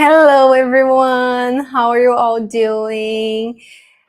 Hello everyone, how are you all doing?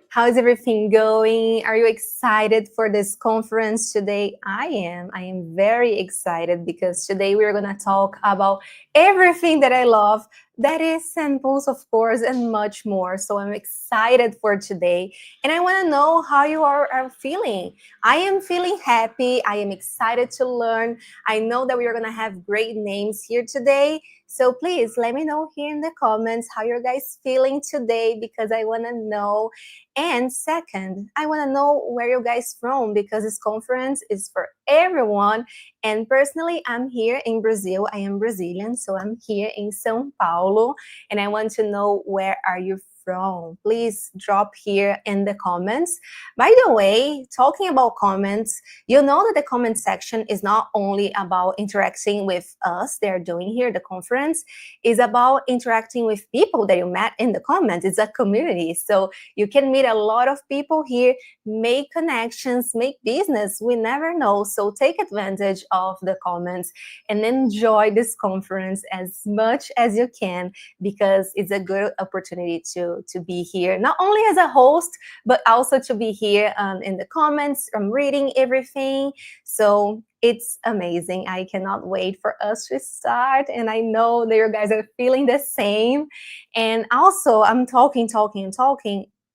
How is everything going? Are you excited for this conference today? I am very excited because today we're gonna talk about everything that I love, that is SendPulse, of course, and much more. So I'm excited for today and I wanna know how you are feeling. I am feeling happy, I am excited to learn. I know that we are gonna have great names here today. So please let me know here in the comments how you guys feeling today because I want to know. And second, I want to know where you guys from because this conference is for everyone. And personally, I'm here in Brazil. I am Brazilian, so I'm here in São Paulo. And I want to know where are you from? Please drop here in the comments. By the way, talking about comments, you know that the comment section is not only about interacting with us, they're doing here, the conference, is about interacting with people that you met in the comments. It's a community, so you can meet a lot of people here, make connections, make business, we never know. So take advantage of the comments and enjoy this conference as much as you can because it's a good opportunity to be here, not only as a host, but also to be here in the comments. I'm reading everything, so it's amazing. I cannot wait for us to start, and I know that you guys are feeling the same. And also, I'm talking.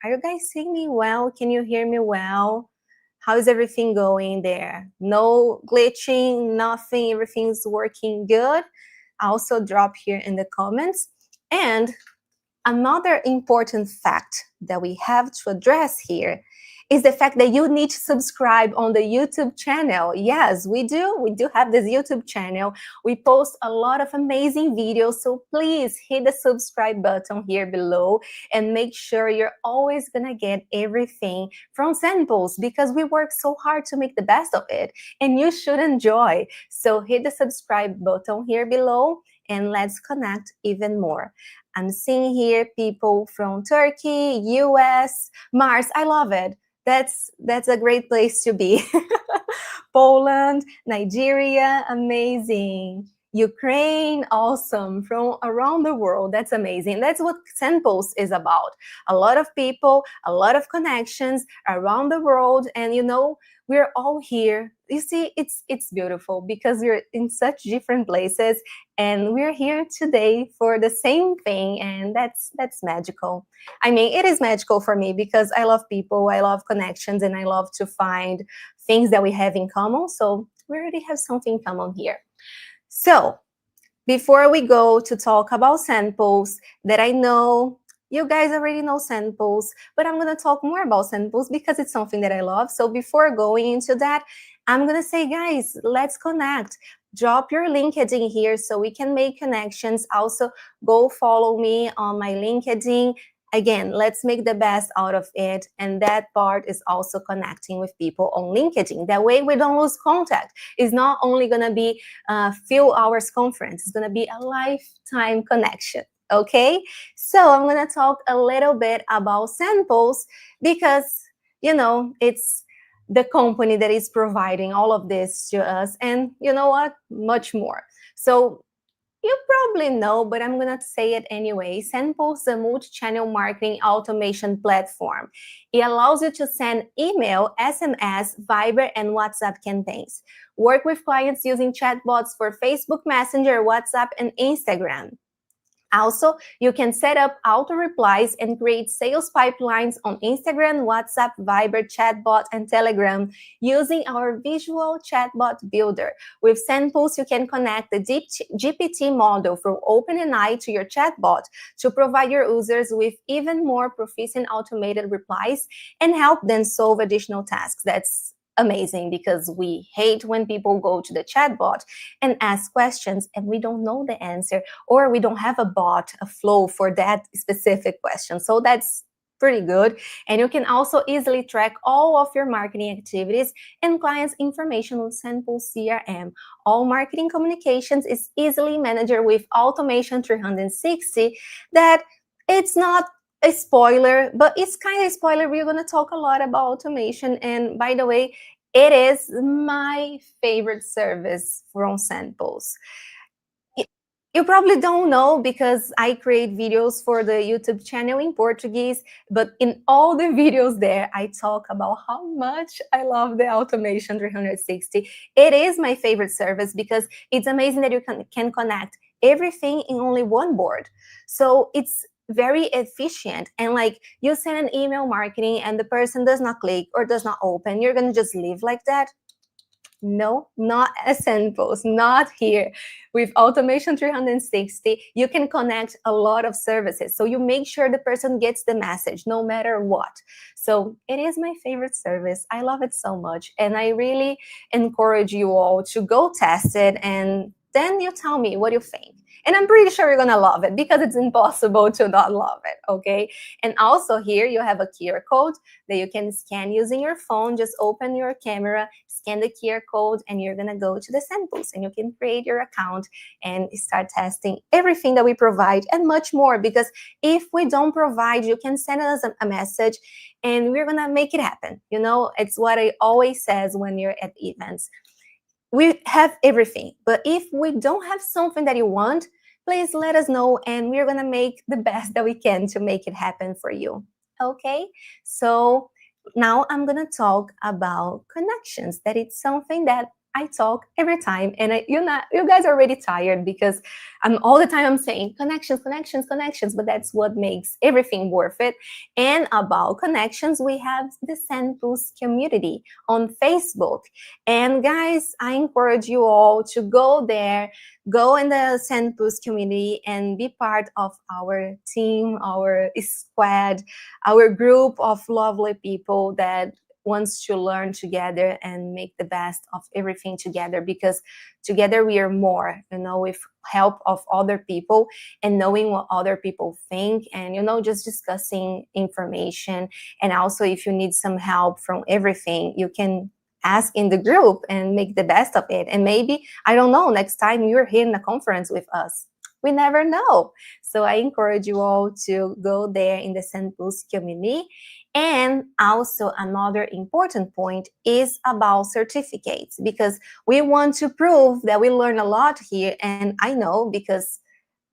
Are you guys seeing me well? Can you hear me well? How is everything going there? No glitching, nothing, everything's working good? Also drop here in the comments. And another important fact that we have to address here is the fact that you need to subscribe on the YouTube channel. Yes, we do. We do have this YouTube channel. We post a lot of amazing videos, so please hit the subscribe button here below and make sure you're always gonna get everything from SendPulse because we work so hard to make the best of it and you should enjoy. So hit the subscribe button here below and let's connect even more. I'm seeing here people from Turkey, US, Mars. I love it. That's a great place to be. Poland, Nigeria, amazing. Ukraine, awesome. From around the world, that's amazing. That's what SendPulse is about. A lot of people, a lot of connections around the world, and you know, we're all here. You see, it's beautiful because we're in such different places and we're here today for the same thing, and that's magical. I mean, it is magical for me because I love people, I love connections, and I love to find things that we have in common. So we already have something in common here. So before we go to talk about SendPulse, that I know you guys already know SendPulse, but I'm going to talk more about SendPulse because it's something that I love. So before going into that, I'm going to say, guys, let's connect. Drop your LinkedIn here so we can make connections. Also, go follow me on my LinkedIn. Again, let's make the best out of it. And that part is also connecting with people on LinkedIn. That way we don't lose contact. It's not only going to be a few hours conference. It's going to be a lifetime connection. Okay, so I'm going to talk a little bit about SendPulse because, you know, it's the company that is providing all of this to us. And you know what? Much more. So you probably know, but I'm going to say it anyway. SendPulse is a multi-channel marketing automation platform. It allows you to send email, SMS, Viber, and WhatsApp campaigns. Work with clients using chatbots for Facebook Messenger, WhatsApp, and Instagram. Also, you can set up auto replies and create sales pipelines on Instagram, WhatsApp, Viber, chatbot, and Telegram using our visual chatbot builder. With SendPulse, you can connect the GPT model from OpenAI to your chatbot to provide your users with even more proficient automated replies and help them solve additional tasks. That's amazing because we hate when people go to the chatbot and ask questions and we don't know the answer, or we don't have a bot, a flow for that specific question. So that's pretty good. And you can also easily track all of your marketing activities and clients' information with SendPulse CRM. All marketing communications is easily managed with Automation 360. That it's not a spoiler, but it's kind of a spoiler. We're going to talk a lot about automation. And by the way, it is my favorite service from SendPulse. You probably don't know because I create videos for the YouTube channel in Portuguese, but in all the videos there, I talk about how much I love the Automation 360. It is my favorite service because it's amazing that you can connect everything in only one board. So it's very efficient, and like you send an email marketing and the person does not click or does not open, you're gonna just leave like that? No, not a SendPulse, not here. With Automation 360, you can connect a lot of services. So you make sure the person gets the message no matter what. So it is my favorite service. I love it so much. And I really encourage you all to go test it, and then you tell me what you think. And I'm pretty sure you're gonna love it because it's impossible to not love it, okay? And also here you have a QR code that you can scan using your phone. Just open your camera, scan the QR code, and you're gonna go to the SendPulse and you can create your account and start testing everything that we provide and much more. Because if we don't provide, you can send us a message and we're gonna make it happen. You know, it's what I always says when you're at events. We have everything, but if we don't have something that you want, please let us know and we're gonna make the best that we can to make it happen for you. Okay, so now I'm gonna talk about connections. That it's something that I talk every time, and you guys are already tired because all the time I'm saying connections, connections, connections, but that's what makes everything worth it. And about connections, we have the SendPulse community on Facebook. And guys, I encourage you all to go there, go in the SendPulse community and be part of our team, our squad, our group of lovely people that wants to learn together and make the best of everything together, because together we are more, you know, with help of other people and knowing what other people think, and, you know, just discussing information. And also if you need some help from everything, you can ask in the group and make the best of it. And maybe, I don't know, next time you're here in a conference with us. We never know. So I encourage you all to go there in the SendPulse community. And also another important point is about certificates, because we want to prove that we learn a lot here. And I know, because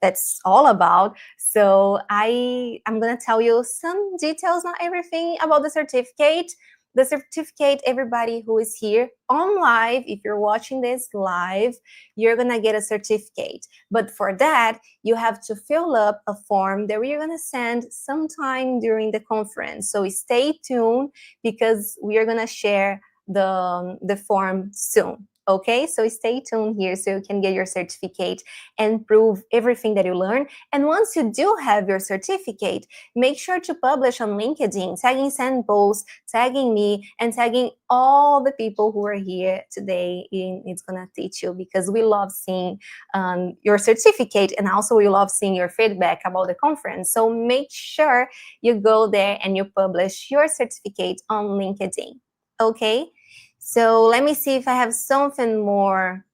that's all about. So I'm going to tell you some details, not everything, about the certificate. The certificate, everybody who is here on live, if you're watching this live, you're gonna get a certificate. But for that, you have to fill up a form that we're gonna send sometime during the conference. So stay tuned, because we are gonna share the form soon. Okay, so stay tuned here so you can get your certificate and prove everything that you learn. And once you do have your certificate, make sure to publish on LinkedIn, tagging SendPulse, tagging me, and tagging all the people who are here today in It's Gonna Teach You, because we love seeing your certificate, and also we love seeing your feedback about the conference. So make sure you go there and you publish your certificate on LinkedIn. Okay, so let me see if I have something more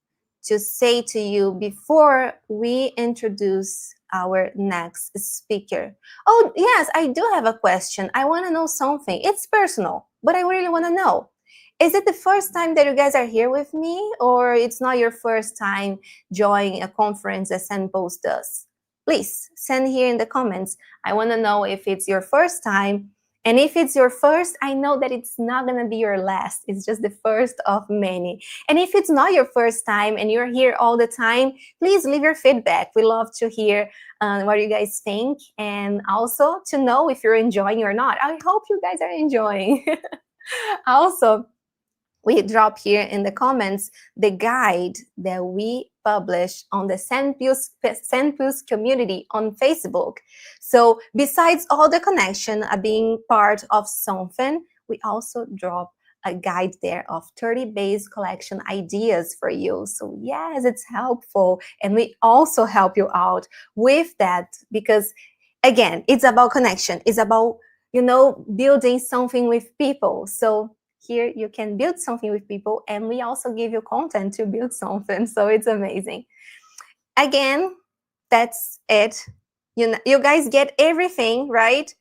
to say to you before we introduce our next speaker. Oh, yes, I do have a question. I want to know something. It's personal, but I really want to know. Is it the first time that you guys are here with me, or it's not your first time joining a conference that SendPulse does? Please send here in the comments. I want to know if it's your first time. And if it's your first, I know that it's not going to be your last. It's just the first of many. And if it's not your first time and you're here all the time, please leave your feedback. We love to hear what you guys think, and also to know if you're enjoying or not. I hope you guys are enjoying. Also, we drop here in the comments the guide that we publish on the SendPulse community on Facebook. So besides all the connection of being part of something, we also drop a guide there of 30 base collection ideas for you. So yes, it's helpful. And we also help you out with that, because again, it's about connection. It's about, you know, building something with people. So here you can build something with people, and we also give you content to build something. So it's amazing. Again, that's it. You guys get everything, right?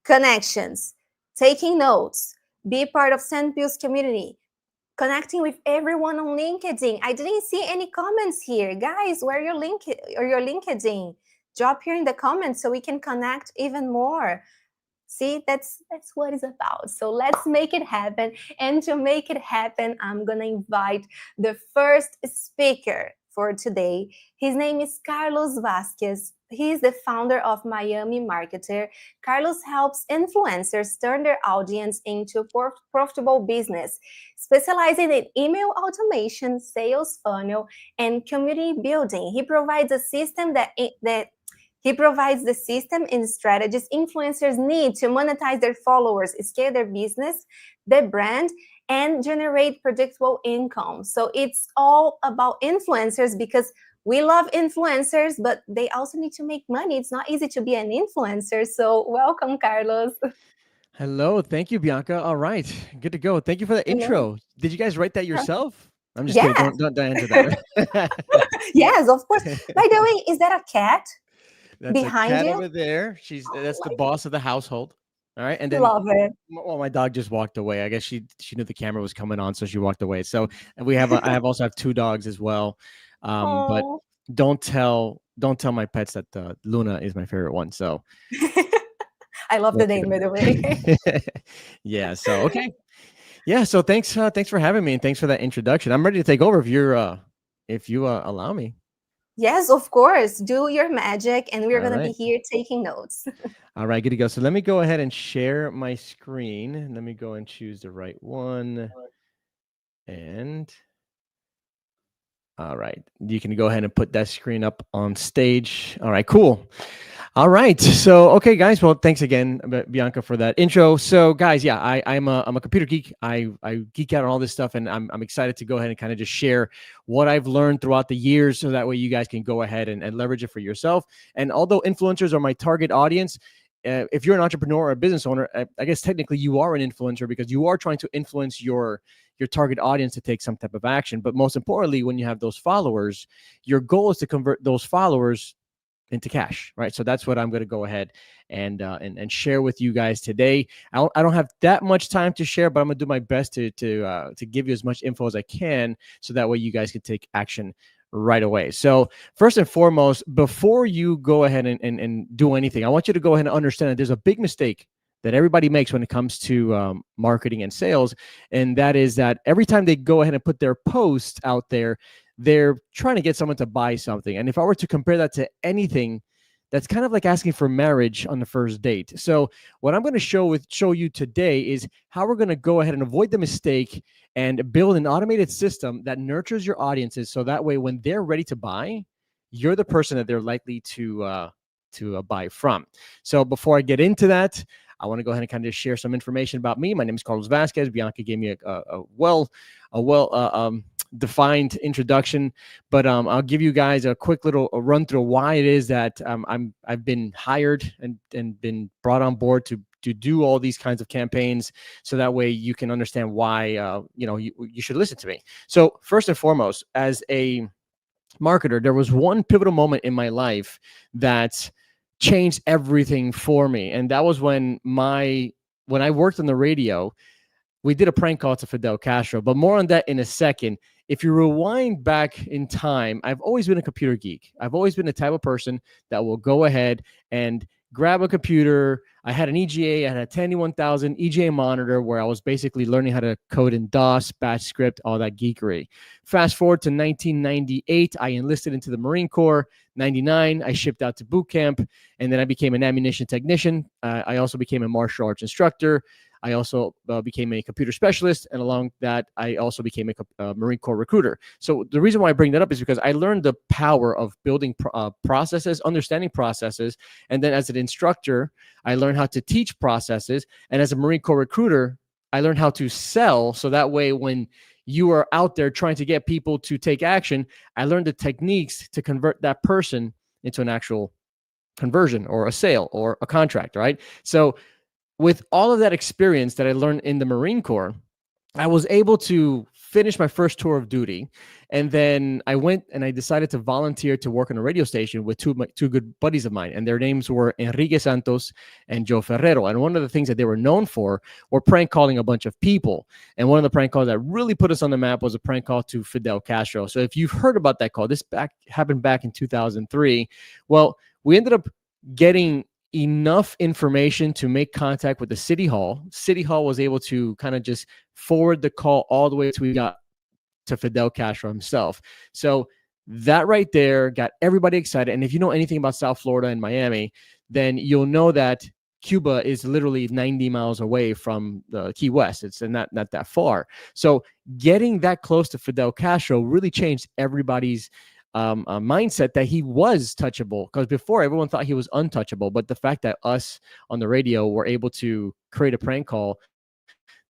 Connections, taking notes, be part of SendPulse community, connecting with everyone on LinkedIn. I didn't see any comments here. Guys, where your link or your LinkedIn? Drop here in the comments so we can connect even more. See, that's what it's about. So let's make it happen. And to make it happen, I'm gonna invite the first speaker for today. His name is Carlos Vasquez. He is the founder of Miami Marketer. Carlos helps influencers turn their audience into profitable business, specializing in email automation, sales funnel, and community building. He provides a system he provides the system and strategies influencers need to monetize their followers, scale their business, their brand, and generate predictable income. So it's all about influencers because we love influencers, but they also need to make money. It's not easy to be an influencer. So welcome, Carlos. Hello, thank you, Bianca. All right, good to go. Thank you for the Hello. intro. Did you guys write that yourself? I'm just kidding. Yes. Don't answer that. Yes, of course. By the way, is that a cat That's a behind cat you? over there. That's the Like, boss of the household. All right, and then love it. well, my dog just walked away. I guess she knew the camera was coming on, so she walked away. So and I have also have two dogs as well. But Oh. don't tell my pets that Luna is my favorite one. So I love the don't say name, by the way. that. Yeah. So okay. Yeah. So thanks for having me, and thanks for that introduction. I'm ready to take over if you allow me. Yes, of course. Do your magic, and we're All going to be right. here taking notes. All right, good to go. So let me go ahead and share my screen. Let me go and choose the right one. And all right, you can go ahead and put that screen up on stage. All right, cool. All right, so okay, guys. Well, thanks again, Bianca, for that intro. So, guys, yeah, I'm a computer geek. I geek out on all this stuff, and I'm excited to go ahead and kind of just share what I've learned throughout the years, so that way you guys can go ahead and leverage it for yourself. And although influencers are my target audience, if you're an entrepreneur or a business owner, I guess technically you are an influencer because you are trying to influence your target audience to take some type of action. But most importantly, when you have those followers, your goal is to convert those followers into cash, right? So that's what I'm going to go ahead and share with you guys today. I don't have that much time to share, but I'm going to do my best to give you as much info as I can, so that way you guys can take action right away. So first and foremost, before you go ahead and do anything, I want you to go ahead and understand that there's a big mistake that everybody makes when it comes to marketing and sales, and that is that every time they go ahead and put their post out there, they're trying to get someone to buy something. And if I were to compare that to anything, that's kind of like asking for marriage on the first date. So what I'm going to show you today is how we're going to go ahead and avoid the mistake and build an automated system that nurtures your audiences, so that way when they're ready to buy, you're the person that they're likely to buy from. So before I get into that, I want to go ahead and kind of share some information about me. My name is Carlos Vasquez. Bianca gave me a well defined introduction, but I'll give you guys a quick little run through why it is that I've been hired and been brought on board to do all these kinds of campaigns, so that way you can understand why you should listen to me. So first and foremost, as a marketer, there was one pivotal moment in my life that changed everything for me, and that was when I worked on the radio. We did a prank call to Fidel Castro, but more on that in a second. If you rewind back in time, I've always been a computer geek. I've always been the type of person that will go ahead and grab a computer. I had an EGA, I had a 101000 EGA monitor where I was basically learning how to code in DOS, batch script, all that geekery. Fast forward to 1998, I enlisted into the Marine Corps. 99, I shipped out to boot camp, and then I became an ammunition technician. I also became a martial arts instructor. I also became a computer specialist, and along that, I also became a Marine Corps recruiter. So the reason why I bring that up is because I learned the power of building processes, understanding processes, and then as an instructor, I learned how to teach processes, and as a Marine Corps recruiter, I learned how to sell, so that way when you are out there trying to get people to take action, I learned the techniques to convert that person into an actual conversion or a sale or a contract, right? So with all of that experience that I learned in the Marine Corps, I was able to finished my first tour of duty, and then I went and I decided to volunteer to work on a radio station with two good buddies of mine, and their names were Enrique Santos and Joe Ferrero. And one of the things that they were known for were prank calling a bunch of people. And one of the prank calls that really put us on the map was a prank call to Fidel Castro. So if you've heard about that call, this happened back in 2003. Well, we ended up getting enough information to make contact with the city hall. City hall was able to kind of just forward the call all the way to we got to Fidel Castro himself. So that right there got everybody excited. And if you know anything about South Florida and Miami, then you'll know that Cuba is literally 90 miles away from the Key West. It's not that far. So getting that close to Fidel Castro really changed everybody's mindset that he was touchable, because before everyone thought he was untouchable. But the fact that us on the radio were able to create a prank call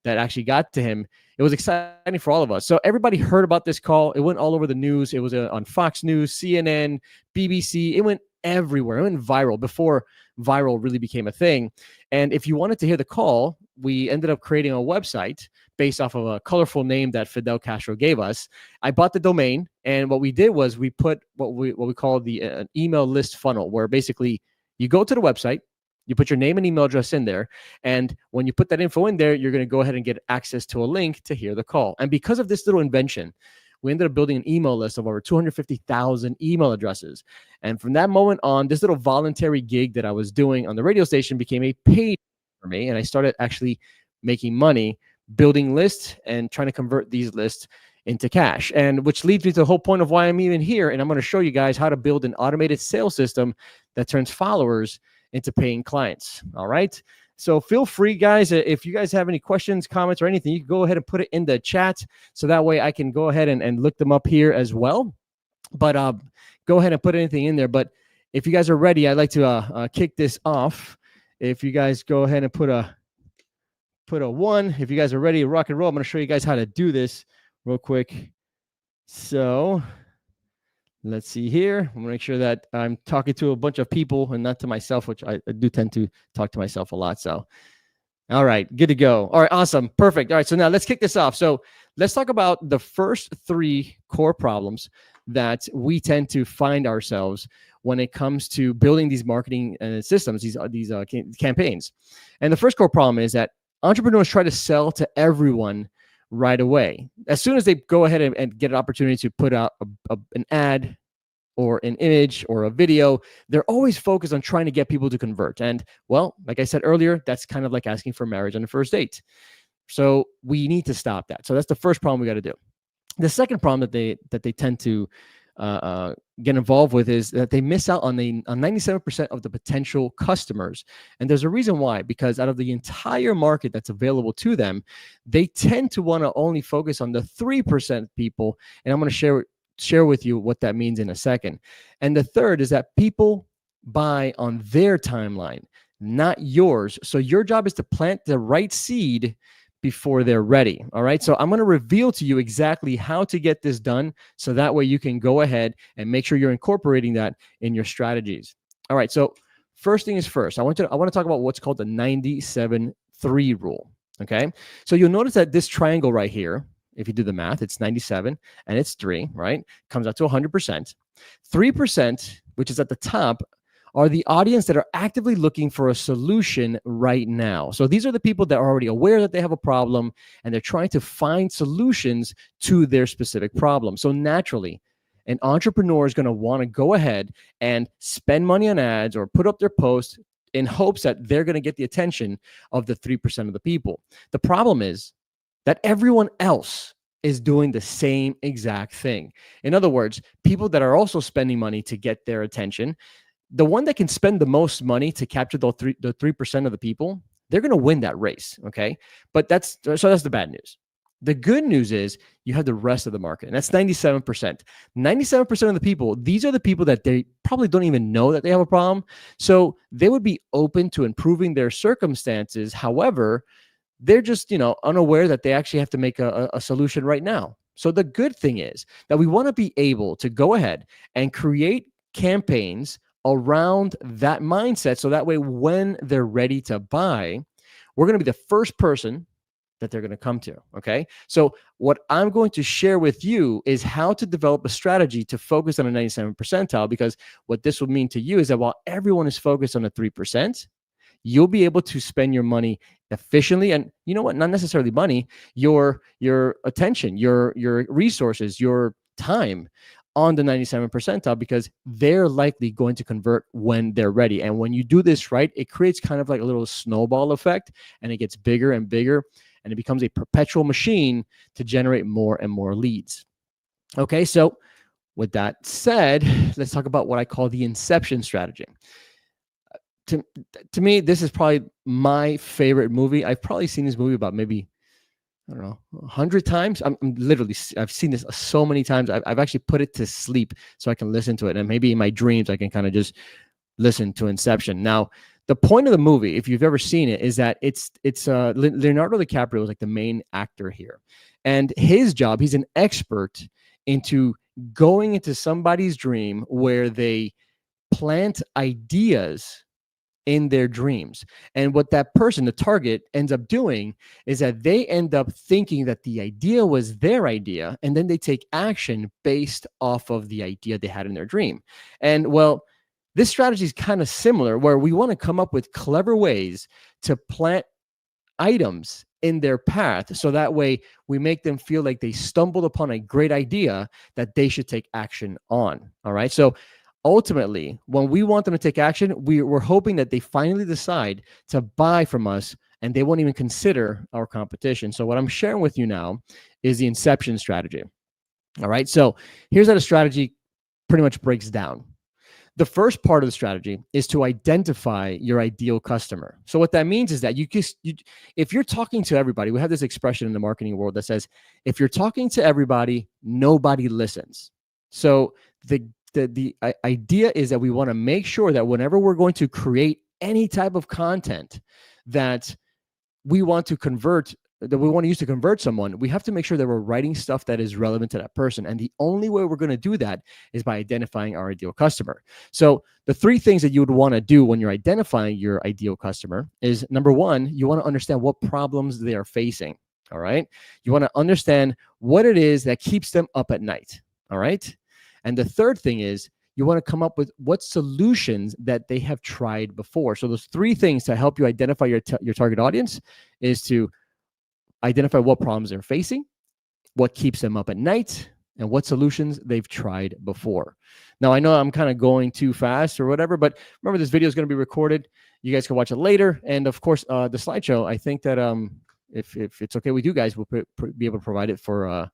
that actually got to him, it was exciting for all of us. So everybody heard about this call. It went all over the news. It was on Fox News, CNN, BBC. It went everywhere. It went viral before viral really became a thing. And if you wanted to hear the call, we ended up creating a website based off of a colorful name that Fidel Castro gave us. I bought the domain, and what we did was we put what we call the email list funnel, where basically you go to the website, you put your name and email address in there, and when you put that info in there, you're going to go ahead and get access to a link to hear the call. And because of this little invention, we ended up building an email list of over 250,000 email addresses. And from that moment on, this little voluntary gig that I was doing on the radio station became a paid for me, and I started actually making money building lists and trying to convert these lists into cash. And which leads me to the whole point of why I'm even here. And I'm going to show you guys how to build an automated sales system that turns followers into paying clients. All right. So feel free, guys, if you guys have any questions, comments, or anything, you can go ahead and put it in the chat. So that way I can go ahead and look them up here as well. But go ahead and put anything in there. But if you guys are ready, I'd like to kick this off. If you guys go ahead and put a 1, if you guys are ready to rock and roll, I'm going to show you guys how to do this real quick. So let's see here. I'm going to make sure that I'm talking to a bunch of people and not to myself, which I do tend to talk to myself a lot. So, all right, good to go. All right, awesome. Perfect. All right, so now let's kick this off. So let's talk about the first 3 core problems that we tend to find ourselves when it comes to building these marketing systems, these campaigns. And the first core problem is that entrepreneurs try to sell to everyone right away. As soon as they go ahead and get an opportunity to put out an ad or an image or a video, they're always focused on trying to get people to convert. And well, like I said earlier, that's kind of like asking for marriage on the first date. So we need to stop that. So that's the first problem we got to do. The second problem that they tend to get involved with is that they miss out on 97% of the potential customers. And there's a reason why, because out of the entire market that's available to them, they tend to want to only focus on the 3% people. And I'm going to share with you what that means in a second. And the third is that people buy on their timeline, not yours. So your job is to plant the right seed before they're ready. All right. So I'm going to reveal to you exactly how to get this done. So that way you can go ahead and make sure you're incorporating that in your strategies. All right. So first thing is first, I want to talk about what's called the 97-3 rule. Okay. So you'll notice that this triangle right here, if you do the math, it's 97 and it's 3, right? Comes out to 100%. 3%, which is at the top, are the audience that are actively looking for a solution right now. So these are the people that are already aware that they have a problem and they're trying to find solutions to their specific problem. So naturally, an entrepreneur is going to want to go ahead and spend money on ads or put up their posts in hopes that they're going to get the attention of the 3% of the people. The problem is that everyone else is doing the same exact thing. In other words, people that are also spending money to get their attention, the one that can spend the most money to capture the 3% of the people, they're going to win that race. Okay. But that's the bad news. The good news is you have the rest of the market, and that's 97%. 97% of the people, these are the people that they probably don't even know that they have a problem. So they would be open to improving their circumstances. However, they're just, unaware that they actually have to make a solution right now. So the good thing is that we want to be able to go ahead and create campaigns around that mindset. So that way, when they're ready to buy, we're going to be the first person that they're going to come to. Okay. So what I'm going to share with you is how to develop a strategy to focus on a 97th percentile, because what this will mean to you is that while everyone is focused on the 3%, you'll be able to spend your money efficiently. And you know what? Not necessarily money, your attention, your resources, your time on the 97th percentile, because they're likely going to convert when they're ready. And when you do this right, it creates kind of like a little snowball effect, and it gets bigger and bigger, and it becomes a perpetual machine to generate more and more leads. Okay, so with that said, let's talk about what I call the inception strategy. To me, this is probably my favorite movie. I've probably seen this movie about maybe, I don't know, 100 times. I've seen this so many times. I've actually put it to sleep so I can listen to it. And maybe in my dreams, I can kind of just listen to Inception. Now, the point of the movie, if you've ever seen it, is that it's Leonardo DiCaprio is like the main actor here. And his job, he's an expert into going into somebody's dream where they plant ideas in their dreams. And what that person, the target, ends up doing is that they end up thinking that the idea was their idea, and then they take action based off of the idea they had in their dream. And well, this strategy is kind of similar, where we want to come up with clever ways to plant items in their path, so that way we make them feel like they stumbled upon a great idea that they should take action on. All right. So ultimately, when we want them to take action, we're hoping that they finally decide to buy from us, and they won't even consider our competition. So what I'm sharing with you now is the inception strategy. All right. So here's how the strategy pretty much breaks down. The first part of the strategy is to identify your ideal customer. So what that means is that if you're talking to everybody, we have this expression in the marketing world that says, if you're talking to everybody, nobody listens. So the idea is that we want to make sure that whenever we're going to create any type of content that we want to convert, that we want to use to convert someone, we have to make sure that we're writing stuff that is relevant to that person. And the only way we're going to do that is by identifying our ideal customer. So the three things that you would want to do when you're identifying your ideal customer is, number one, you want to understand what problems they are facing. All right. You want to understand what it is that keeps them up at night. All right. And the third thing is, you want to come up with what solutions that they have tried before. So those three things to help you identify your target audience is to identify what problems they're facing, what keeps them up at night, and what solutions they've tried before. Now, I know I'm kind of going too fast or whatever, but remember, this video is going to be recorded. You guys can watch it later. And of course, the slideshow, I think that if it's okay with you guys, we'll be able to provide it for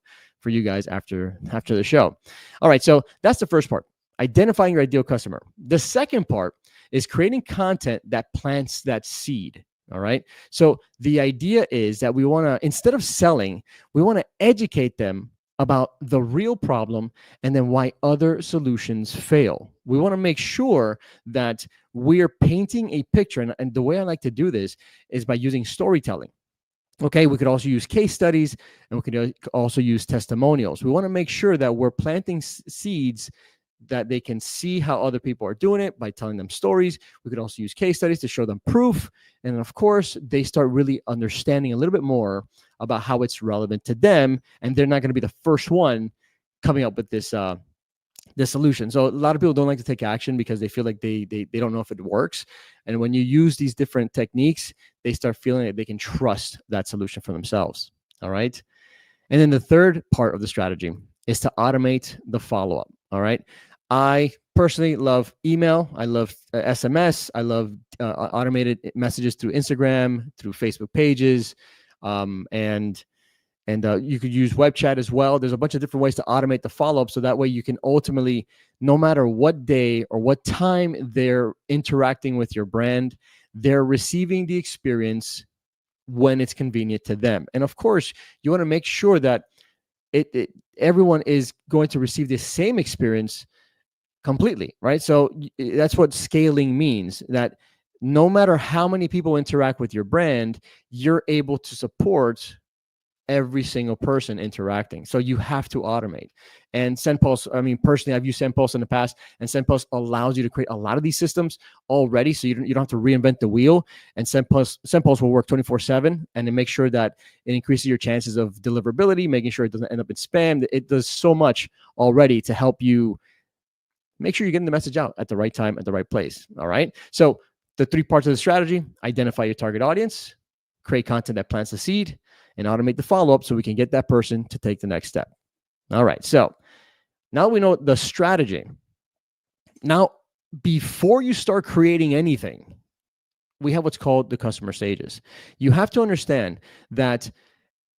you guys after the show. All right, so that's the first part, identifying your ideal customer. The second part is creating content that plants that seed. All right. So the idea is that we want to, instead of selling, we want to educate them about the real problem and then why other solutions fail. We want to make sure that we're painting a picture. And the way I like to do this is by using storytelling. Okay, we could also use case studies, and we could also use testimonials. We want to make sure that we're planting seeds that they can see how other people are doing it by telling them stories. We could also use case studies to show them proof. And of course, they start really understanding a little bit more about how it's relevant to them. And they're not going to be the first one coming up with this solution. So a lot of people don't like to take action because they feel like they don't know if it works. And when you use these different techniques, they start feeling that they can trust that solution for themselves. All right. And then the third part of the strategy is to automate the follow-up. All right. I personally love email. I love SMS. I love automated messages through Instagram, through Facebook pages, and you could use web chat as well. There's a bunch of different ways to automate the follow-up, so that way you can ultimately, no matter what day or what time they're interacting with your brand, they're receiving the experience when it's convenient to them. And of course, you want to make sure that everyone is going to receive the same experience completely, right? So that's what scaling means, that no matter how many people interact with your brand, you're able to support every single person interacting. So you have to automate. And SendPulse, I mean, personally, I've used SendPulse in the past, and SendPulse allows you to create a lot of these systems already, so you don't have to reinvent the wheel. And SendPulse will work 24/7, and it makes sure that it increases your chances of deliverability, making sure it doesn't end up in spam. It does so much already to help you make sure you're getting the message out at the right time, at the right place. All right. So the 3 parts of the strategy: identify your target audience, create content that plants the seed, and automate the follow-up so we can get that person to take the next step. All right. So now we know the strategy. Now, before you start creating anything, we have what's called the customer stages. You have to understand that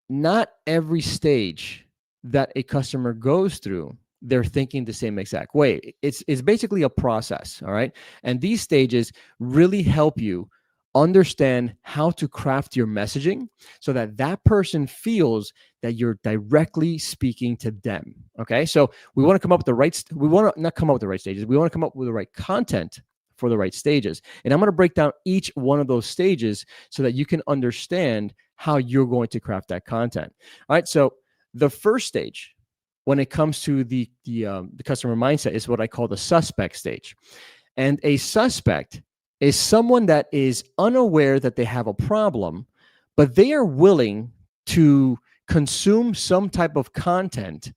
not every stage that a customer goes through, they're thinking the same exact way. It's basically a process, all right? And these stages really help you understand how to craft your messaging so that that person feels that you're directly speaking to them, okay? So we want to come up with the right, we want to not come up with the right stages, we want to come up with the right content for the right stages. And I'm going to break down each one of those stages so that you can understand how you're going to craft that content. All right, so the first stage when it comes to the customer mindset is what I call the suspect stage. And a suspect is someone that is unaware that they have a problem, but they are willing to consume some type of content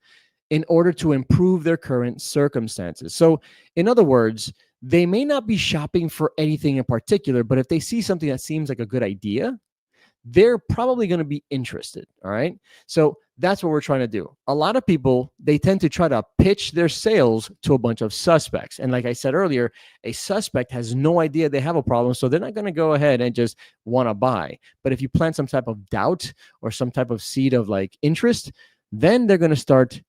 in order to improve their current circumstances. So in other words, they may not be shopping for anything in particular, but if they see something that seems like a good idea, they're probably going to be interested. All right. So that's what we're trying to do. A lot of people, they tend to try to pitch their sales to a bunch of suspects. And like I said earlier, a suspect has no idea they have a problem. So they're not going to go ahead and just want to buy. But if you plant some type of doubt or some type of seed of like interest, then they're going to start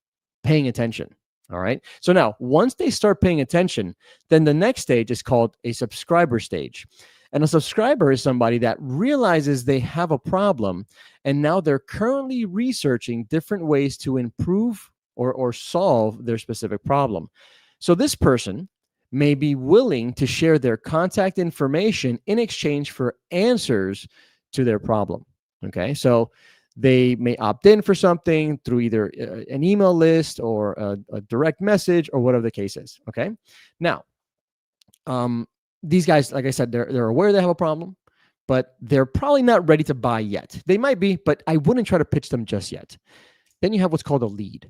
paying attention. All right. So now once they start paying attention, then the next stage is called a subscriber stage. And a subscriber is somebody that realizes they have a problem, and now they're currently researching different ways to improve or solve their specific problem. So this person may be willing to share their contact information in exchange for answers to their problem. Okay, so they may opt in for something through either an email list or a direct message or whatever the case is. Okay, now, these guys, like I said, they're aware they have a problem, but they're probably not ready to buy yet. They might be, but I wouldn't try to pitch them just yet. Then you have what's called a lead.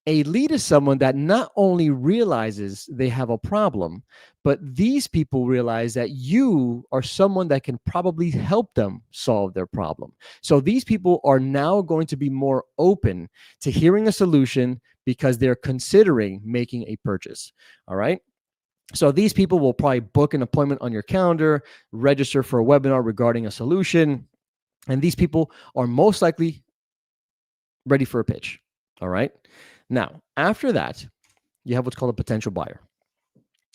A lead is someone that not only realizes they have a problem, but these people realize that you are someone that can probably help them solve their problem. So these people are now going to be more open to hearing a solution because they're considering making a purchase. All right. So these people will probably book an appointment on your calendar, register for a webinar regarding a solution, and these people are most likely ready for a pitch. All right. Now, after that, you have what's called a potential buyer.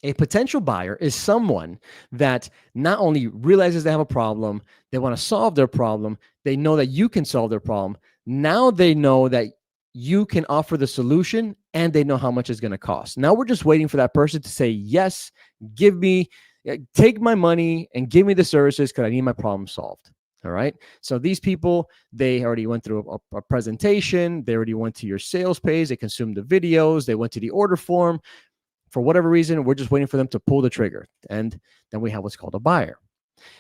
A potential buyer is someone that not only realizes they have a problem, they want to solve their problem, they know that you can solve their problem. Now they know that you can offer the solution and they know how much it's going to cost. Now we're just waiting for that person to say, yes, take my money and give me the services because I need my problem solved. All right. So these people, they already went through a presentation. They already went to your sales page. They consumed the videos. They went to the order form. For whatever reason, we're just waiting for them to pull the trigger. And then we have what's called a buyer.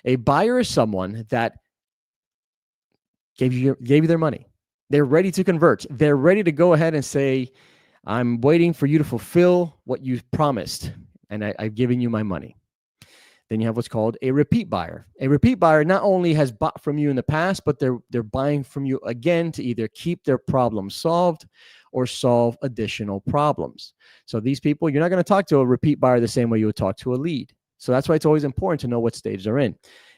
A buyer is someone that gave you their money. They're ready to convert. They're ready to go ahead and say, I'm waiting for you to fulfill what you promised, and I've given you my money. Then you have what's called a repeat buyer. A repeat buyer not only has bought from you in the past, but they're buying from you again to either keep their problem solved or solve additional problems. So these people, you're not going to talk to a repeat buyer the same way you would talk to a lead. So that's why it's always important to know what stage they're in.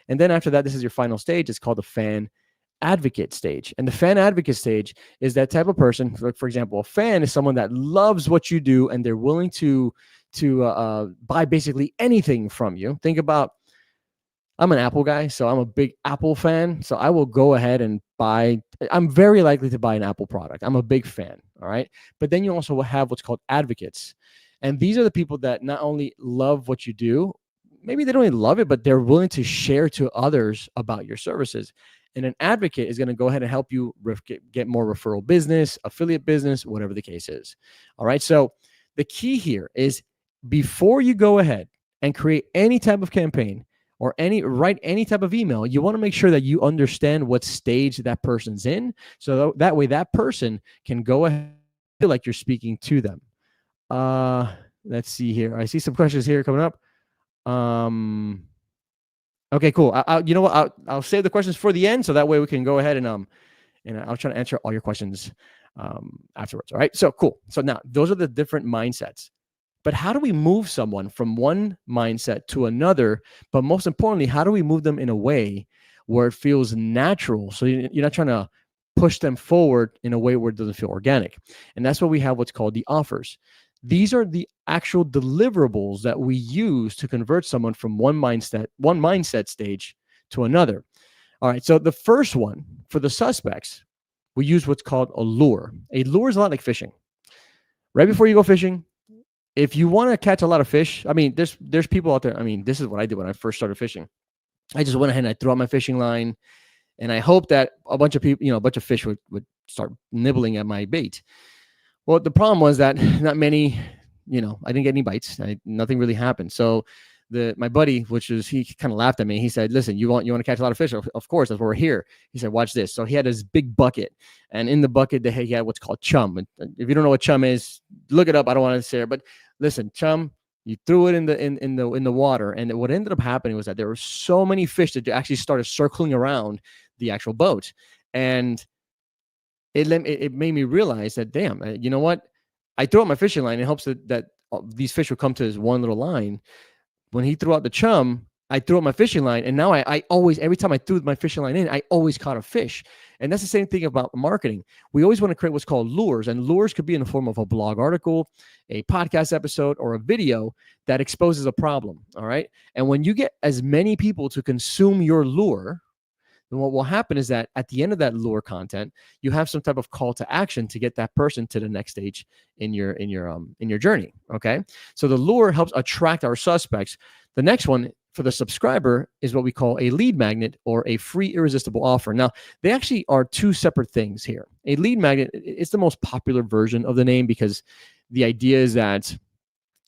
And then after that, this is your final stage. It's called the fan advocate stage. And the fan advocate stage is that type of person. Like, for example, a fan is someone that loves what you do and they're willing to buy basically anything from you. Think about, I'm an Apple guy, so I'm a big Apple fan. So I will go ahead and I'm very likely to buy an Apple product. I'm a big fan. All right. But then you also have what's called advocates. And these are the people that not only love what you do, maybe they don't even love it, but they're willing to share to others about your services. And an advocate is going to go ahead and help you get more referral business, affiliate business, whatever the case is. All right. So the key here is before you go ahead and create any type of campaign or write any type of email, you want to make sure that you understand what stage that person's in. So that way that person can go ahead and feel like you're speaking to them. Let's see here. I see some questions here coming up. Okay, cool. You know what? I'll save the questions for the end, so that way we can go ahead and I'll try to answer all your questions afterwards. All right. So cool. So now those are the different mindsets. But how do we move someone from one mindset to another? But most importantly, how do we move them in a way where it feels natural? So you're not trying to push them forward in a way where it doesn't feel organic. And that's why we have what's called the offers. These are the actual deliverables that we use to convert someone from one mindset stage to another. All right. So the first one for the suspects, we use what's called a lure. A lure is a lot like fishing. Right before you go fishing, if you want to catch a lot of fish, I mean, there's people out there. I mean, this is what I did when I first started fishing. I just went ahead and I threw out my fishing line, and I hoped that a bunch of people, a bunch of fish would start nibbling at my bait. Well, the problem was that not many, I didn't get any bites. Nothing really happened. So my buddy, he kind of laughed at me. He said, "Listen, you want to catch a lot of fish? Of course, that's why we're here." He said, "Watch this." So he had this big bucket, and in the bucket he had what's called chum. And if you don't know what chum is, look it up. I don't want to say it, but listen, chum. You threw it in the water, and what ended up happening was that there were so many fish that actually started circling around the actual boat, and it made me realize that, damn, you know what? I threw out my fishing line in hopes that these fish would come to this one little line. When he threw out the chum, I threw out my fishing line, and now I always, every time I threw my fishing line in, I always caught a fish. And that's the same thing about marketing. We always want to create what's called lures, and lures could be in the form of a blog article, a podcast episode, or a video that exposes a problem. All right. And when you get as many people to consume your lure, then what will happen is that at the end of that lure content, you have some type of call to action to get that person to the next stage in your journey. Okay. So the lure helps attract our suspects. The next one for the subscriber is what we call a lead magnet or a free irresistible offer. Now, they actually are two separate things here. A lead magnet is the most popular version of the name because the idea is that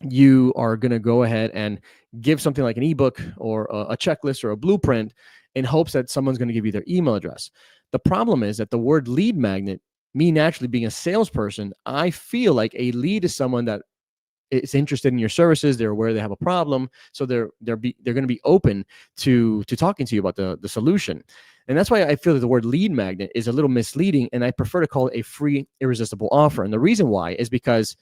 you are going to go ahead and give something like an ebook or a checklist or a blueprint in hopes that someone's going to give you their email address. The problem is that the word lead magnet, me naturally being a salesperson, I feel like a lead is someone that is interested in your services. They're aware they have a problem, so they're going to be open to talking to you about the solution. And that's why I feel that the word lead magnet is a little misleading, and I prefer to call it a free irresistible offer. And the reason why is because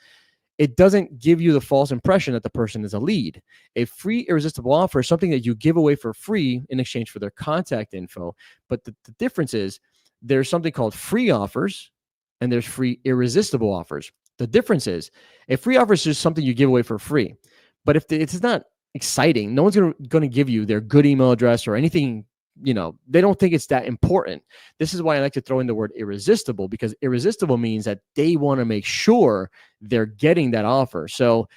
it doesn't give you the false impression that the person is a lead. A free irresistible offer is something that you give away for free in exchange for their contact info. But the difference is there's something called free offers and there's free irresistible offers. The difference is a free offer is just something you give away for free. But if it's not exciting, no one's going to give you their good email address or anything. They don't think it's that important. This is why I like to throw in the word irresistible, because irresistible means that they want to make sure they're getting that offer. So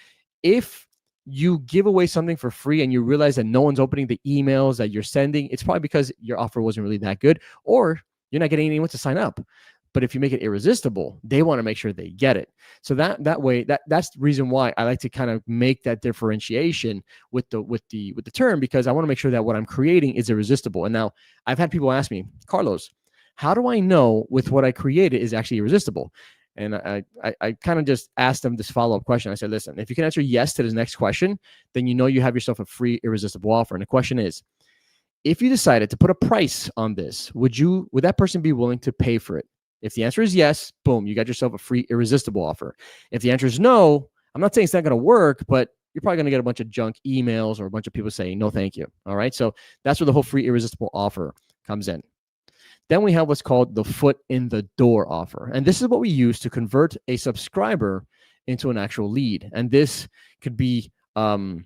if you give away something for free and you realize that no one's opening the emails that you're sending, it's probably because your offer wasn't really that good, or you're not getting anyone to sign up. But if you make it irresistible, they want to make sure they get it. So that way, that's the reason why I like to kind of make that differentiation with the term, because I want to make sure that what I'm creating is irresistible. And now I've had people ask me, Carlos, how do I know with what I created is actually irresistible? And I kind of just asked them this follow-up question. I said, listen, if you can answer yes to this next question, then you know you have yourself a free irresistible offer. And the question is, if you decided to put a price on this, would that person be willing to pay for it? If the answer is yes, boom, you got yourself a free irresistible offer. If the answer is no, I'm not saying it's not going to work, but you're probably going to get a bunch of junk emails or a bunch of people saying, no, thank you. All right. So that's where the whole free irresistible offer comes in. Then we have what's called the foot in the door offer. And this is what we use to convert a subscriber into an actual lead. And this could be an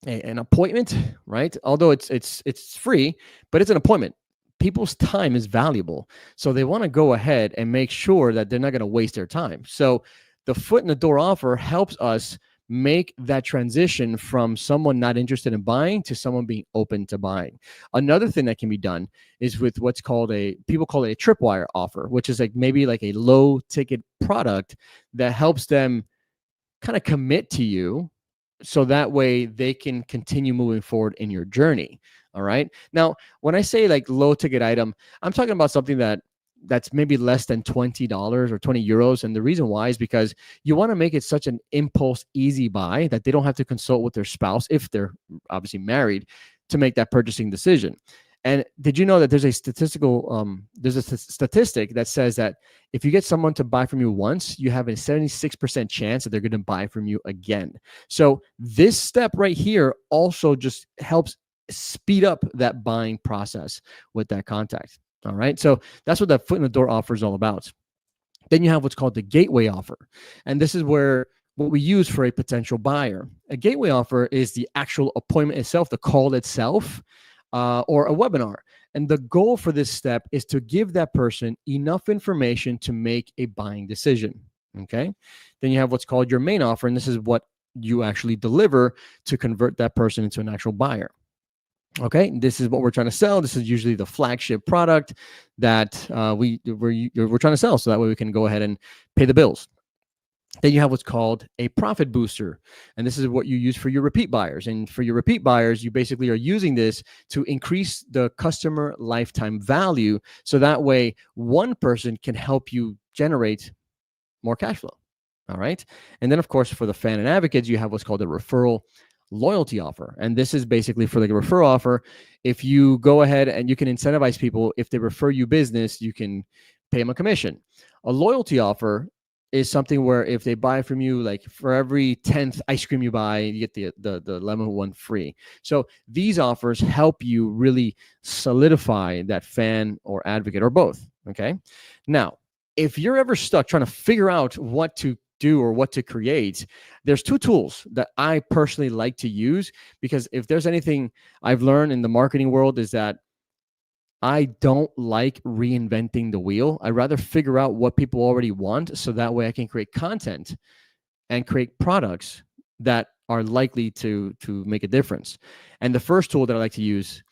appointment, right? Although it's free, but it's an appointment. People's time is valuable. So they want to go ahead and make sure that they're not going to waste their time. So the foot in the door offer helps us make that transition from someone not interested in buying to someone being open to buying. Another thing that can be done is with what's called people call it a tripwire offer, which is like maybe like a low ticket product that helps them kind of commit to you, so that way they can continue moving forward in your journey. All right. Now, when I say like low ticket item, I'm talking about something that's maybe less than $20 or 20 euros. And the reason why is because you want to make it such an impulse easy buy that they don't have to consult with their spouse, if they're obviously married, to make that purchasing decision. And did you know that there's a statistic that says that if you get someone to buy from you once, you have a 76% chance that they're going to buy from you again. So this step right here also just helps speed up that buying process with that contact. All right. So that's what that foot in the door offer is all about. Then you have what's called the gateway offer. And this is where what we use for a potential buyer. A gateway offer is the actual appointment itself, the call itself, or a webinar. And the goal for this step is to give that person enough information to make a buying decision. Okay. Then you have what's called your main offer. And this is what you actually deliver to convert that person into an actual buyer. Okay, this is what we're trying to sell. This is usually the flagship product that we're trying to sell, so that way we can go ahead and pay the bills. Then you have what's called a profit booster. And this is what you use for your repeat buyers. And for your repeat buyers, you basically are using this to increase the customer lifetime value. So that way one person can help you generate more cash flow. All right. And then, of course, for the fan and advocates, you have what's called a referral loyalty offer. And this is basically for like a referral offer. If you go ahead and you can incentivize people, if they refer you business, you can pay them a commission. A loyalty offer is something where if they buy from you, like for every 10th ice cream you buy, you get the lemon one free. So these offers help you really solidify that fan or advocate, or both. Okay. Now, if you're ever stuck trying to figure out what to do or what to create, there's two tools that I personally like to use, because if there's anything I've learned in the marketing world is that I don't like reinventing the wheel. I'd rather figure out what people already want, so that way I can create content and create products that are likely to make a difference. And the first tool that I like to use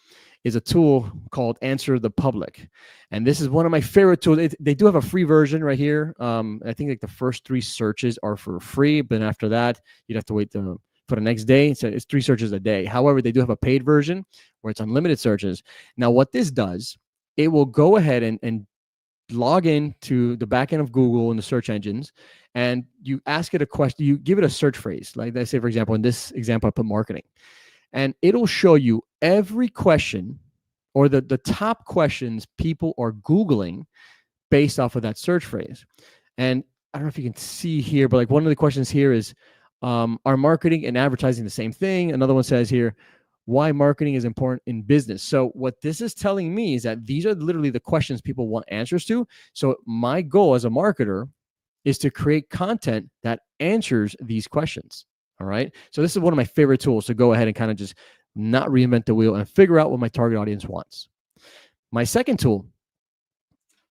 is a tool called Answer the Public. And this is one of my favorite tools. They do have a free version right here. I think like the first 3 searches are for free, but after that, you'd have to wait for the next day. So it's 3 searches a day. However, they do have a paid version where it's unlimited searches. Now, what this does, it will go ahead and log in to the back end of Google and the search engines, and you ask it a question. You give it a search phrase. Like I say, for example, in this example, I put marketing. And it'll show you every question, or the top questions people are Googling based off of that search phrase. And I don't know if you can see here, but like one of the questions here is, are marketing and advertising the same thing? Another one says here, why marketing is important in business. So what this is telling me is that these are literally the questions people want answers to. So my goal as a marketer is to create content that answers these questions. All right. So this is one of my favorite tools to go ahead and kind of just not reinvent the wheel and figure out what my target audience wants. My second tool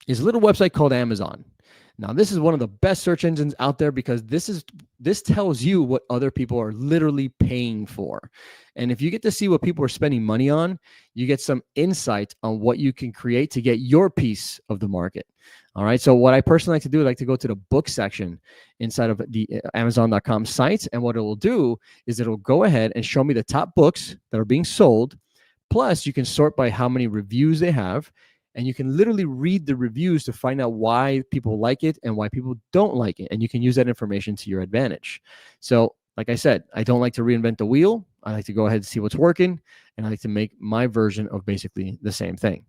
is a little website called Amazon. Now, this is one of the best search engines out there, because this tells you what other people are literally paying for. And if you get to see what people are spending money on, you get some insight on what you can create to get your piece of the market. All right. So what I personally like to do, I like to go to the book section inside of the Amazon.com site. And what it will do is it'll go ahead and show me the top books that are being sold. Plus, you can sort by how many reviews they have. And you can literally read the reviews to find out why people like it and why people don't like it. And you can use that information to your advantage. So like I said, I don't like to reinvent the wheel. I like to go ahead and see what's working. And I like to make my version of basically the same thing.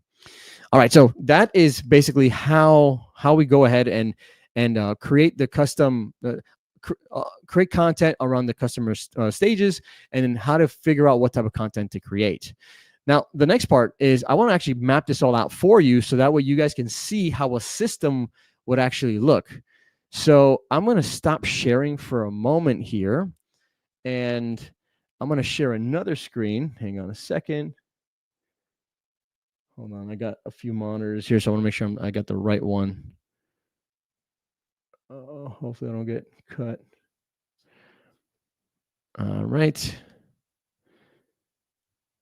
All right. So that is basically how we go ahead and create the custom, create content around the customer stages, and then how to figure out what type of content to create. Now, the next part is I want to actually map this all out for you, so that way you guys can see how a system would actually look. So I'm going to stop sharing for a moment here, and I'm going to share another screen. Hang on a second. Hold on. I got a few monitors here, so I want to make sure I got the right one. Hopefully I don't get cut. All right.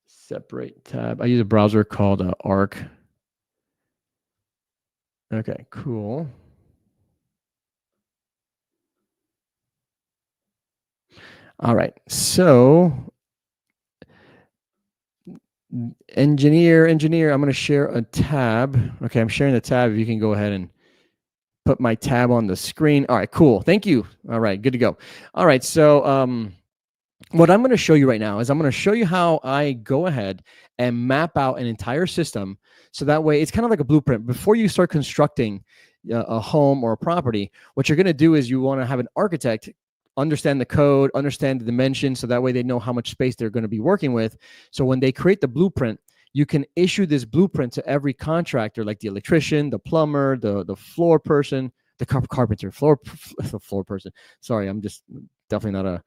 Separate tab. I use a browser called Arc. Okay, cool. All right. So engineer, I'm going to share a tab. Okay, I'm sharing the tab. If you can go ahead and put my tab on the screen. All right, cool. Thank you. All right, good to go. All right, so what I'm going to show you right now is I'm going to show you how I go ahead and map out an entire system. So that way it's kind of like a blueprint. Before you start constructing a home or a property, what you're going to do is you want to have an architect understand the code, understand the dimensions, so that way they know how much space they're going to be working with. So when they create the blueprint, you can issue this blueprint to every contractor, like the electrician, the plumber, the floor person, the carpenter, the floor person. Sorry, I'm just definitely not a,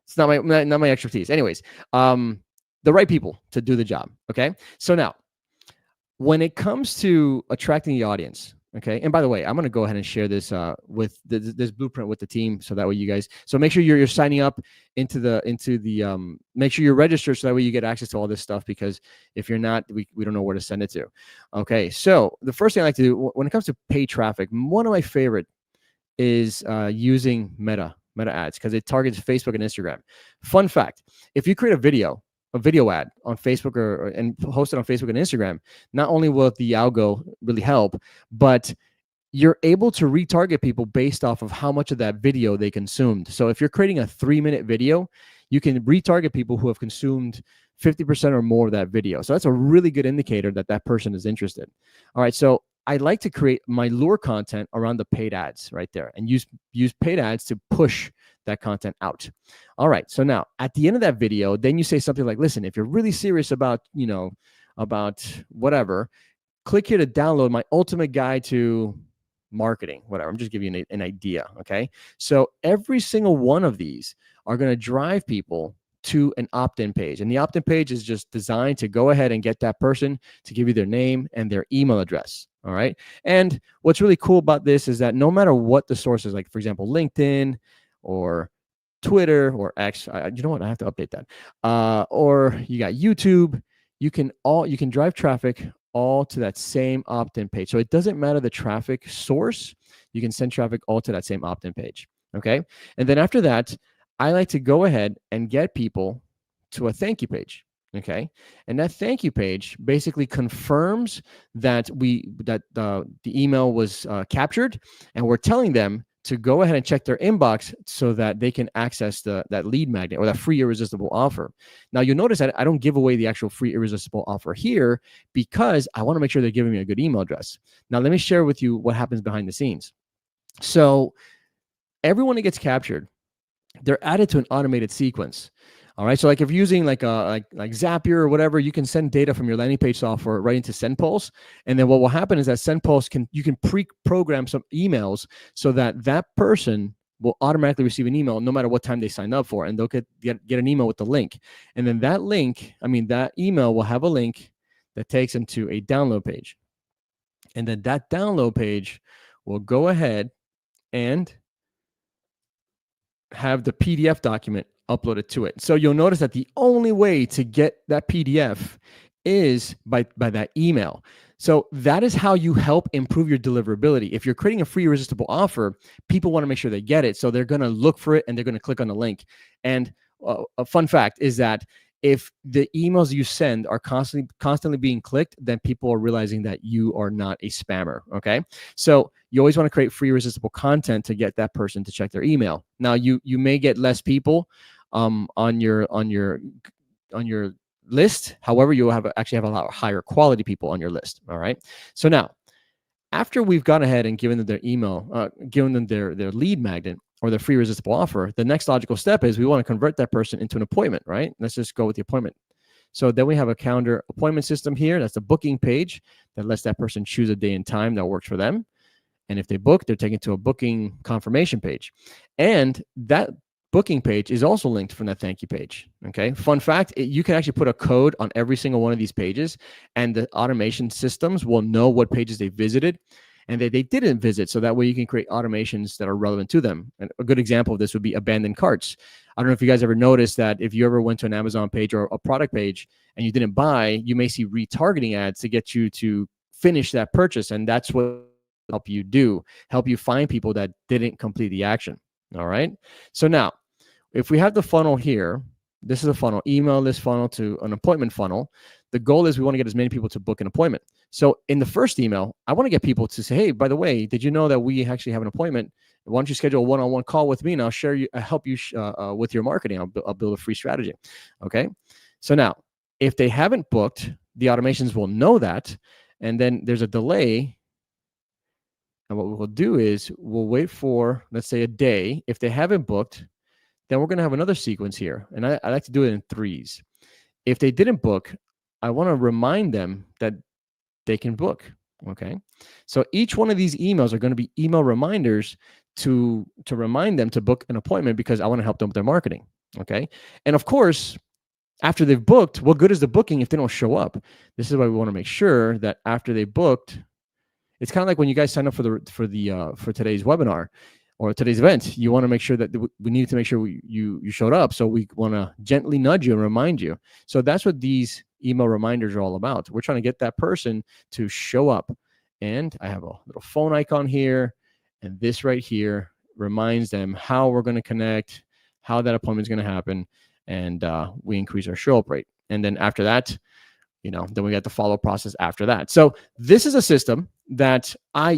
it's not my expertise. Anyways, the right people to do the job. Okay. So now, when it comes to attracting the audience, okay. And by the way, I'm going to go ahead and share this with this blueprint with the team, so that way you guys. So make sure you're signing up into the make sure you're registered, so that way you get access to all this stuff. Because if you're not, we don't know where to send it to. Okay. So the first thing I like to do when it comes to paid traffic, one of my favorite is using Meta ads, because it targets Facebook and Instagram. Fun fact: if you create a video ad on Facebook and post it on Facebook and Instagram, not only will the algo really help, but you're able to retarget people based off of how much of that video they consumed. So if you're creating a 3-minute video, you can retarget people who have consumed 50% or more of that video. So that's a really good indicator that that person is interested. All right, so I like to create my lure content around the paid ads right there, and use paid ads to push that content out. All right, so now at the end of that video, then you say something like, listen, if you're really serious about, about whatever, click here to download my ultimate guide to marketing, whatever. I'm just giving you an idea, okay? So every single one of these are going to drive people to an opt-in page. And the opt-in page is just designed to go ahead and get that person to give you their name and their email address. All right. And what's really cool about this is that no matter what the source is, like, for example, LinkedIn or Twitter or X, you know what? I have to update that. Or you got YouTube, you can drive traffic all to that same opt-in page. So it doesn't matter the traffic source, you can send traffic all to that same opt-in page. Okay. And then after that, I like to go ahead and get people to a thank you page. Okay. And that thank you page basically confirms that the email was captured, and we're telling them to go ahead and check their inbox so that they can access that lead magnet or that free irresistible offer. Now you'll notice that I don't give away the actual free irresistible offer here, because I want to make sure they're giving me a good email address. Now let me share with you what happens behind the scenes. So everyone that gets captured, they're added to an automated sequence. All right. So like if you're using like Zapier or whatever, you can send data from your landing page software right into SendPulse. And then what will happen is that SendPulse you can pre-program some emails so that that person will automatically receive an email no matter what time they sign up for, and they'll get an email with the link. And then that email will have a link that takes them to a download page. And then that download page will go ahead and have the PDF document uploaded to it. So you'll notice that the only way to get that PDF is by that email. So that is how you help improve your deliverability. If you're creating a free irresistible offer, people want to make sure they get it. So they're going to look for it and they're going to click on the link. And a fun fact is that if the emails you send are constantly being clicked, then people are realizing that you are not a spammer. Okay. So you always want to create free irresistible content to get that person to check their email. Now you may get less people on your list. However, you will actually have a lot higher quality people on your list. All right. So now, after we've gone ahead and given them their email, given them their lead magnet or their free irresistible offer, the next logical step is we want to convert that person into an appointment, right? Let's just go with the appointment. So then we have a calendar appointment system here. That's the booking page that lets that person choose a day and time that works for them. And if they book, they're taken to a booking confirmation page. And that booking page is also linked from that thank you page. Okay. Fun fact, you can actually put a code on every single one of these pages, and the automation systems will know what pages they visited. and they didn't visit. So that way you can create automations that are relevant to them. And a good example of this would be abandoned carts. I don't know if you guys ever noticed that if you ever went to an Amazon page or a product page and you didn't buy, you may see retargeting ads to get you to finish that purchase. And that's what help you do, help you find people that didn't complete the action. All right. So now, if we have the funnel here, this is a funnel, email list funnel to an appointment funnel. The goal is we want to get as many people to book an appointment. So in the first email, I want to get people to say, hey, by the way, did you know that we actually have an appointment? Why don't you schedule a one-on-one call with me and I'll share you, help you with your marketing. I'll build a free strategy. Okay. So now, if they haven't booked, the automations will know that. And then there's a delay. And what we'll do is we'll wait for, let's say, a day. If they haven't booked, then we're going to have another sequence here. And I like to do it in threes. If they didn't book, I want to remind them that they can book. Okay. So each one of these emails are going to be email reminders to remind them to book an appointment because I want to help them with their marketing. Okay. And of course, after they've booked, what good is the booking if they don't show up? This is why we want to make sure that after they booked, it's kind of like when you guys sign up for today's webinar or today's event, you want to make sure that we need to make sure you showed up. So we want to gently nudge you and remind you. So that's what these email reminders are all about. We're trying to get that person to show up. And I have a little phone icon here, and this right here reminds them how we're going to connect, how that appointment is going to happen, and we increase our show up rate. And then after that, then we got the follow process after that. So this is a system that I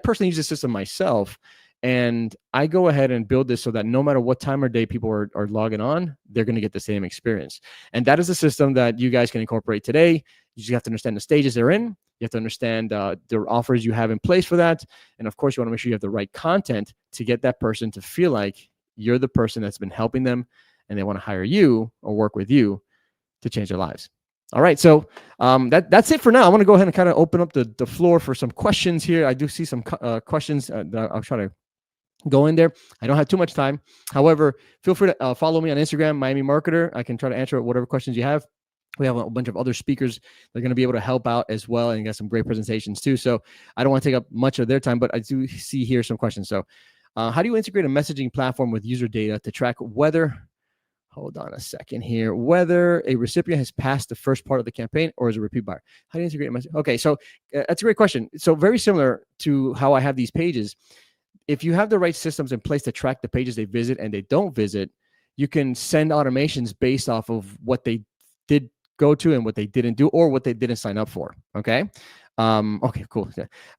personally use this system myself. And I go ahead and build this so that no matter what time or day people are logging on, they're going to get the same experience. And that is a system that you guys can incorporate today. You just have to understand the stages they're in. You have to understand the offers you have in place for that. And of course, you want to make sure you have the right content to get that person to feel like you're the person that's been helping them and they want to hire you or work with you to change their lives. All right, so that's it for now. I want to go ahead and kind of open up the floor for some questions here. I do see some questions that I'll try to go in there. I don't have too much time. However, feel free to follow me on Instagram, Miami Marketer. I can try to answer whatever questions you have. We have a bunch of other speakers that are going to be able to help out as well, and got some great presentations too. So I don't want to take up much of their time, but I do see here some questions. So how do you integrate a messaging platform with user data to track whether, hold on a second here, whether a recipient has passed the first part of the campaign or is a repeat buyer? How do you integrate a message? Okay, so that's a great question. So very similar to how I have these pages. If you have the right systems in place to track the pages they visit and they don't visit, you can send automations based off of what they did go to and what they didn't do or what they didn't sign up for. Okay. Okay, cool.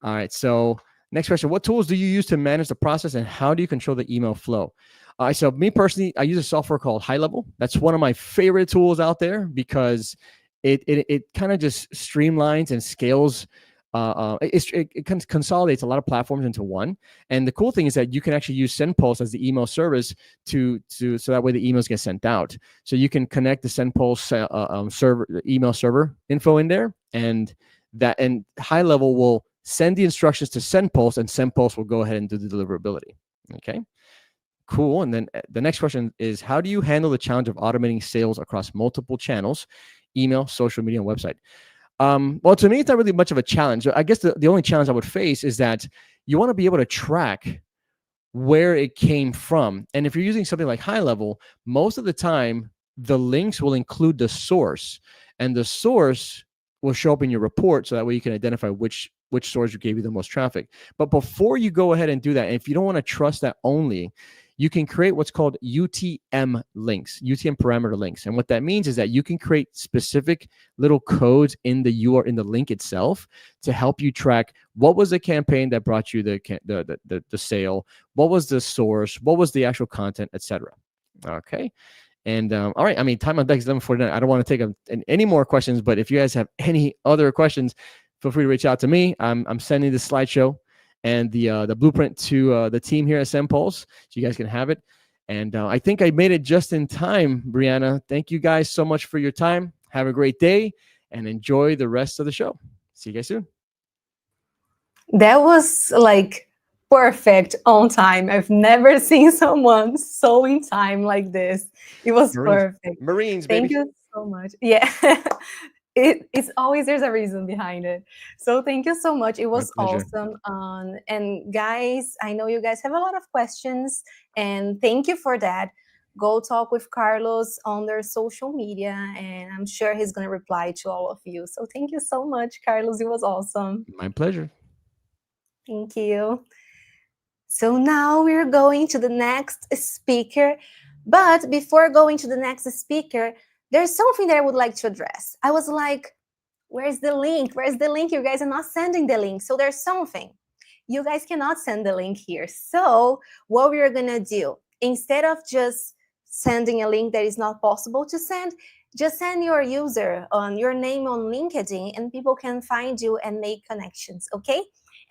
All right. So next question, what tools do you use to manage the process and how do you control the email flow? So me personally, I use a software called High Level. That's one of my favorite tools out there because it kind of just streamlines and scales. It consolidates a lot of platforms into one. And the cool thing is that you can actually use SendPulse as the email service so that way the emails get sent out. So you can connect the SendPulse server, the email server info in there, and High Level will send the instructions to SendPulse, and SendPulse will go ahead and do the deliverability. Okay, cool. And then the next question is, how do you handle the challenge of automating sales across multiple channels, email, social media, and website? Well, to me, it's not really much of a challenge. I guess the only challenge I would face is that you want to be able to track where it came from. And if you're using something like High Level, most of the time, the links will include the source, and the source will show up in your report. So that way you can identify which source gave you the most traffic. But before you go ahead and do that, and if you don't want to trust that only, you can create what's called UTM links, UTM parameter links. And what that means is that you can create specific little codes in the link itself to help you track what was the campaign that brought you the sale, what was the source, what was the actual content, etc. Okay. And all right, I mean, time on deck is 11:49. I don't want to take any more questions, but if you guys have any other questions, feel free to reach out to me. I'm sending this slideshow and the blueprint to the team here at SendPulse, so you guys can have it. And I think I made it just in time, Brianna. Thank you guys so much for your time. Have a great day and enjoy the rest of the show. See you guys soon. That was like perfect on time. I've never seen someone so in time like this. It was perfect. Marines, baby. Thank you so much. Yeah. it's always there's a reason behind it. So thank you so much. It My was pleasure. awesome. And guys, I know you guys have a lot of questions, and thank you for that. Go talk with Carlos on their social media, and I'm sure he's going to reply to all of you. So thank you so much, Carlos. It was awesome. My pleasure. Thank you. So now we're going to the next speaker. But before going to the next speaker, there's something that I would like to address. I was like, where's the link? Where's the link? You guys are not sending the link. So there's something. You guys cannot send the link here. So what we're going to do, instead of just sending a link that is not possible to send, just send your user on your name on LinkedIn and people can find you and make connections, okay?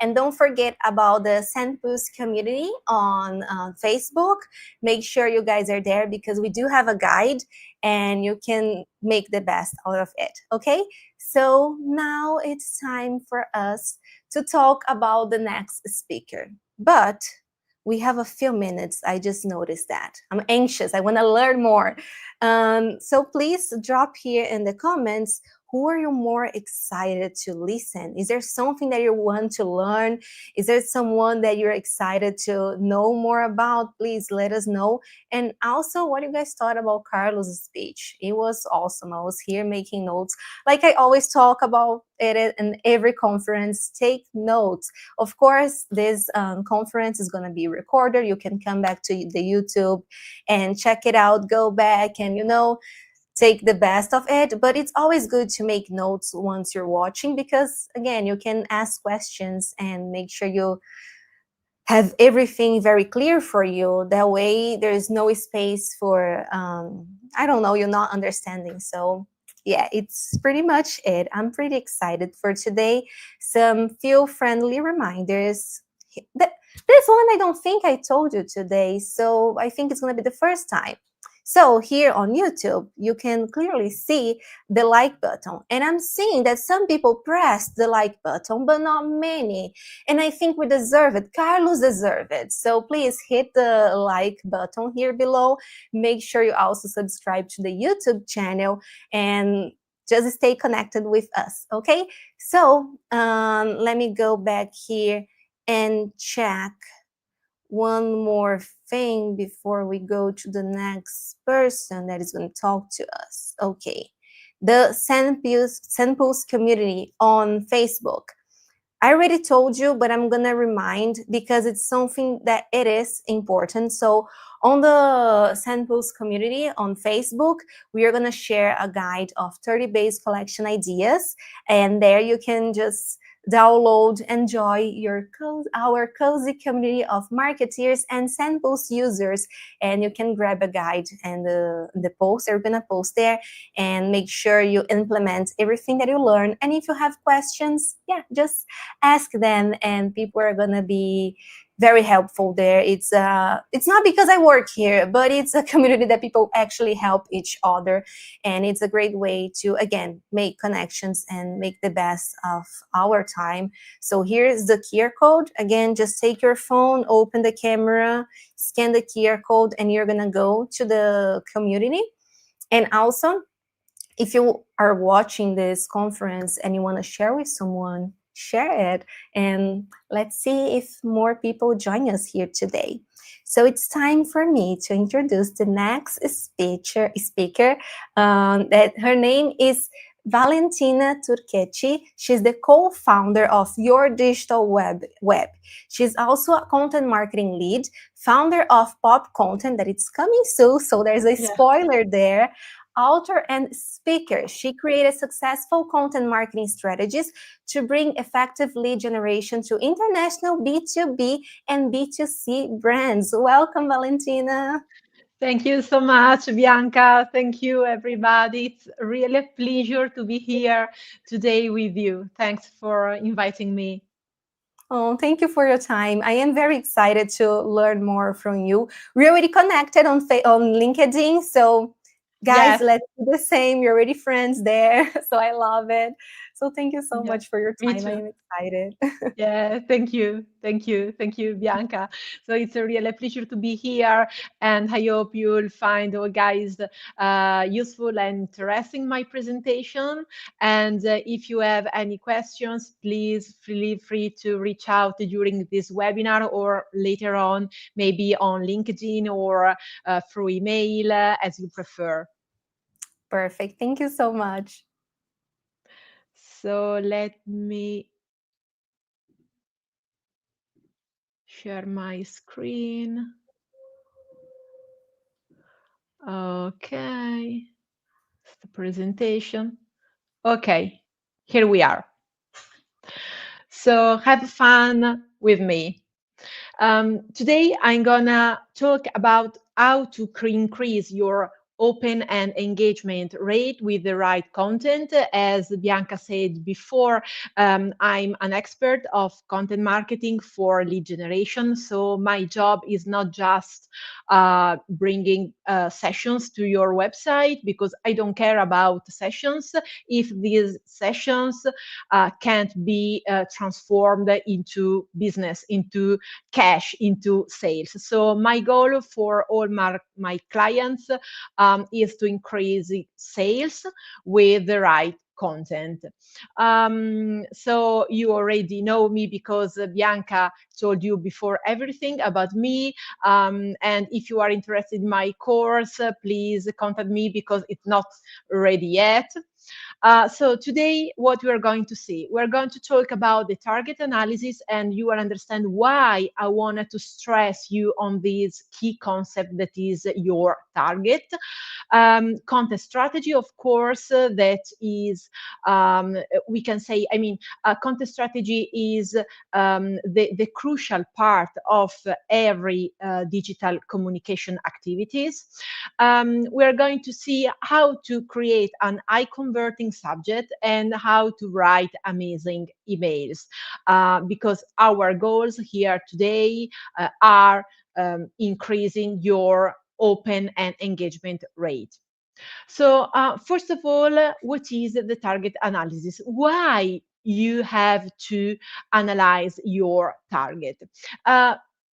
And don't forget about the SendPulse community on Facebook. Make sure you guys are there because we do have a guide and you can make the best out of it, okay? So now it's time for us to talk about the next speaker. But we have a few minutes. I just noticed that. I'm anxious. I want to learn more. So please drop here in the comments, who are you more excited to listen? Is there something that you want to learn? Is there someone that you're excited to know more about? Please let us know. And also, what you guys thought about Carlos' speech? It was awesome. I was here making notes. Like I always talk about it in every conference, take notes. Of course, this conference is going to be recorded. You can come back to the YouTube and check it out, go back and, take the best of it. But it's always good to make notes once you're watching because, again, you can ask questions and make sure you have everything very clear for you. That way there is no space for, I don't know, you're not understanding. So yeah, it's pretty much it. I'm pretty excited for today. Some few friendly reminders. There's one I don't think I told you today, so I think it's going to be the first time. So here on YouTube, you can clearly see the like button. And I'm seeing that some people pressed the like button, but not many. And I think we deserve it. Carlos deserves it. So please hit the like button here below. Make sure you also subscribe to the YouTube channel and just stay connected with us, okay? So let me go back here and check one more thing before we go to the next person that is going to talk to us. Okay, the SendPulse community on Facebook. I already told you, but I'm going to remind because it's something that it is important. So on the SendPulse community on Facebook, we are going to share a guide of 30 base collection ideas. And there you can just download, enjoy our cozy community of marketeers and SendPulse users. And you can grab a guide and the post they're going to post there and make sure you implement everything that you learn. And if you have questions, yeah, just ask them and people are going to be very helpful there. It's not because I work here, but it's a community that people actually help each other. And it's a great way to, again, make connections and make the best of our time. So here's the QR code. Again, just take your phone, open the camera, scan the QR code, and you're going to go to the community. And also, if you are watching this conference and you want to share with someone, share it. And let's see if more people join us here today. So it's time for me to introduce the next speaker. That her name is Valentina Turcchetti. She's the co-founder of YourDigitalWeb. She's also a content marketing lead, founder of Pop Content that it's coming soon. So there's a spoiler there. Author and speaker. She created successful content marketing strategies to bring effective lead generation to international B2B and B2C brands. Welcome, Valentina. Thank you so much, Bianca. Thank you, everybody. It's really a pleasure to be here today with you. Thanks for inviting me. Oh, thank you for your time. I am very excited to learn more from you. We're already connected on LinkedIn, so guys, Yes. let's do the same. You're already friends there, so I love it. So thank you so Yeah, much for your me time. I too. am excited. Yeah, thank you. Thank you. Thank you, Bianca. So it's a real pleasure to be here. And I hope you'll find all guys useful and interesting my presentation. And if you have any questions, please feel free to reach out during this webinar or later on, maybe on LinkedIn or through email, as you prefer. Perfect. Thank you so much. So let me share my screen. Okay, it's the presentation. Okay, here we are. So have fun with me. Today, I'm gonna talk about how to increase your open and engagement rate with the right content. As Bianca said before, I'm an expert of content marketing for lead generation. So my job is not just bringing sessions to your website, because I don't care about sessions if these sessions can't be transformed into business, into cash, into sales. So my goal for all my clients is to increase sales with the right content. So you already know me because Bianca told you before everything about me. And if you are interested in my course, please contact me because it's not ready yet. So today, what we are going to see, we're going to talk about the target analysis, and you will understand why I wanted to stress you on this key concept that is your target. Content strategy, of course, that is, we can say, I mean, content strategy is the crucial part of every digital communication activities. We're going to see how to create an eye converting subject and how to write amazing emails, because our goals here today are increasing your open and engagement rate. So first of all, what is the target analysis? Why you have to analyze your target?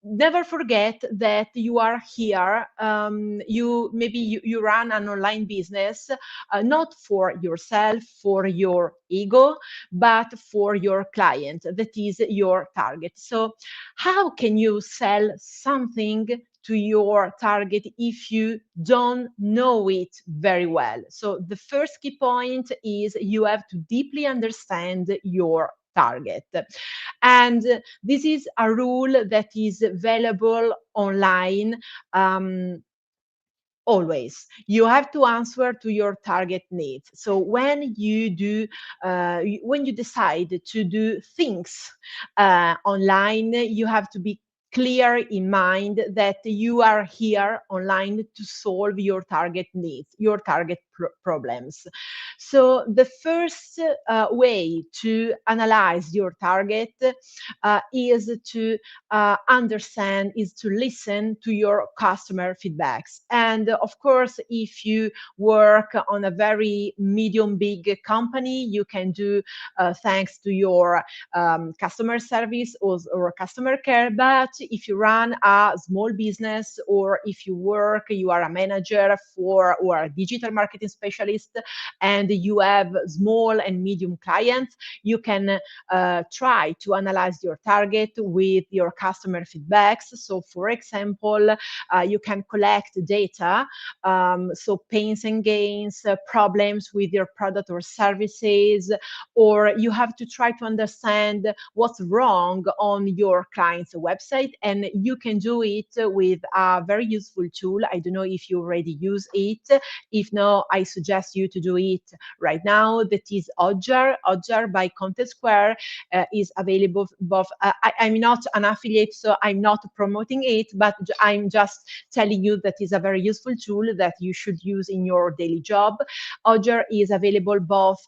Never forget that you are here. You run an online business, not for yourself, for your ego, but for your client. That is your target. So, how can you sell something to your target if you don't know it very well? So the first key point is you have to deeply understand your target. And this is a rule that is available online. Always you have to answer to your target needs. So when you decide to do things online, you have to be clear in mind that you are here online to solve your target needs, your target problems. So the first way to analyze your target is to understand, is to listen to your customer feedbacks. And of course, if you work on a very medium big company, you can do thanks to your customer service or customer care. But if you run a small business, or if you are a manager for or a digital marketing specialist, and you have small and medium clients, you can try to analyze your target with your customer feedbacks. So for example, you can collect data, so pains and gains, problems with your product or services, or you have to try to understand what's wrong on your client's website. And you can do it with a very useful tool. I don't know if you already use it. If no, I suggest you to do it right now. That is Ojar. Ojar by Content Square is available both. I'm not an affiliate, so I'm not promoting it, but I'm just telling you that is a very useful tool that you should use in your daily job. Ojar is available both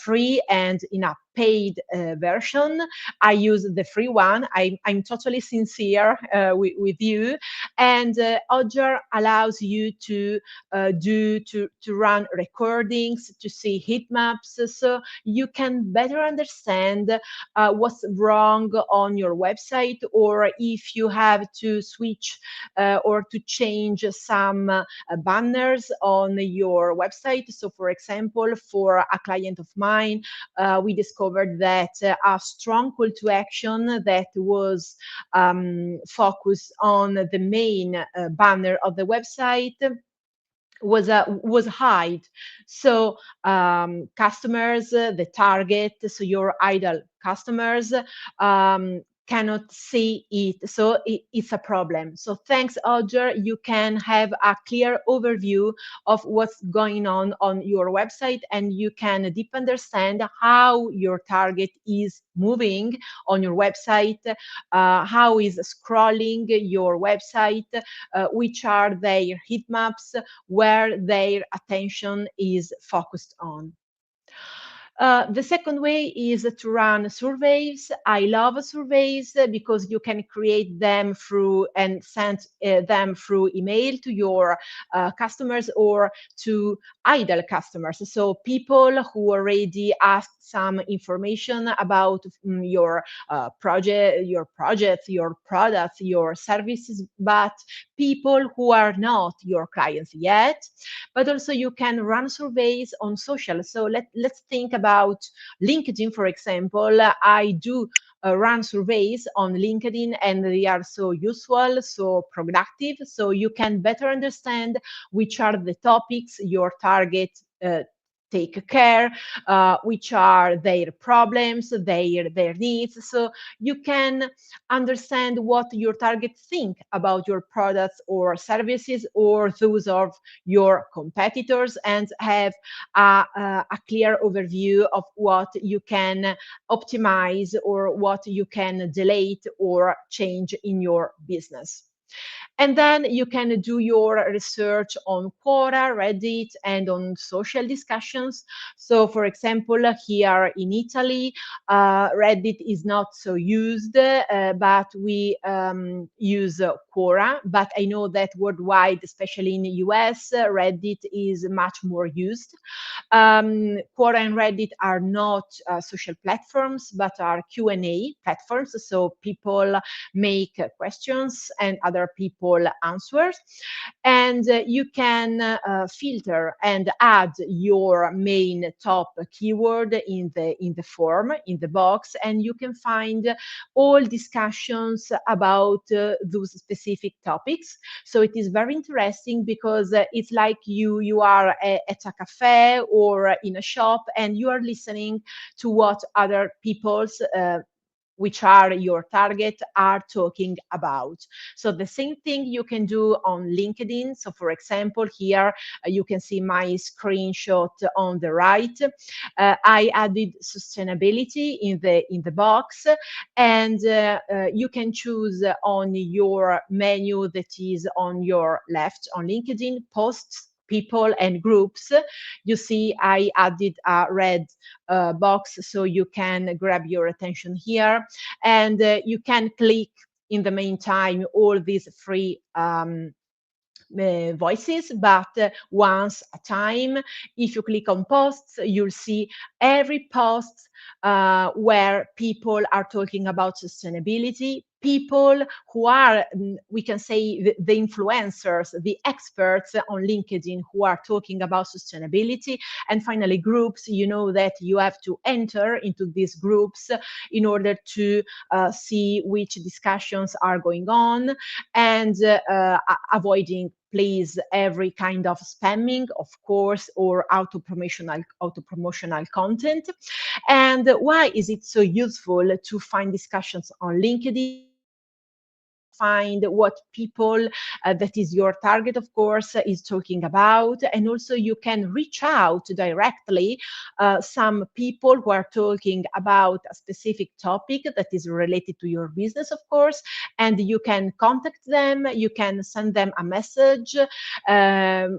free and in a paid version. I use the free one. I'm totally sincere with you. And Ojar allows you to run recordings, to see heat maps, so you can better understand what's wrong on your website, or if you have to switch or to change some banners on your website. So for example, for a client of mine, we discovered that a strong call to action that was focused on the main banner of the website was hide. So customers, the target, so your ideal customers, cannot see it. So it's a problem. So thanks, Odger, you can have a clear overview of what's going on your website, and you can deep understand how your target is moving on your website, how is scrolling your website, which are their heat maps, where their attention is focused on. The second way is to run surveys. I love surveys because you can create them through and send them through email to your customers or to idle customers. So people who already asked some information about your projects, your products, your services, but people who are not your clients yet. But also you can run surveys on social. So let's think about LinkedIn, for example. I do run surveys on LinkedIn, and they are so useful, so productive. So you can better understand which are the topics your target take care, which are their problems, their needs. So you can understand what your target think about your products or services, or those of your competitors, and have a clear overview of what you can optimize or what you can delete or change in your business. And then you can do your research on Quora, Reddit, and on social discussions. So, for example, here in Italy, Reddit is not so used, but we use Quora. But I know that worldwide, especially in the US, Reddit is much more used. Quora and Reddit are not social platforms, but are Q&A platforms. So people make questions and other people answer. And you can filter and add your main top keyword in the form, in the box, and you can find all discussions about those specific topics. So it is very interesting because it's like you are at a cafe or in a shop, and you are listening to what other people's which are your target are talking about. So the same thing you can do on LinkedIn. So for example, here you can see my screenshot on the right. I added sustainability in the box, and you can choose on your menu that is on your left on LinkedIn, posts, people, and groups. You see I added a red box, so you can grab your attention here, and you can click in the meantime all these free voices, but once a time. If you click on posts, you'll see every post where people are talking about sustainability, people who are, we can say, the influencers, the experts on LinkedIn who are talking about sustainability. And finally, groups. You know that you have to enter into these groups in order to see which discussions are going on, and avoiding, please, every kind of spamming, of course, or auto-promotional content. And why is it so useful to find discussions on LinkedIn? Find what people that is your target, of course, is talking about, and also you can reach out directly some people who are talking about a specific topic that is related to your business, of course, and you can contact them, you can send them a message, a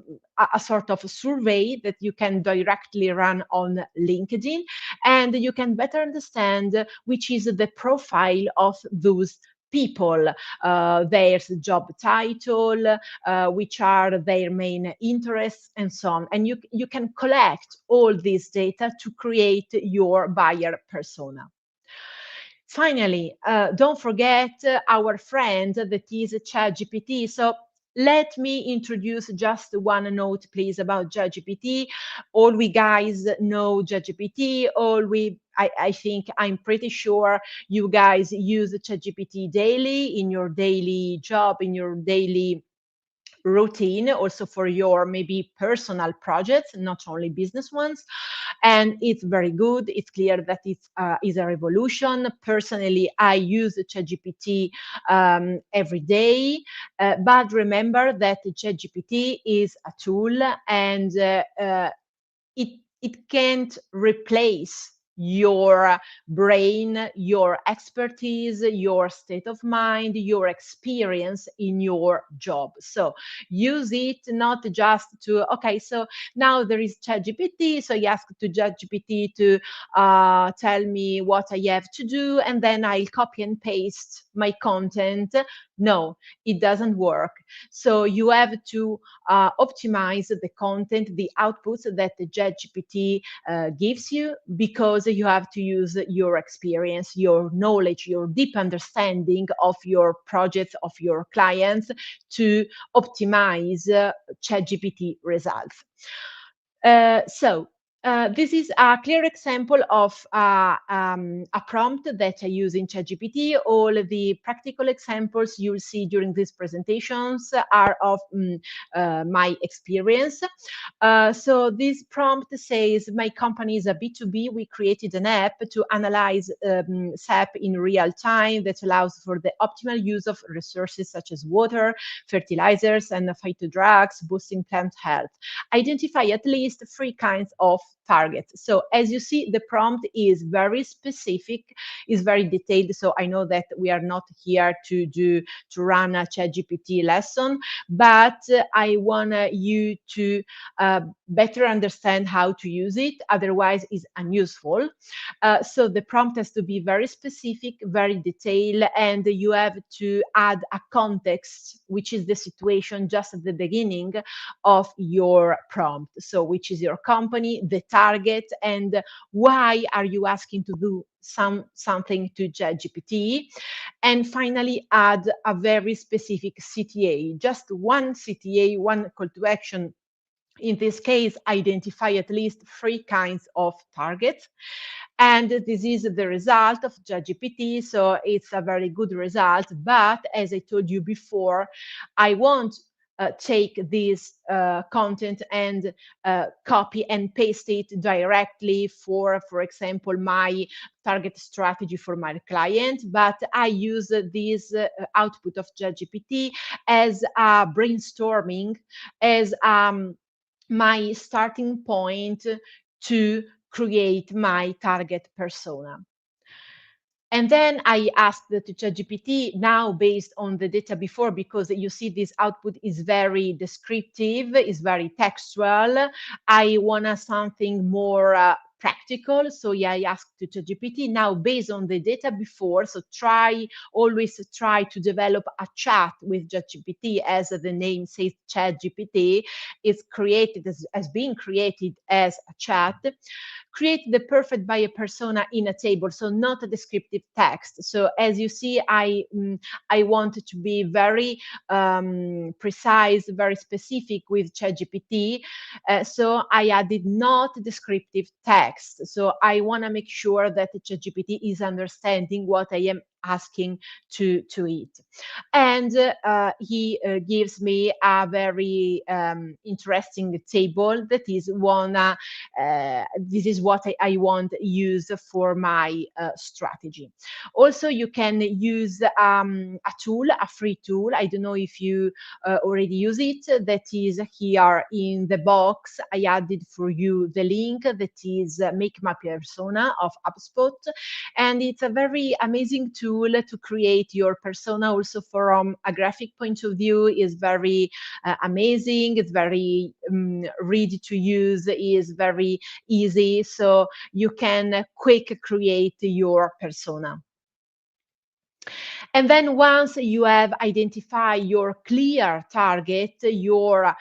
sort of survey that you can directly run on LinkedIn, and you can better understand which is the profile of those people, their job title, which are their main interests, and so on. And you can collect all this data to create your buyer persona. Finally, don't forget our friend that is ChatGPT. So let me introduce just one note, please, about ChatGPT. All we guys know ChatGPT. I think I'm pretty sure you guys use ChatGPT daily in your daily job, in your daily routine, also for your maybe personal projects, not only business ones. And it's very good. It's clear that it is a revolution. Personally, I use ChatGPT every day, but remember that ChatGPT is a tool, and it can't replace your brain, your expertise, your state of mind, your experience in your job. So use it not just to, okay, so now there is ChatGPT, so you ask to ChatGPT to tell me what I have to do, and then I'll copy and paste my content. No, it doesn't work. So you have to optimize the content, the outputs that the ChatGPT gives you, because you have to use your experience, your knowledge, your deep understanding of your projects, of your clients, to optimize ChatGPT results. This is a clear example of a prompt that I use in ChatGPT. All the practical examples you'll see during these presentations are of my experience. So this prompt says, my company is a B2B. We created an app to analyze SAP in real time that allows for the optimal use of resources such as water, fertilizers, and phytodrugs, boosting plant health. Identify at least 3 kinds of targets. So as you see, the prompt is very specific, is very detailed. So I know that we are not here to run a ChatGPT lesson, but I want you to better understand how to use it. Otherwise, it's unuseful. So the prompt has to be very specific, very detailed, and you have to add a context, which is the situation just at the beginning of your prompt. So which is your company, the target, and why are you asking to do something to ChatGPT. And finally, add a very specific CTA, just one CTA, one call to action. In this case, identify at least 3 kinds of targets. And this is the result of ChatGPT, so it's a very good result. But as I told you before, I won't take this content and copy and paste it directly for example, my target strategy for my client, but I use this output of ChatGPT as a brainstorming, as my starting point to create my target persona. And then I asked the ChatGPT, now based on the data before, because you see this output is very descriptive, is very textual. I want something more practical. So yeah, I asked to ChatGPT, now based on the data before, so always try to develop a chat with ChatGPT, as the name says, ChatGPT is created as being created as a chat. Create the perfect buyer persona in a table, so not a descriptive text. So as you see, I want to be very precise, very specific with ChatGPT. So I added not descriptive text. So I want to make sure that ChatGPT is understanding what I am asking to it. And he gives me a very interesting table that is this is what I want to use for my strategy. Also, you can use a tool, a free tool. I don't know if you already use it. That is here in the box. I added for you the link that is Make My Persona of HubSpot. And it's a very amazing tool to create your persona. Also from a graphic point of view, is very amazing. It's very ready to use, is very easy. So you can quick create your persona. And then once you have identified your clear target, your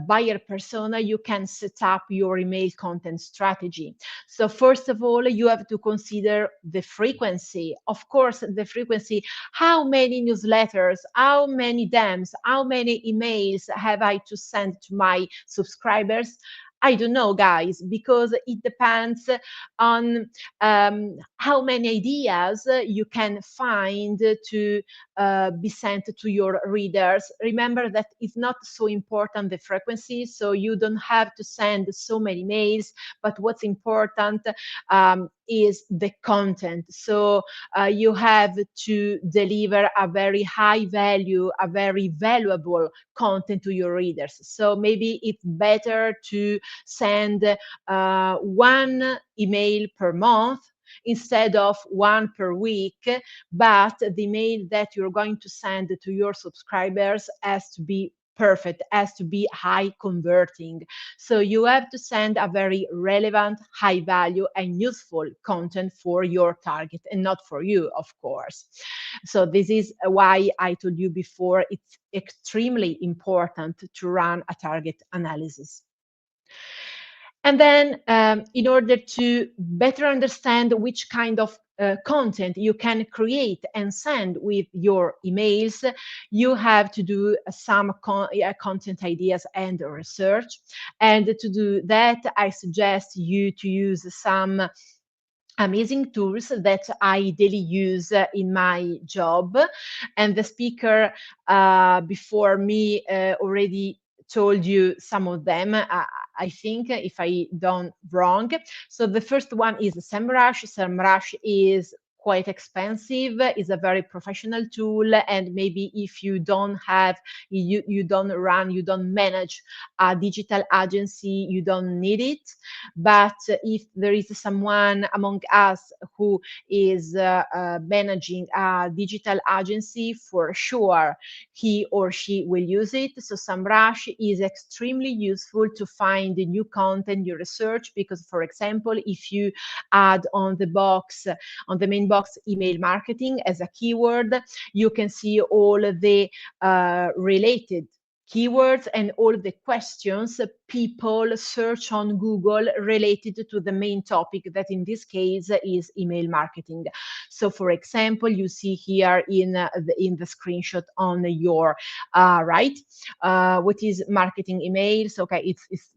buyer persona, you can set up your email content strategy. So first of all, you have to consider the frequency. Of course, the frequency, how many newsletters, how many DMs, how many emails have I to send to my subscribers? I don't know, guys, because it depends on how many ideas you can find to be sent to your readers. Remember that it's not so important the frequency, so you don't have to send so many mails, but what's important is the content. So you have to deliver a very high value, a very valuable content to your readers. So maybe it's better to send one email per month instead of one per week, but the email that you're going to send to your subscribers has to be perfect, has to be high converting. So you have to send a very relevant, high value and useful content for your target and not for you, of course. So this is why I told you before, it's extremely important to run a target analysis. And then in order to better understand which kind of content you can create and send with your emails, you have to do some content ideas and research. And to do that, I suggest you to use some amazing tools that I daily use in my job. And the speaker before me already told you some of them, I think, if I don't wrong. So the first one is SEMrush. SEMrush is quite expensive, is a very professional tool, and maybe if you don't have, you don't manage a digital agency, you don't need it. But if there is someone among us who is managing a digital agency, for sure he or she will use it. So SEMrush is extremely useful to find new content, new research, because, for example, if you add on the box, on the main box, email marketing as a keyword, you can see all the related keywords and all the questions people search on Google related to the main topic, that in this case is email marketing. So for example, you see here in the screenshot on your right, what is marketing emails? Okay, it's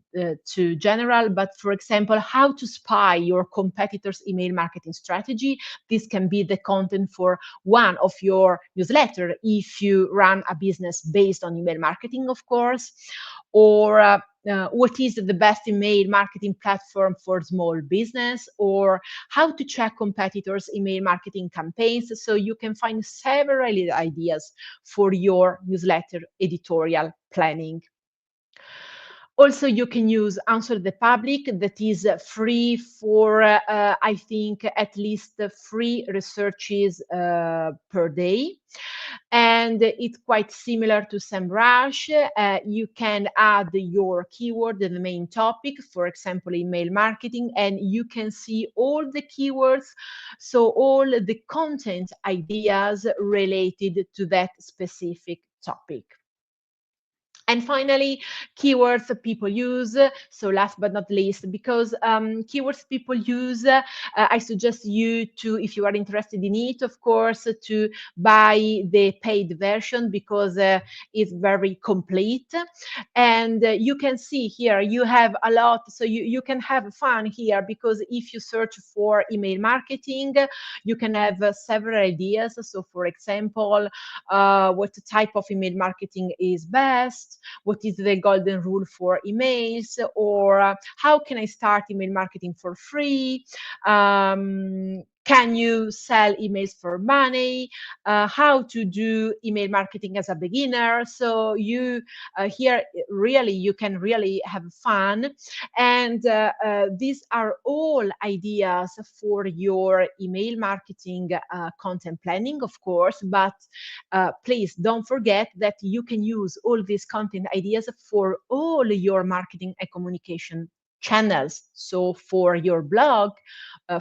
too general, but for example, how to spy your competitors' email marketing strategy. This can be the content for one of your newsletter if you run a business based on email marketing, of course. Or what is the best email marketing platform for small business, or how to check competitors' email marketing campaigns. So you can find several ideas for your newsletter editorial planning. Also, you can use Answer the Public, that is free for, I think, at least 3 researches per day. And it's quite similar to SEMrush. You can add your keyword in the main topic, for example, email marketing, and you can see all the keywords, so all the content ideas related to that specific topic. And finally, keywords that people use. So last but not least, because keywords people use, I suggest you to, if you are interested in it, of course, to buy the paid version, because it's very complete. And you can see here, you have a lot, so you can have fun here, because if you search for email marketing, you can have several ideas. So for example, what type of email marketing is best, what is the golden rule for emails, or how can I start email marketing for free? Can you sell emails for money? How to do email marketing as a beginner? So you here really you can really have fun, and these are all ideas for your email marketing content planning, of course. But please don't forget that you can use all these content ideas for all your marketing and communication channels. So for your blog,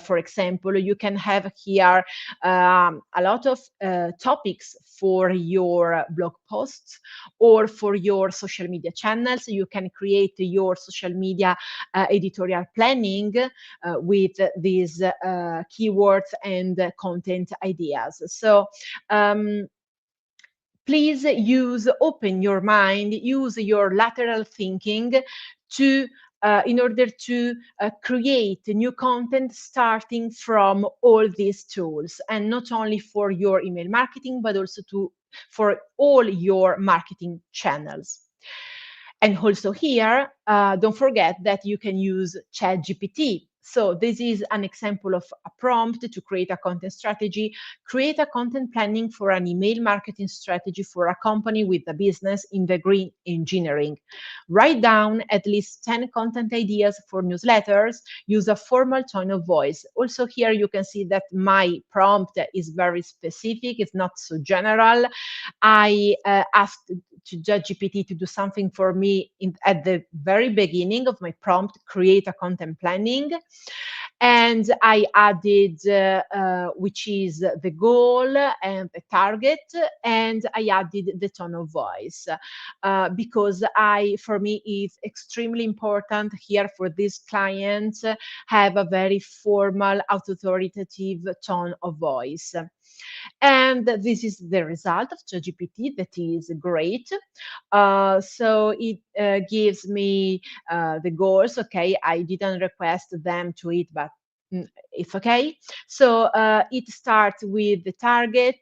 for example, you can have here a lot of topics for your blog posts, or for your social media channels. You can create your social media editorial planning with these keywords and content ideas. So please open your mind, use your lateral thinking to in order to create new content starting from all these tools, and not only for your email marketing, but also for all your marketing channels. And also here, don't forget that you can use ChatGPT. So this is an example of a prompt to create a content strategy. Create a content planning for an email marketing strategy for a company with a business in the green engineering. Write down at least 10 content ideas for newsletters. Use a formal tone of voice. Also here you can see that my prompt is very specific. It's not so general. I asked to ChatGPT to do something for me at the very beginning of my prompt, create a content planning. And I added which is the goal and the target, and I added the tone of voice because for me, it's extremely important here for this client have a very formal, authoritative tone of voice. And this is the result of ChatGPT. That is great. So it gives me the goals. Okay, I didn't request them to it, but it's okay. So it starts with the target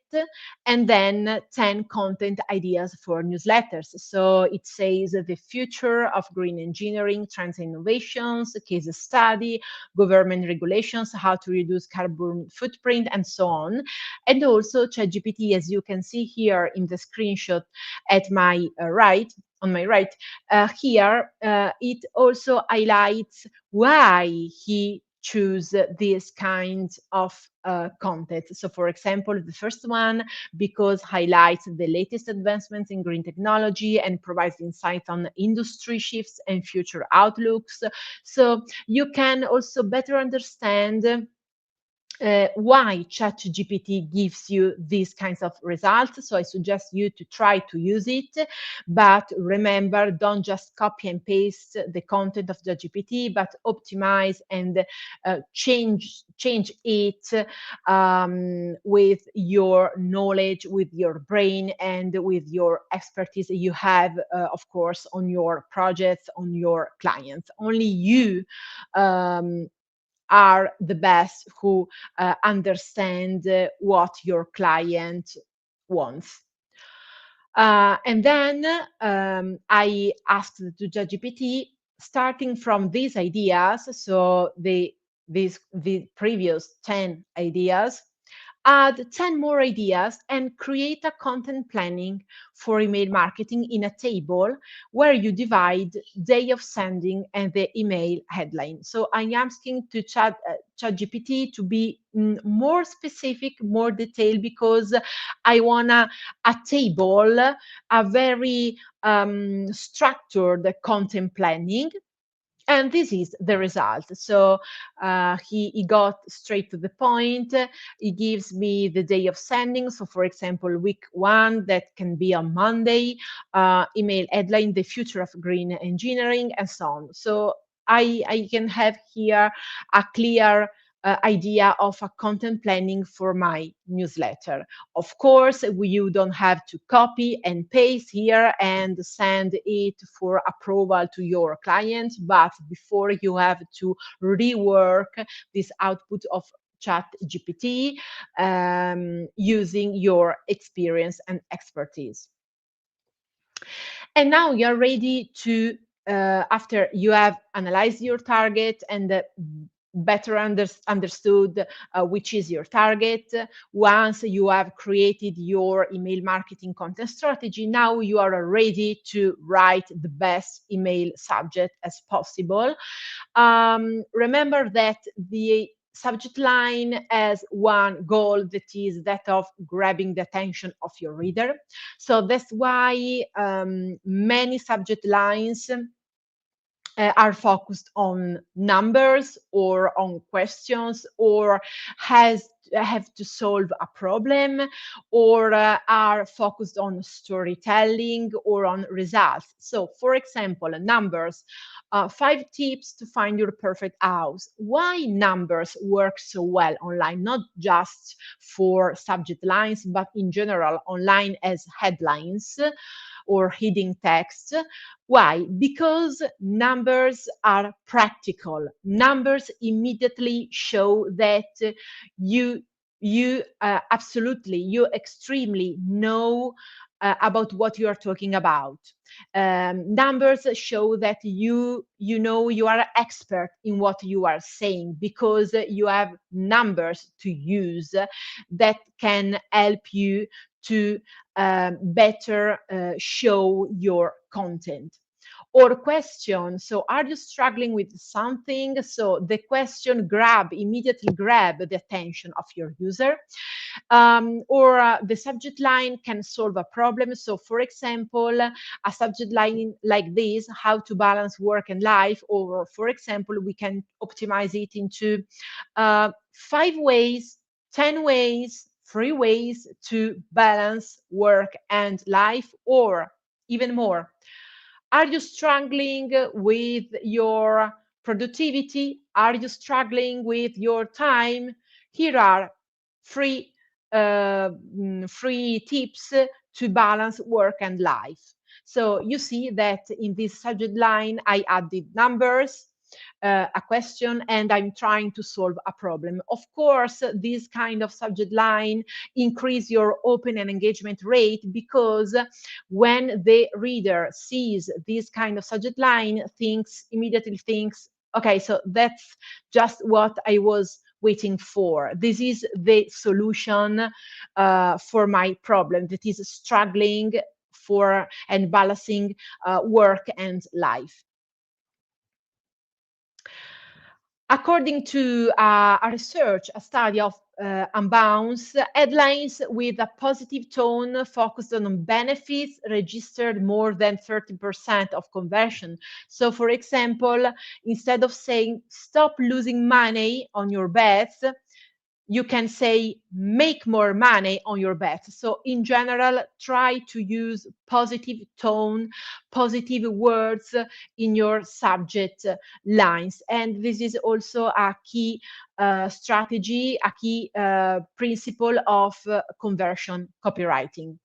and then 10 content ideas for newsletters. So it says the future of green engineering, trends and innovations, case study, government regulations, how to reduce carbon footprint, and so on. And also ChatGPT, as you can see here in the screenshot at my right, on my right, here, it also highlights why he choose this kind of content. So for example, the first one, because highlights the latest advancements in green technology and provides insight on industry shifts and future outlooks. So you can also better understand why ChatGPT gives you these kinds of results. So I suggest you to try to use it, but remember, don't just copy and paste the content of ChatGPT, but optimize and change it with your knowledge, with your brain, and with your expertise you have, of course, on your projects, on your clients. Only you are the best who understand what your client wants. And then I asked to ChatGPT, starting from these ideas, so the previous 10 ideas, add 10 more ideas and create a content planning for email marketing in a table where you divide day of sending and the email headline. So I'm asking to ChatGPT to be more specific, more detailed, because I want a table, a very structured content planning. And this is the result. So he got straight to the point. He gives me the day of sending. So for example, week 1, that can be on Monday, email headline, the future of green engineering, and so on. So I can have here a clear idea of a content planning for my newsletter. Of course, you don't have to copy and paste here and send it for approval to your clients, but before you have to rework this output of ChatGPT using your experience and expertise. And now you're ready to, after you have analyzed your target and better understood which is your target, once you have created your email marketing content strategy, now you are ready to write the best email subject as possible. Remember that the subject line has one goal, that is that of grabbing the attention of your reader. So that's why many subject lines are focused on numbers or on questions, or have to solve a problem, or are focused on storytelling or on results. So, for example, numbers. 5 tips to find your perfect house. Why numbers work so well online, not just for subject lines, but in general online as headlines or hidden text. Why? Because numbers are practical. Numbers immediately show that you absolutely, you extremely know about what you are talking about. Numbers show that you know you are expert in what you are saying, because you have numbers to use that can help you to better show your content. Or question. So are you struggling with something? So the question immediately grab the attention of your user. Or the subject line can solve a problem. So for example, a subject line like this, how to balance work and life, or for example, we can optimize it into 5 ways, 10 ways, 3 ways to balance work and life, or even more. Are you struggling with your productivity? Are you struggling with your time? Here are free, free tips to balance work and life. So you see that in this subject line, I added numbers, a question, and I'm trying to solve a problem. Of course, this kind of subject line increase your open and engagement rate, because when the reader sees this kind of subject line, immediately thinks, okay, so that's just what I was waiting for. This is the solution for my problem, that is struggling for and balancing work and life. According to a research, a study of AMBROSE, headlines with a positive tone focused on benefits registered more than 30% of conversion. So, for example, instead of saying "stop losing money on your bets," you can say "make more money on your bets." So in general, try to use positive tone, positive words in your subject lines. And this is also a key strategy, a key principle of conversion copywriting.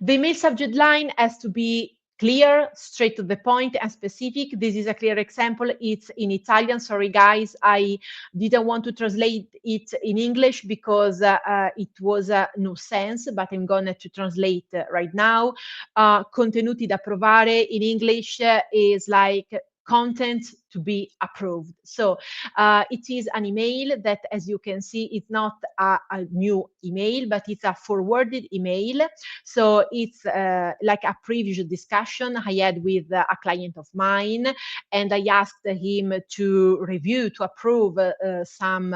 The email subject line has to be clear, straight to the point, and specific. This is a clear example. It's in Italian. Sorry, guys. I didn't want to translate it in English because it was no sense, but I'm going to translate right now. Contenuti da approvare in English is like content to be approved. So it is an email that, as you can see, it's not a new email, but it's a forwarded email. So it's like a previous discussion I had with a client of mine, and I asked him to review, to approve some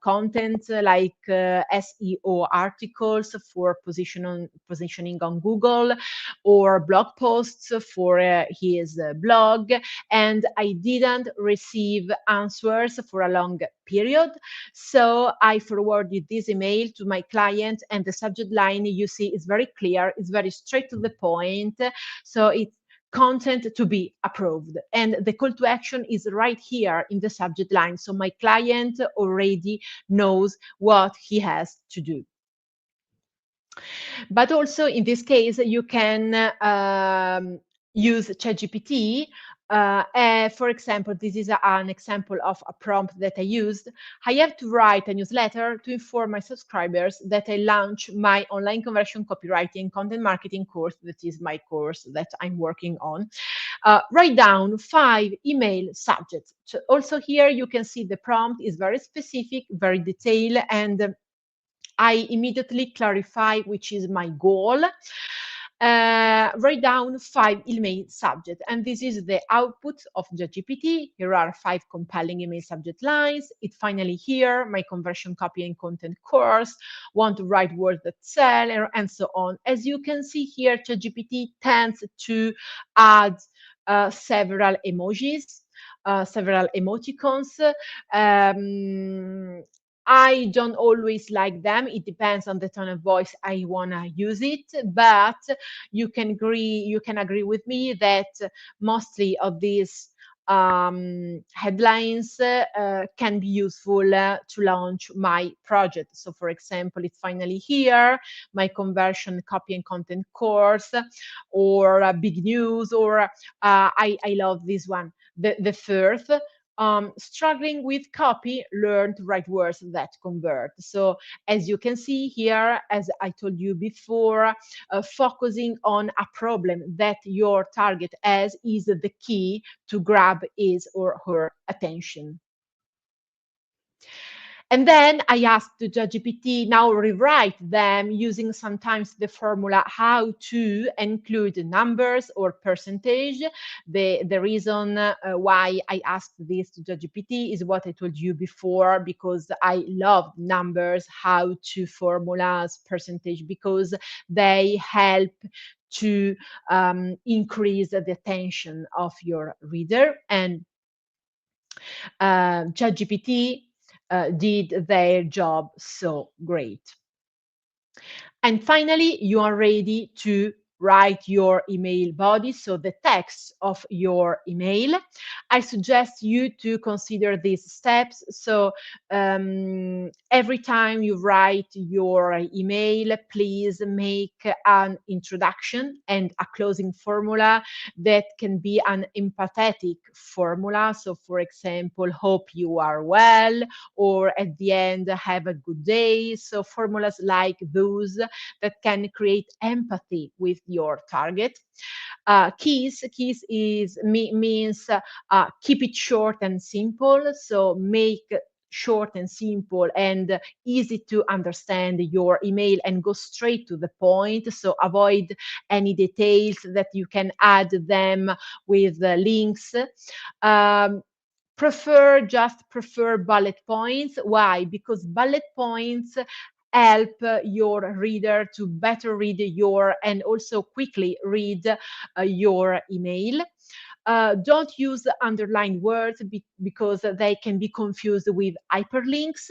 content like SEO articles for positioning on Google, or blog posts for his blog, and I didn't receive answers for a long period. So I forwarded this email to my client, and the subject line, you see, is very clear, it's very straight to the point. So it's content to be approved. And the call to action is right here in the subject line. So my client already knows what he has to do. But also in this case, you can use ChatGPT. For example, this is an example of a prompt that I used. I have to write a newsletter to inform my subscribers that I launch my online conversion copywriting content marketing course. That is my course that I'm working on. Write down 5 email subjects. So also here you can see the prompt is very specific, very detailed, and I immediately clarify which is my goal. Write down 5 email subjects, and this is the output of the GPT. Here are 5 compelling email subject lines. It finally here, my conversion copy and content course, want to write words that sell, and so on. As you can see here, ChatGPT tends to add several emojis, several emoticons. Um, I don't always like them. It depends on the tone of voice I wanna use it, but you can agree with me that mostly of these headlines can be useful to launch my project. So, for example, it's finally here, my conversion copy and content course, or big news, or I love this one, the first. Struggling with copy, learn to write words that convert. So, as you can see here, as I told you before, focusing on a problem that your target has is the key to grab his or her attention. And then I asked the ChatGPT now rewrite them using sometimes the formula how to include numbers or percentage. The reason why I asked this to ChatGPT is what I told you before, because I love numbers, how to formulas, percentage, because they help to increase the attention of your reader. And ChatGPT did their job so great. And finally, you are ready to write your email body, so the text of your email. I suggest you to consider these steps. So every time you write your email, please make an introduction and a closing formula that can be an empathetic formula. So, for example, hope you are well, or at the end, have a good day. So formulas like those that can create empathy with your target. Keys means keep it short and simple. So make short and simple and easy to understand your email and go straight to the point. So avoid any details that you can add them with links. Prefer bullet points. Why? Because bullet points help your reader to better read your and also quickly read your email. Don't use underlined words because they can be confused with hyperlinks.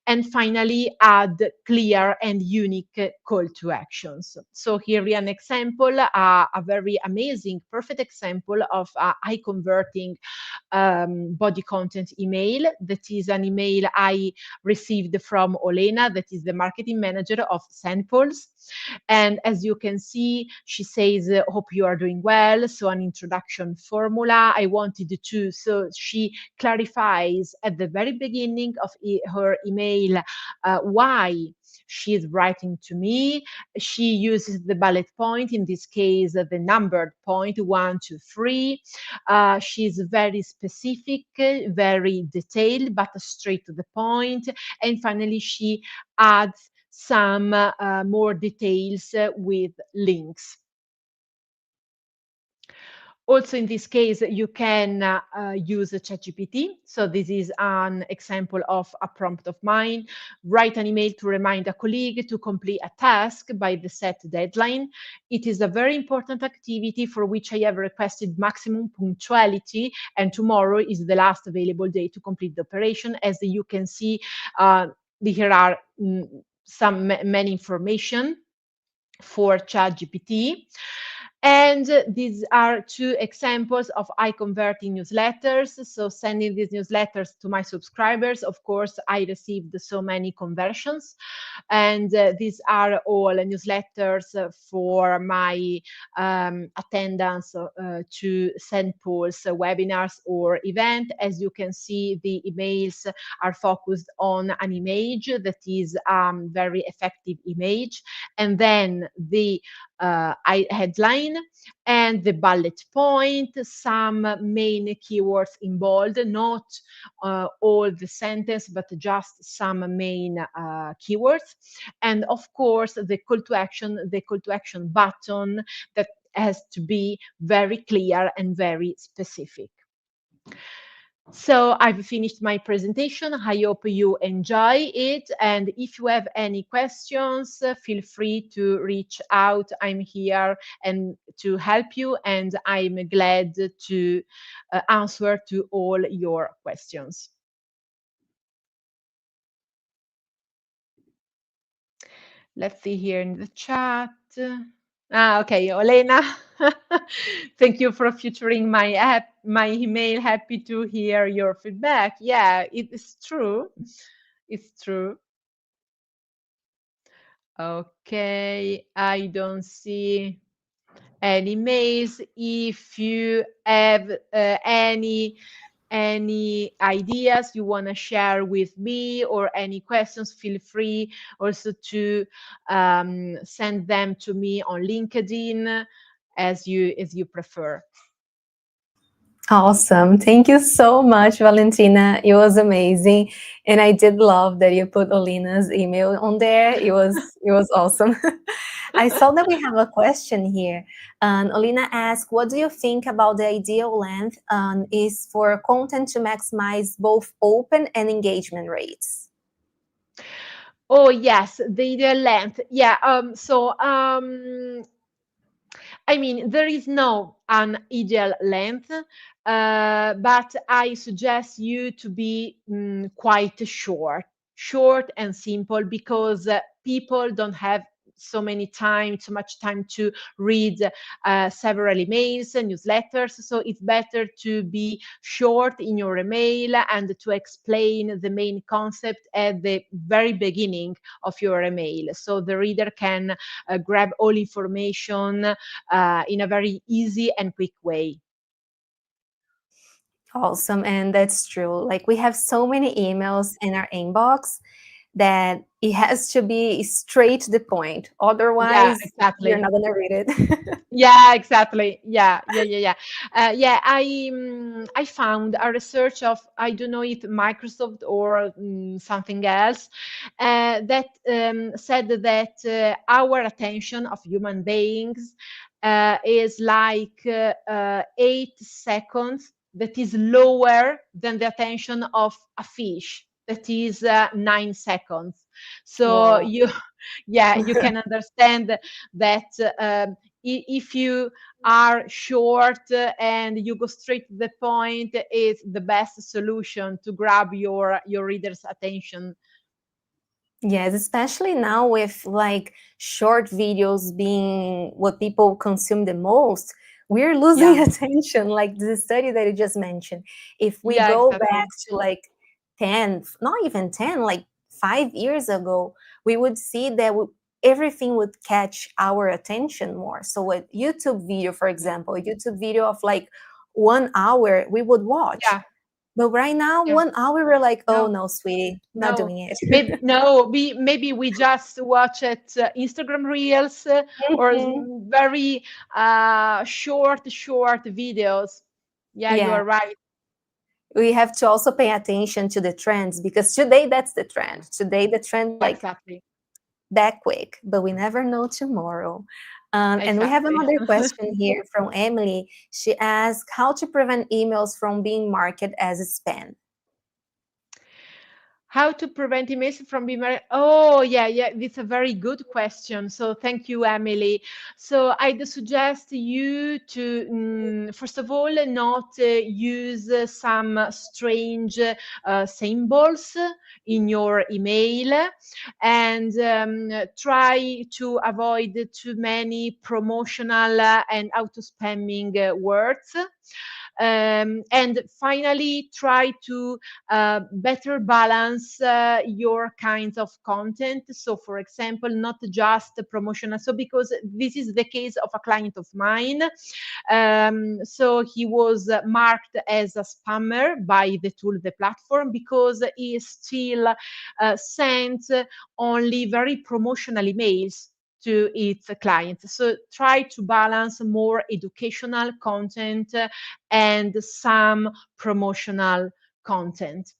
And finally, add clear and unique call to actions. So here is an example, a very amazing, perfect example of a high converting body content email. That is an email I received from Olena, that is the marketing manager of SendPulse. And as you can see, she says, hope you are doing well. So an introduction formula I wanted to, so she clarifies at the very beginning of her email why she's writing to me. She uses the bullet point, in this case, the numbered point, 1, 2, 3. She's very specific, very detailed, but straight to the point. And finally, she adds some more details with links. Also, in this case, you can use ChatGPT. So this is an example of a prompt of mine. Write an email to remind a colleague to complete a task by the set deadline. It is a very important activity for which I have requested maximum punctuality, and tomorrow is the last available day to complete the operation. As you can see, here are many information for ChatGPT. And these are two examples of high converting newsletters. So sending these newsletters to my subscribers, of course, I received so many conversions. And these are all newsletters for my attendance to SendPulse webinars or event. As you can see, the emails are focused on an image that is very effective image. And then the headline and the bullet point, some main keywords in bold, not all the sentence, but just some main keywords. And of course, the call to action button that has to be very clear and very specific. So I've finished my presentation. I hope you enjoy it. And if you have any questions, feel free to reach out. I'm here and to help you, and I'm glad to answer to all your questions. Let's see here in the chat. Okay, Olena. Thank you for featuring my app, my email. Happy to hear your feedback. Yeah, it is true. It's true. Okay, I don't see any mails. If you have any ideas you want to share with me or any questions, feel free also to send them to me on LinkedIn as you prefer. Awesome. Thank you so much, Valentina. It was amazing. And I did love that you put Olina's email on there. It was awesome. I saw that we have a question here. Olina asked, what do you think about the ideal length is for content to maximize both open and engagement rates? Oh yes, the length. Yeah. I mean, there is no an ideal length, but I suggest you to be quite short and simple, because people don't have so much time to read several emails and newsletters. So it's better to be short in your email and to explain the main concept at the very beginning of your email, so the reader can grab all information in a very easy and quick way. Awesome. And that's true. Like we have so many emails in our inbox that it has to be straight to the point. Yeah, Otherwise, you're exactly. not going to read it. Yeah, exactly. I found a research of, I don't know if Microsoft or something else, that said that our attention of human beings is like 8 seconds. That is lower than the attention of a fish. That is 9 seconds. So Whoa. you, yeah, you can understand that if you are short and you go straight to the point, is the best solution to grab your reader's attention. Yes, especially now with like short videos being what people consume the most, we're losing Yeah, attention, like the study that you just mentioned. If we yeah, go back exactly. to like 10, not even 10, like 5 years ago, we would see that everything would catch our attention more. So a YouTube video, for example, a YouTube video of like 1 hour, we would watch. Yeah, But right now, yeah. 1 hour, we're like, oh No, no, sweetie, not no. doing it. Maybe no. Maybe we just watch it Instagram reels or Mhm. very short videos. Yeah, you Yeah, are right. we have to also pay attention to the trends because today that's the trend. Today the trend like Exactly. that quick, but we never know tomorrow. And we have Exactly. another question here from Emily. She asked how to prevent emails from being marked as spam. How to prevent emails from being married? Oh, yeah. It's a very good question. So thank you, Emily. So I'd suggest you to, first of all, not use some strange symbols in your email, and try to avoid too many promotional and auto spamming words. And finally, try to better balance your kinds of content. So, for example, not just promotional. So, because this is the case of a client of mine. So he was marked as a spammer by the tool, the platform, because he still sent only very promotional emails to its clients. So try to balance more educational content and some promotional content.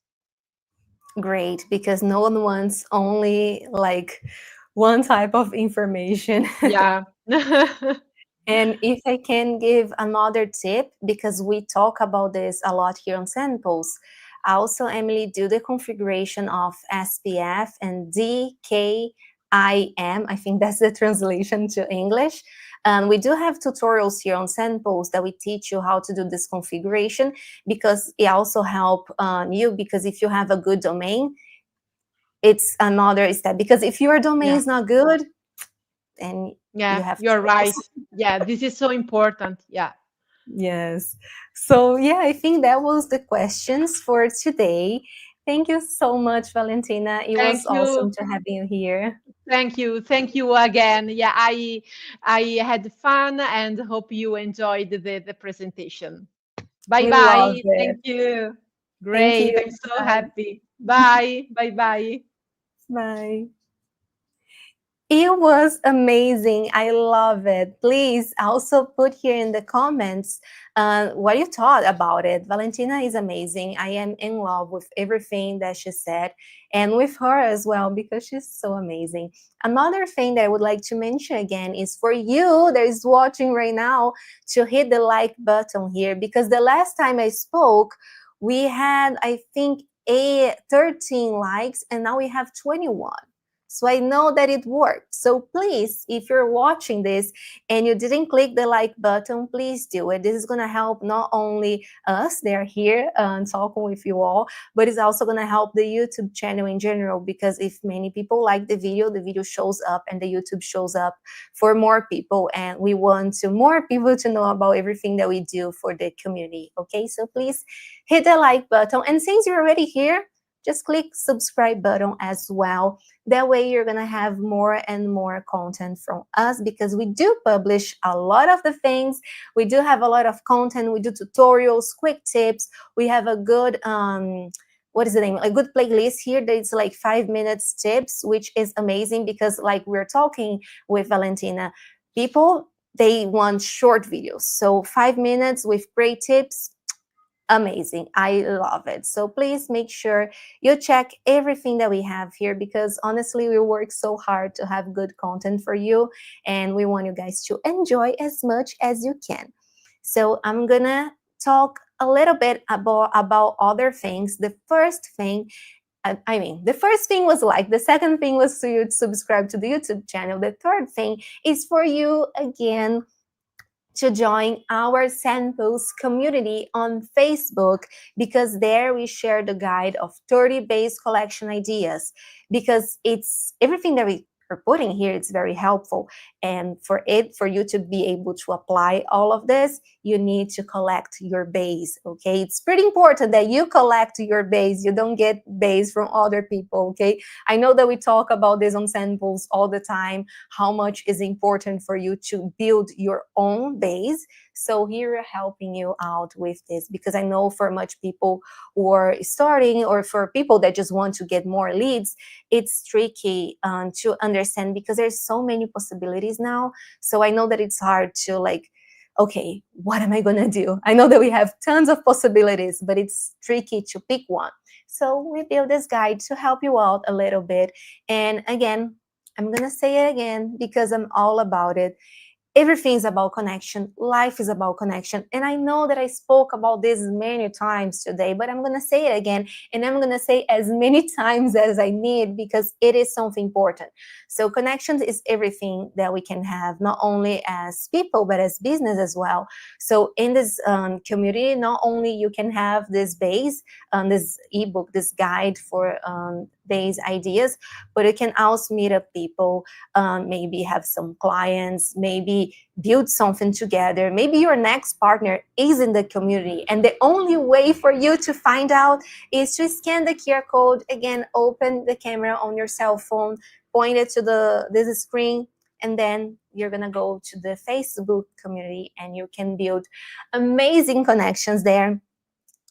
Great, because no one wants only like one type of information. Yeah. And if I can give another tip, because we talk about this a lot here on SendPulse, also, Emily, do the configuration of SPF and DKIM. I think that's the translation to English. And we do have tutorials here on SendPulse that we teach you how to do this configuration, because it also help you, because if you have a good domain, it's another step. Because if your domain is not good, then you Yeah, have you're right. troubles. Yeah, this is so important. Yeah. Yes. So, yeah, I think that was the questions for today. Thank you so much, Valentina. It was Thank you. awesome to have you here. Thank you. Thank you again. Yeah, I had fun and hope you enjoyed the presentation. Bye We love bye. it. Thank you. Thank you. Great. I'm so happy. Bye. Bye bye. Bye. It was amazing. I love it. Please also put here in the comments what you thought about it. Valentina is amazing. I am in love with everything that she said, and with her as well, because she's so amazing. Another thing that I would like to mention again is for you that is watching right now to hit the like button here, because the last time I spoke, we had, I think, 13 likes, and now we have 21. So I know that it worked. So please, if you're watching this and you didn't click the like button, please do it. This is going to help not only us, they're here talking with you all, but it's also going to help the YouTube channel in general, because if many people like the video shows up and the YouTube shows up for more people. And we want more people to know about everything that we do for the community. Okay, so please hit the like button. And since you're already here, just click subscribe button as well. That way you're gonna have more and more content from us, because we do publish a lot of the things. We do have a lot of content. We do tutorials, quick tips. We have a good what is the name? A good playlist here that is like 5 minutes tips, which is amazing, because like we're talking with Valentina, people, they want short videos. So 5 minutes with great tips, amazing. I love it. So please make sure you check everything that we have here, because honestly, we work so hard to have good content for you, and we want you guys to enjoy as much as you can. So I'm gonna talk a little bit about other things. The first thing, the first thing was like, the second thing was to you subscribe to the YouTube channel. The third thing is for you again to join our SendPulse community on Facebook, because there we share the guide of 30 base collection ideas, because it's everything that we are putting here, it's very helpful. And for you to be able to apply all of this, you need to collect your base. Okay, it's pretty important that you collect your base. You don't get base from other people. Okay, I know that we talk about this on SendPulse all the time, how much is important for you to build your own base. So here we're helping you out with this, because I know for much people who are starting, or for people that just want to get more leads, it's tricky to understand, because there's so many possibilities now. So I know that it's hard to like, okay, what am I gonna do? I know that we have tons of possibilities, but it's tricky to pick one. So we built this guide to help you out a little bit. And again, I'm gonna say it again, because I'm all about it. Everything's about connection. Life is about connection. And I know that I spoke about this many times today, but I'm going to say it again. And I'm going to say as many times as I need, because it is something important. So connections is everything that we can have, not only as people, but as business as well. So in this community, not only you can have this base, this ebook, this guide for base ideas, but you can also meet up people, maybe have some clients, maybe build something together. Maybe your next partner is in the community, and the only way for you to find out is to scan the QR code. Again, open the camera on your cell phone, point it to this screen, and then you're gonna go to the Facebook community, and you can build amazing connections there.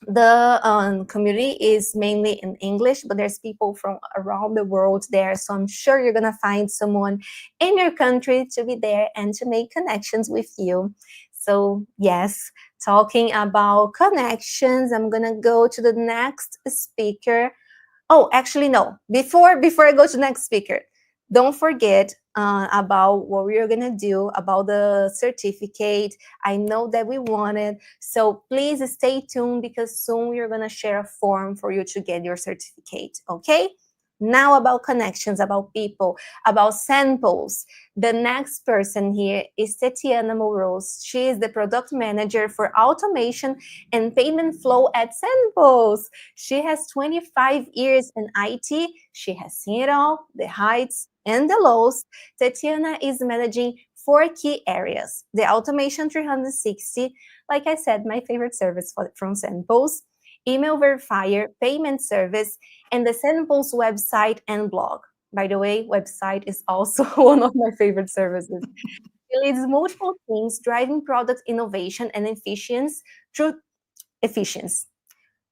The community is mainly in English, but there's people from around the world there. So I'm sure you're going to find someone in your country to be there and to make connections with you. So yes, talking about connections, I'm going to go to the next speaker. Oh, actually, no. Before I go to the next speaker, Don't forget about what we are going to do about the certificate. I know that we want it. So please stay tuned because soon we are going to share a form for you to get your certificate. Okay? Now about connections, about people, about SendPulse. The next person here is TETIANA MOROZ. She is the product manager for automation and payment flow at SendPulse. She has 25 years in IT. She has seen it all, the heights and the lows. TETIANA is managing 4 key areas: the automation 360, like I said, my favorite service from SendPulse, email verifier, payment service, and the SendPulse website and blog. By the way, website is also one of my favorite services. It leads multiple teams driving product innovation and efficiency through efficiency.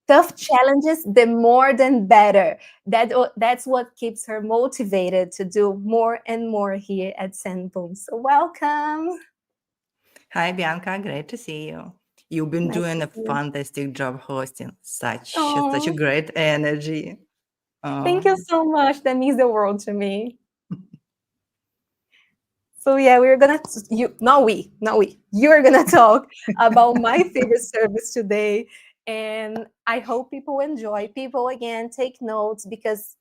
Tough challenges, the more than better. That's what keeps her motivated to do more and more here at SendPulse. So welcome. Hi, Bianca. Great to see you. You've been Nice doing to a see you. fantastic job hosting. Such a Oh, great energy. thank you so much. That means the world to me. So yeah, we're gonna you're gonna talk about my favorite service today, and I hope people enjoy. People again take notes because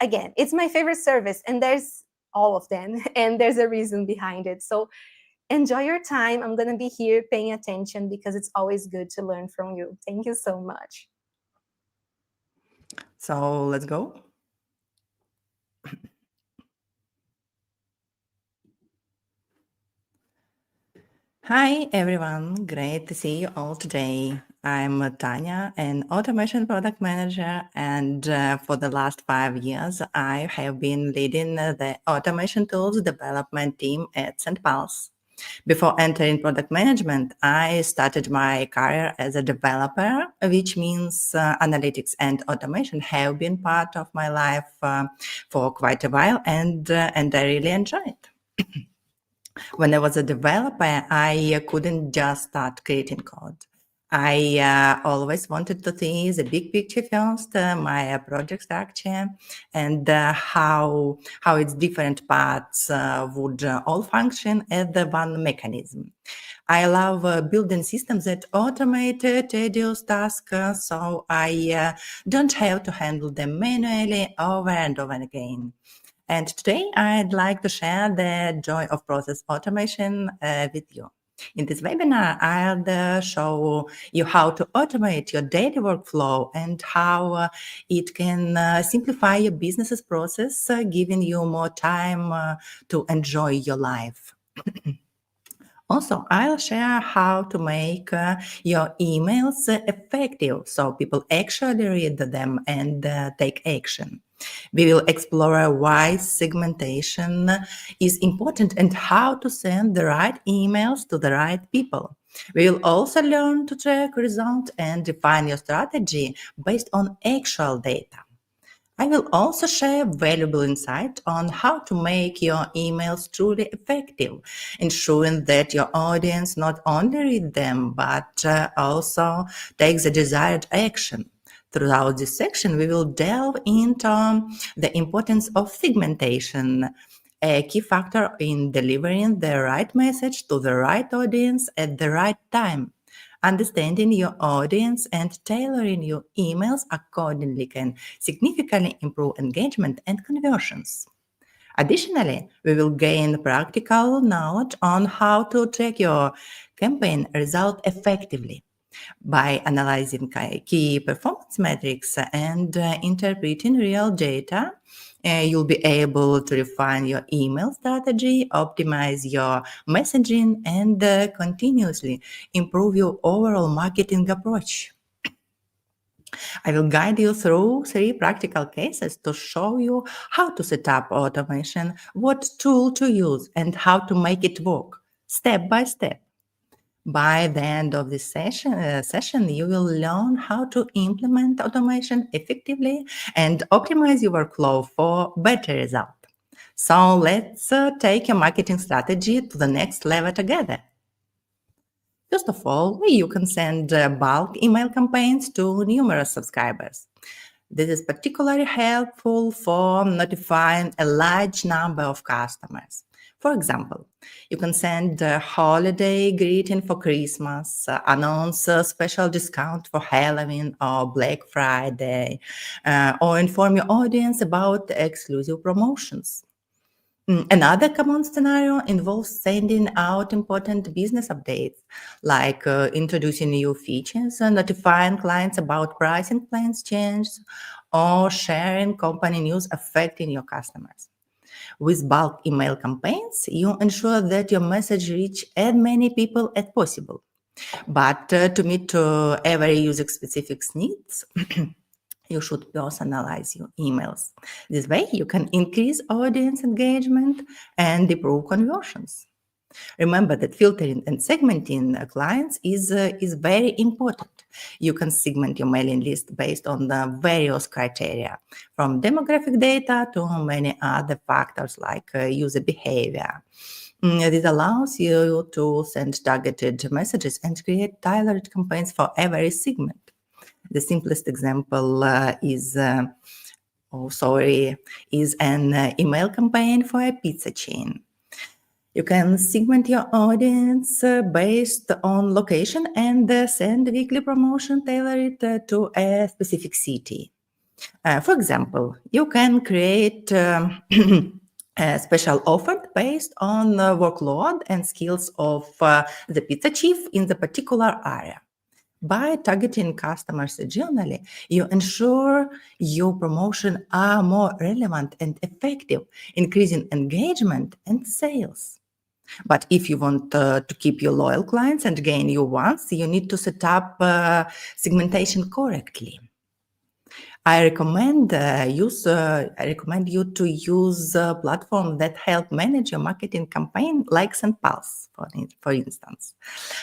again, it's my favorite service, and there's all of them, and there's a reason behind it. So enjoy your time. I'm gonna be here paying attention because it's always good to learn from you. Thank you so much. So let's go. Hi, everyone. Great to see you all today. I'm Tanya, an automation product manager, and for the last 5 years, I have been leading the automation tools development team at SendPulse. Before entering product management, I started my career as a developer, which means analytics and automation have been part of my life for quite a while, and I really enjoy it. When I was a developer, I couldn't just start creating code. I always wanted to see the big picture first, my project structure, and how its different parts would all function as the one mechanism. I love building systems that automate tedious tasks, so I don't have to handle them manually over and over again. And today I'd like to share the joy of process automation with you. In this webinar, I'll show you how to automate your daily workflow and how it can simplify your business's process, giving you more time to enjoy your life. Also, I'll share how to make your emails effective so people actually read them and take action. We will explore why segmentation is important and how to send the right emails to the right people. We will also learn to track results and define your strategy based on actual data. I will also share valuable insight on how to make your emails truly effective, ensuring that your audience not only read them, but also takes the desired action. Throughout this section, we will delve into the importance of segmentation, a key factor in delivering the right message to the right audience at the right time. Understanding your audience and tailoring your emails accordingly can significantly improve engagement and conversions. Additionally, we will gain practical knowledge on how to track your campaign result effectively. By analyzing key performance metrics and interpreting real data, you'll be able to refine your email strategy, optimize your messaging, and continuously improve your overall marketing approach. I will guide you through 3 practical cases to show you how to set up automation, what tool to use, and how to make it work step by step. By the end of this session, you will learn how to implement automation effectively and optimize your workflow for better result. So let's take your marketing strategy to the next level together. First of all, you can send bulk email campaigns to numerous subscribers. This is particularly helpful for notifying a large number of customers. For example, you can send a holiday greeting for Christmas, announce a special discount for Halloween or Black Friday, or inform your audience about exclusive promotions. Another common scenario involves sending out important business updates, like introducing new features, notifying clients about pricing plans changes, or sharing company news affecting your customers. With bulk email campaigns, you ensure that your message reaches as many people as possible. But to meet every user-specific needs, you should personalize your emails. This way, you can increase audience engagement and improve conversions. Remember that filtering and segmenting clients is very important. You can segment your mailing list based on the various criteria, from demographic data to many other factors like user behavior. This allows you to send targeted messages and create tailored campaigns for every segment. The simplest example is an email campaign for a pizza chain. You can segment your audience based on location and send weekly promotion tailored to a specific city. For example, you can create a special offer based on workload and skills of the pizza chief in the particular area. By targeting customers regionally, you ensure your promotions are more relevant and effective, increasing engagement and sales. But if you want to keep your loyal clients and gain new ones, you need to set up segmentation correctly. I recommend you to use platforms that help manage your marketing campaign, like SendPulse, for instance.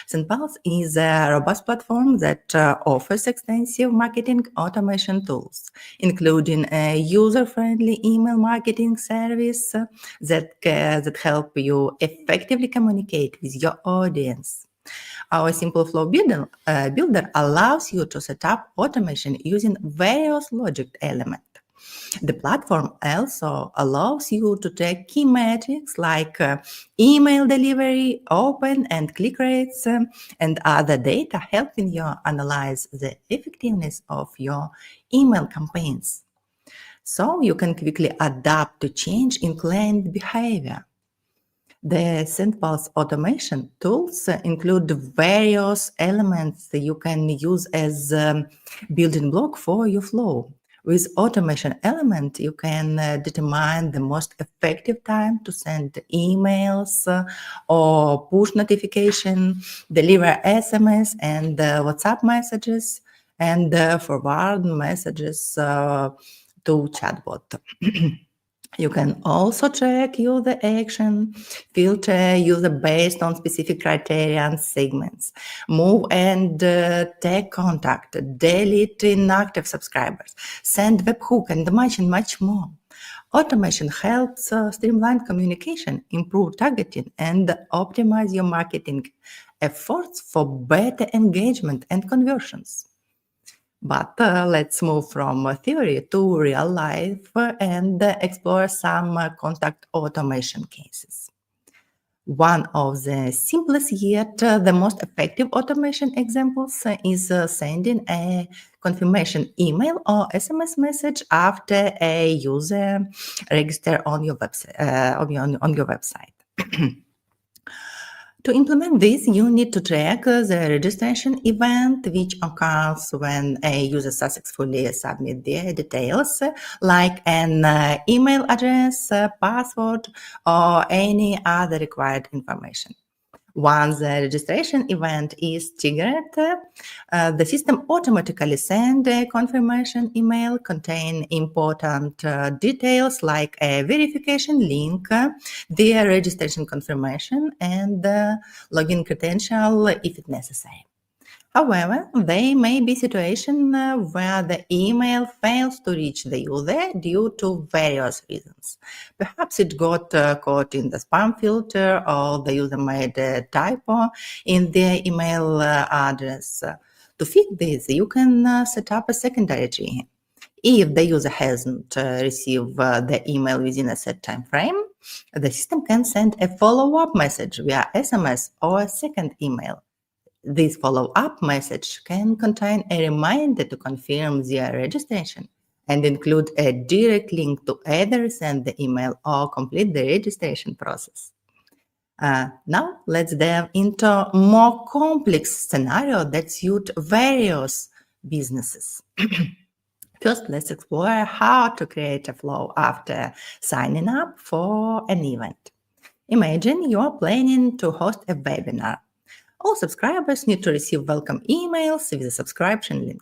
SendPulse is a robust platform that offers extensive marketing automation tools, including a user-friendly email marketing service that help you effectively communicate with your audience. Our simple flow builder allows you to set up automation using various logic elements. The platform also allows you to track key metrics like email delivery, open and click rates, and other data, helping you analyze the effectiveness of your email campaigns. So you can quickly adapt to change in client behavior. The SendPulse automation tools include various elements that you can use as building block for your flow. With automation element, you can determine the most effective time to send emails or push notification, deliver SMS and WhatsApp messages, and forward messages to chatbot. You can also track user action, filter user based on specific criteria and segments, move and tag contact, delete inactive subscribers, send webhook, and much more. Automation helps streamline communication, improve targeting, and optimize your marketing efforts for better engagement and conversions. But let's move from theory to real life and explore some contact automation cases. One of the simplest yet the most effective automation examples is sending a confirmation email or SMS message after a user registers on your website. To implement this, you need to track the registration event, which occurs when a user successfully submits their details, like an email address, password, or any other required information. Once the registration event is triggered, the system automatically sends a confirmation email containing important details like a verification link, their registration confirmation, and login credential if it's necessary. However, there may be situations where the email fails to reach the user due to various reasons. Perhaps it got caught in the spam filter, or the user made a typo in their email address. To fix this, you can set up a secondary tree. If the user hasn't received the email within a set time frame, the system can send a follow-up message via SMS or a second email. This follow-up message can contain a reminder to confirm their registration and include a direct link to either send the email or complete the registration process. Now, let's delve into more complex scenario that suit various businesses. First, let's explore how to create a flow after signing up for an event. Imagine you are planning to host a webinar. All subscribers need to receive welcome emails with a subscription link.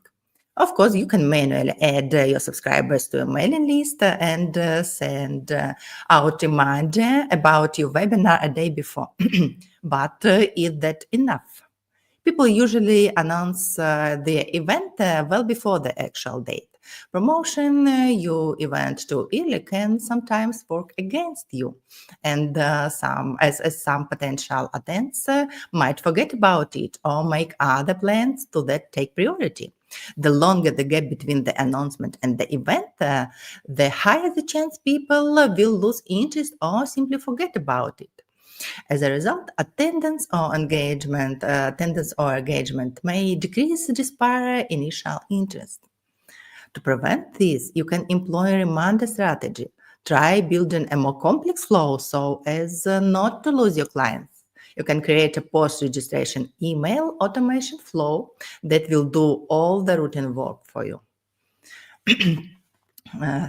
Of course, you can manually add your subscribers to a mailing list and send out reminder about your webinar a day before. But is that enough? People usually announce the event well before the actual date. Promotion your event too early can sometimes work against you, and some potential attendants might forget about it or make other plans to that take priority. The longer the gap between the announcement and the event, the higher the chance people will lose interest or simply forget about it. As a result, attendance or engagement may decrease despite initial interest. To prevent this, you can employ a reminder strategy. Try building a more complex flow so as not to lose your clients. You can create a post-registration email automation flow that will do all the routine work for you.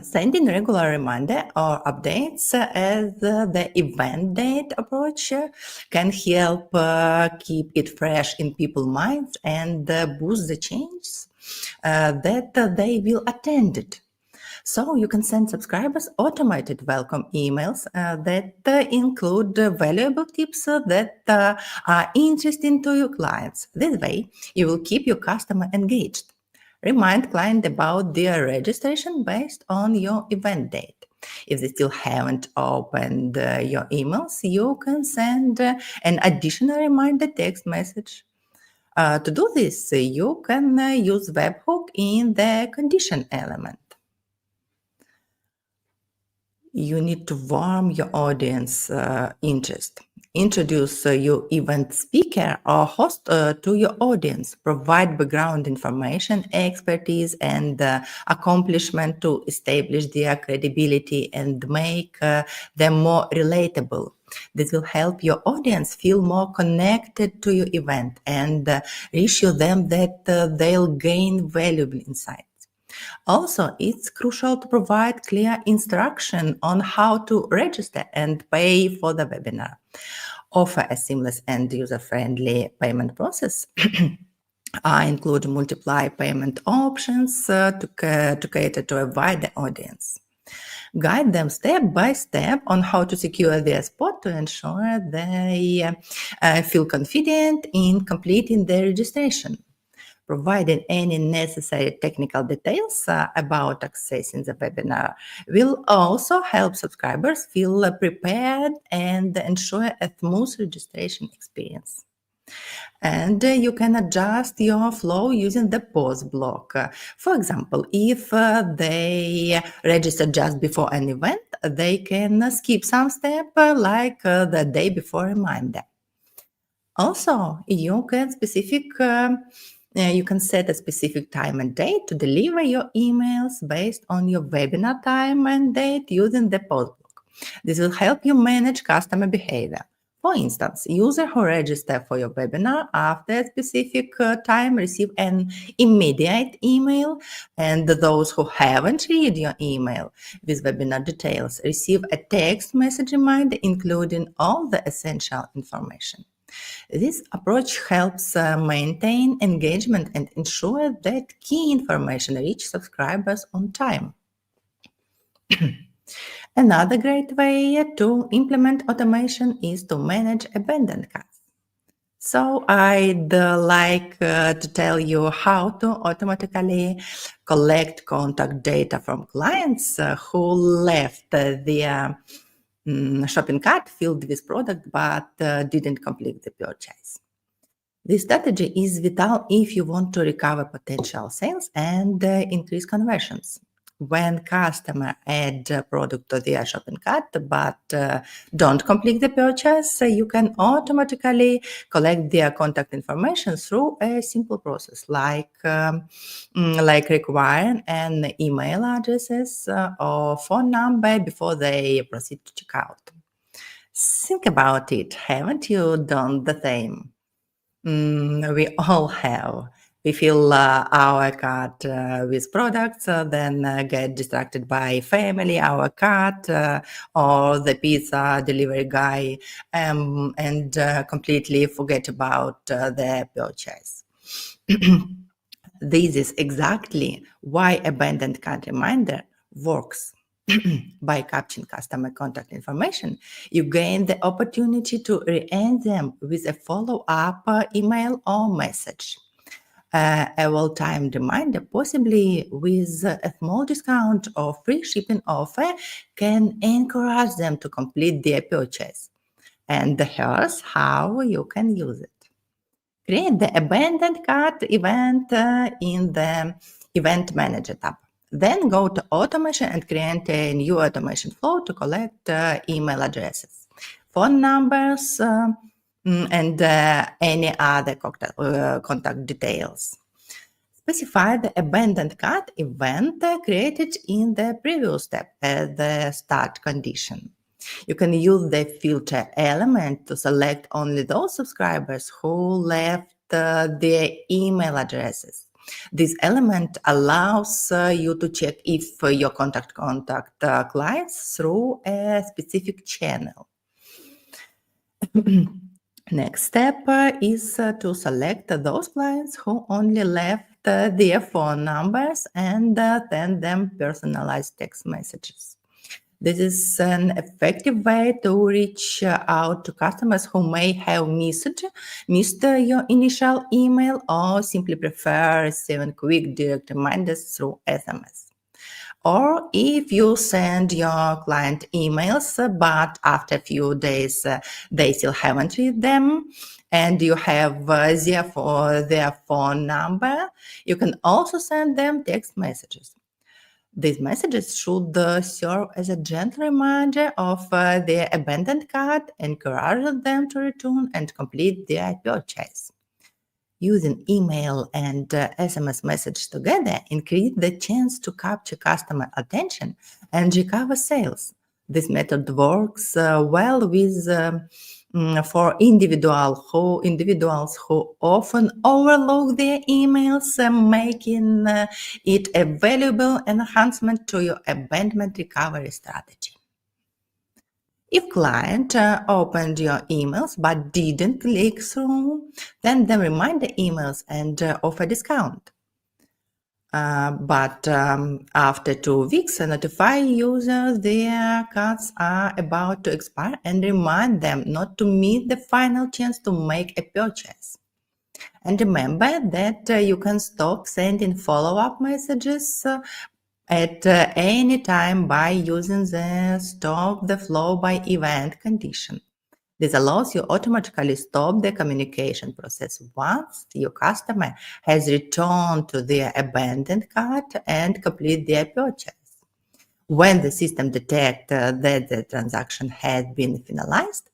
Sending regular reminder or updates as the event date approach can help keep it fresh in people's minds and boost the changes that they will attend it. So you can send subscribers automated welcome emails that include valuable tips that are interesting to your clients. This way, you will keep your customer engaged. Remind client about their registration based on your event date. If they still haven't opened your emails, you can send an additional reminder text message. To do this, you can use webhook in the condition element. You need to warm your audience interest. Introduce your event speaker or host to your audience. Provide background information, expertise, and accomplishment to establish their credibility and make them more relatable. This will help your audience feel more connected to your event and reassure them that they'll gain valuable insights. Also, it's crucial to provide clear instruction on how to register and pay for the webinar. Offer a seamless and user-friendly payment process. Include multiple payment options to cater to a wider audience. Guide them step by step on how to secure their spot to ensure they feel confident in completing their registration. Providing any necessary technical details about accessing the webinar will also help subscribers feel prepared and ensure a smooth registration experience. And you can adjust your flow using the pause block. For example, if they register just before an event, they can skip some step like the day before reminder. Also, you can set a specific time and date to deliver your emails based on your webinar time and date using the pause block. This will help you manage customer behavior. For instance, users who register for your webinar after a specific time receive an immediate email, and those who haven't read your email with webinar details receive a text message reminder including all the essential information. This approach helps maintain engagement and ensure that key information reaches subscribers on time. Another great way to implement automation is to manage abandoned carts. So I'd like to tell you how to automatically collect contact data from clients who left their shopping cart filled with product but didn't complete the purchase. This strategy is vital if you want to recover potential sales and increase conversions. when customer add a product to their shopping cart but don't complete the purchase, you can automatically collect their contact information through a simple process like requiring an email addresses or phone number before they proceed to checkout. Think about it. Haven't you done the same? We all have. We fill our cart with products, then get distracted by family, our cat, or the pizza delivery guy, and completely forget about the purchase. This is exactly why abandoned cart reminder works. By capturing customer contact information, you gain the opportunity to re-end them with a follow-up email or message. A well-timed reminder, possibly with a small discount or free shipping offer, can encourage them to complete their purchase. And here's how you can use it. Create the abandoned cart event in the Event Manager tab. Then go to Automation and create a new automation flow to collect email addresses, phone numbers, and any other contact details. Specify the abandoned cart event created in the previous step as the start condition. You can use the filter element to select only those subscribers who left their email addresses. This element allows you to check if your contact clients through a specific channel. Next step is to select those clients who only left their phone numbers and send them personalized text messages. This is an effective way to reach out to customers who may have missed your initial email or simply prefer receiving quick direct reminders through SMS. Or if you send your client emails, but after a few days they still haven't read them, and you have their phone number, you can also send them text messages. These messages should serve as a gentle reminder of their abandoned cart, encouraging them to return and complete their purchase. Using email and SMS message together increase the chance to capture customer attention and recover sales. This method works well with for individuals who often overlook their emails, making it a valuable enhancement to your abandonment recovery strategy. If client opened your emails but didn't click through, send them reminder emails and offer discount. But after 2 weeks, notify users their cards are about to expire and remind them not to miss the final chance to make a purchase. And remember that you can stop sending follow-up messages at any time by using the Stop the Flow by Event condition. This allows you automatically stop the communication process once your customer has returned to their abandoned cart and complete their purchase. When the system detects that the transaction has been finalized,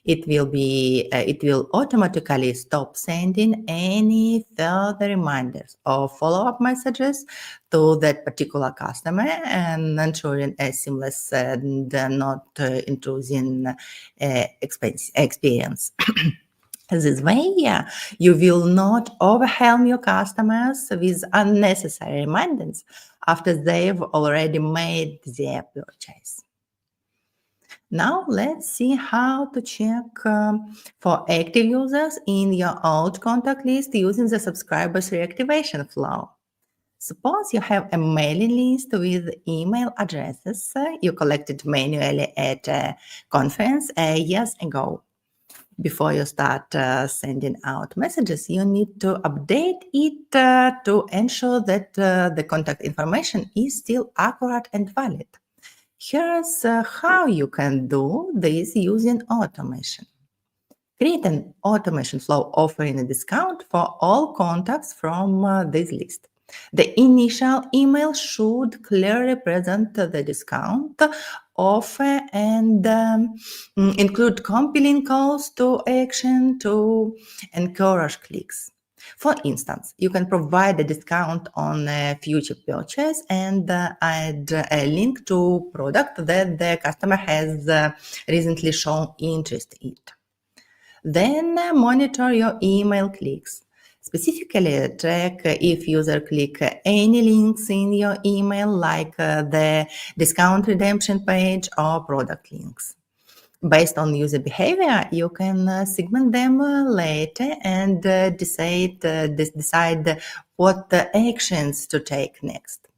it will automatically stop sending any further reminders or follow-up messages to that particular customer and ensuring a seamless and not intrusive experience. This way, you will not overwhelm your customers with unnecessary reminders after they've already made their purchase. Now let's see how to check for active users in your old contact list using the subscribers reactivation flow. Suppose you have a mailing list with email addresses you collected manually at a conference years ago. Before you start sending out messages, you need to update it to ensure that the contact information is still accurate and valid. Here's how you can do this using automation. Create an automation flow offering a discount for all contacts from this list. The initial email should clearly present the discount offer and include compelling calls to action to encourage clicks. For instance, you can provide a discount on a future purchase and add a link to product that the customer has recently shown interest in. Then monitor your email clicks. Specifically, track if user click any links in your email, like the discount redemption page or product links. Based on user behavior, you can segment them later and decide what actions to take next.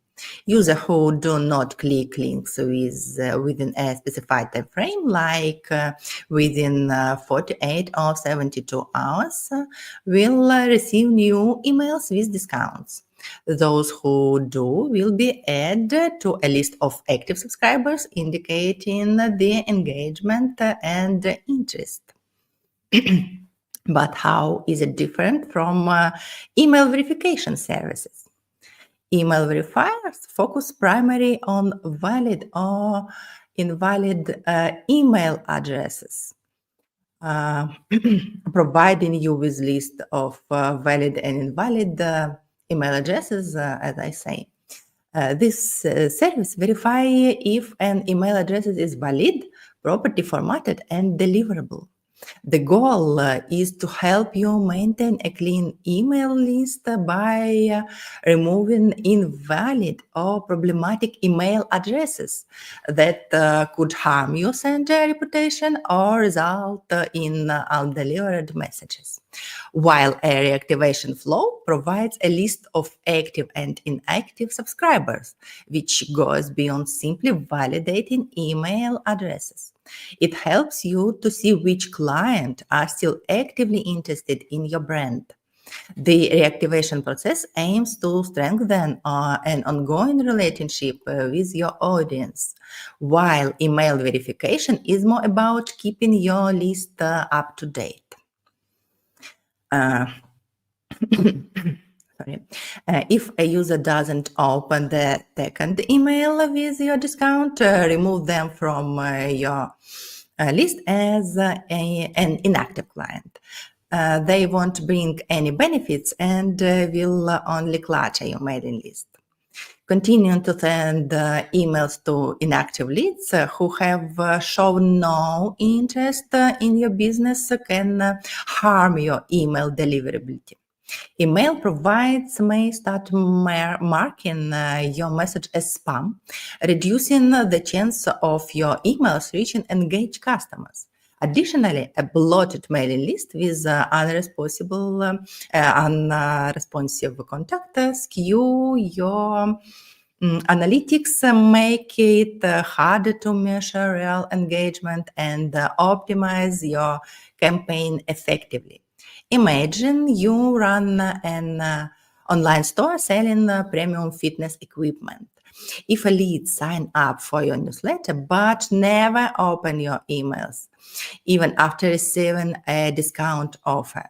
Users who do not click links within a specified time frame, like within 48 or 72 hours, will receive new emails with discounts. Those who do will be added to a list of active subscribers, indicating their engagement and interest. But how is it different from email verification services? Email verifiers focus primarily on valid or invalid email addresses, providing you with list of valid and invalid email addresses, as I say. This service verify if an email address is valid, properly formatted, and deliverable. The goal is to help you maintain a clean email list by removing invalid or problematic email addresses that could harm your sender reputation or result in undelivered messages. While a reactivation flow provides a list of active and inactive subscribers, which goes beyond simply validating email addresses. It helps you to see which clients are still actively interested in your brand. The reactivation process aims to strengthen an ongoing relationship with your audience, while email verification is more about keeping your list up to date. If a user doesn't open the second email with your discount, remove them from your list as an inactive client. They won't bring any benefits and will only clutter your mailing list. Continuing to send emails to inactive leads who have shown no interest in your business can harm your email deliverability. Email provides may start marking your message as spam, reducing the chance of your emails reaching engaged customers. Additionally, a bloated mailing list with unresponsive contact skew your analytics, make it harder to measure real engagement and optimize your campaign effectively. Imagine you run an online store selling premium fitness equipment. If a lead sign up for your newsletter but never open your emails, even after receiving a discount offer,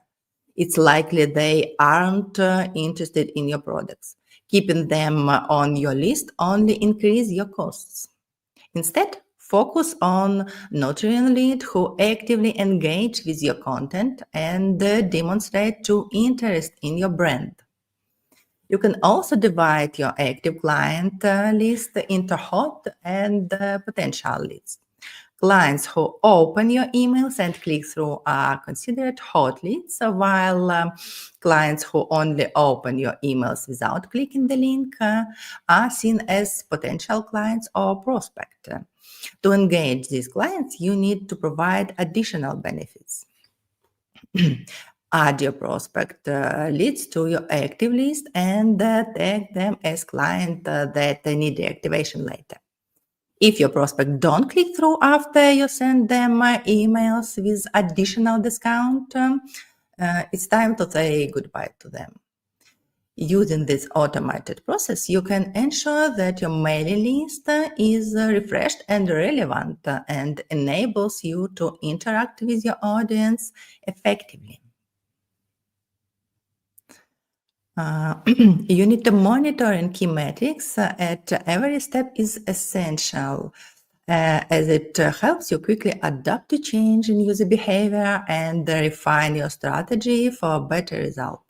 it's likely they aren't interested in your products. Keeping them on your list only increase your costs. Instead, focus on nurturing leads who actively engage with your content and demonstrate true interest in your brand. You can also divide your active client list into hot and potential leads. Clients who open your emails and click through are considered hot leads, while clients who only open your emails without clicking the link are seen as potential clients or prospects. To engage these clients, you need to provide additional benefits. Add your prospect leads to your active list and tag them as clients that need reactivation later. If your prospect don't click through after you send them emails with additional discount, it's time to say goodbye to them. Using this automated process, you can ensure that your mailing list is refreshed and relevant and enables you to interact with your audience effectively. You need to monitor and key metrics at every step is essential, as it helps you quickly adapt to change in user behavior and refine your strategy for better result.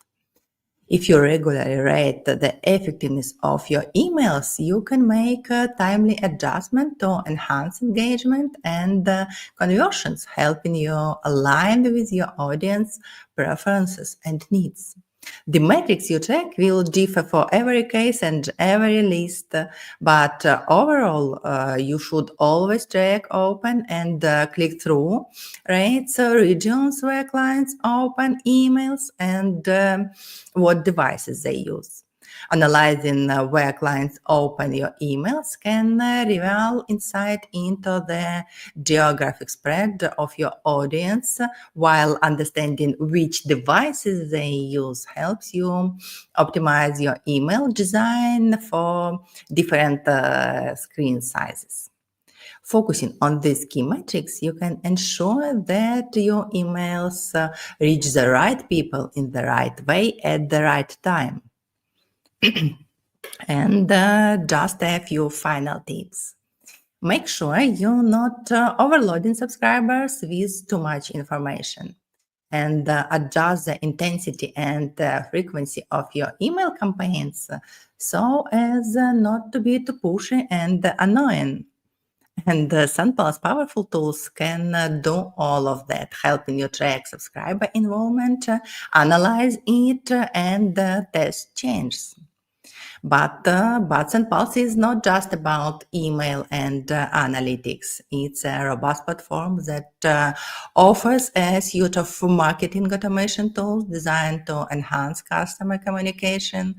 If you regularly rate the effectiveness of your emails, you can make a timely adjustment to enhance engagement and conversions, helping you align with your audience preferences and needs. The metrics you track will differ for every case and every list, but overall, you should always track open and click-through rates, regions where clients open emails, and what devices they use. Analyzing where clients open your emails can reveal insight into the geographic spread of your audience, while understanding which devices they use helps you optimize your email design for different screen sizes. Focusing on these key metrics, you can ensure that your emails reach the right people in the right way at the right time. And just a few final tips. Make sure you're not overloading subscribers with too much information, and adjust the intensity and frequency of your email campaigns so as not to be too pushy and annoying. And SendPulse powerful tools can do all of that, helping you track subscriber involvement, analyze it, and test changes. But SendPulse is not just about email and analytics. It's a robust platform that offers a suite of marketing automation tools designed to enhance customer communication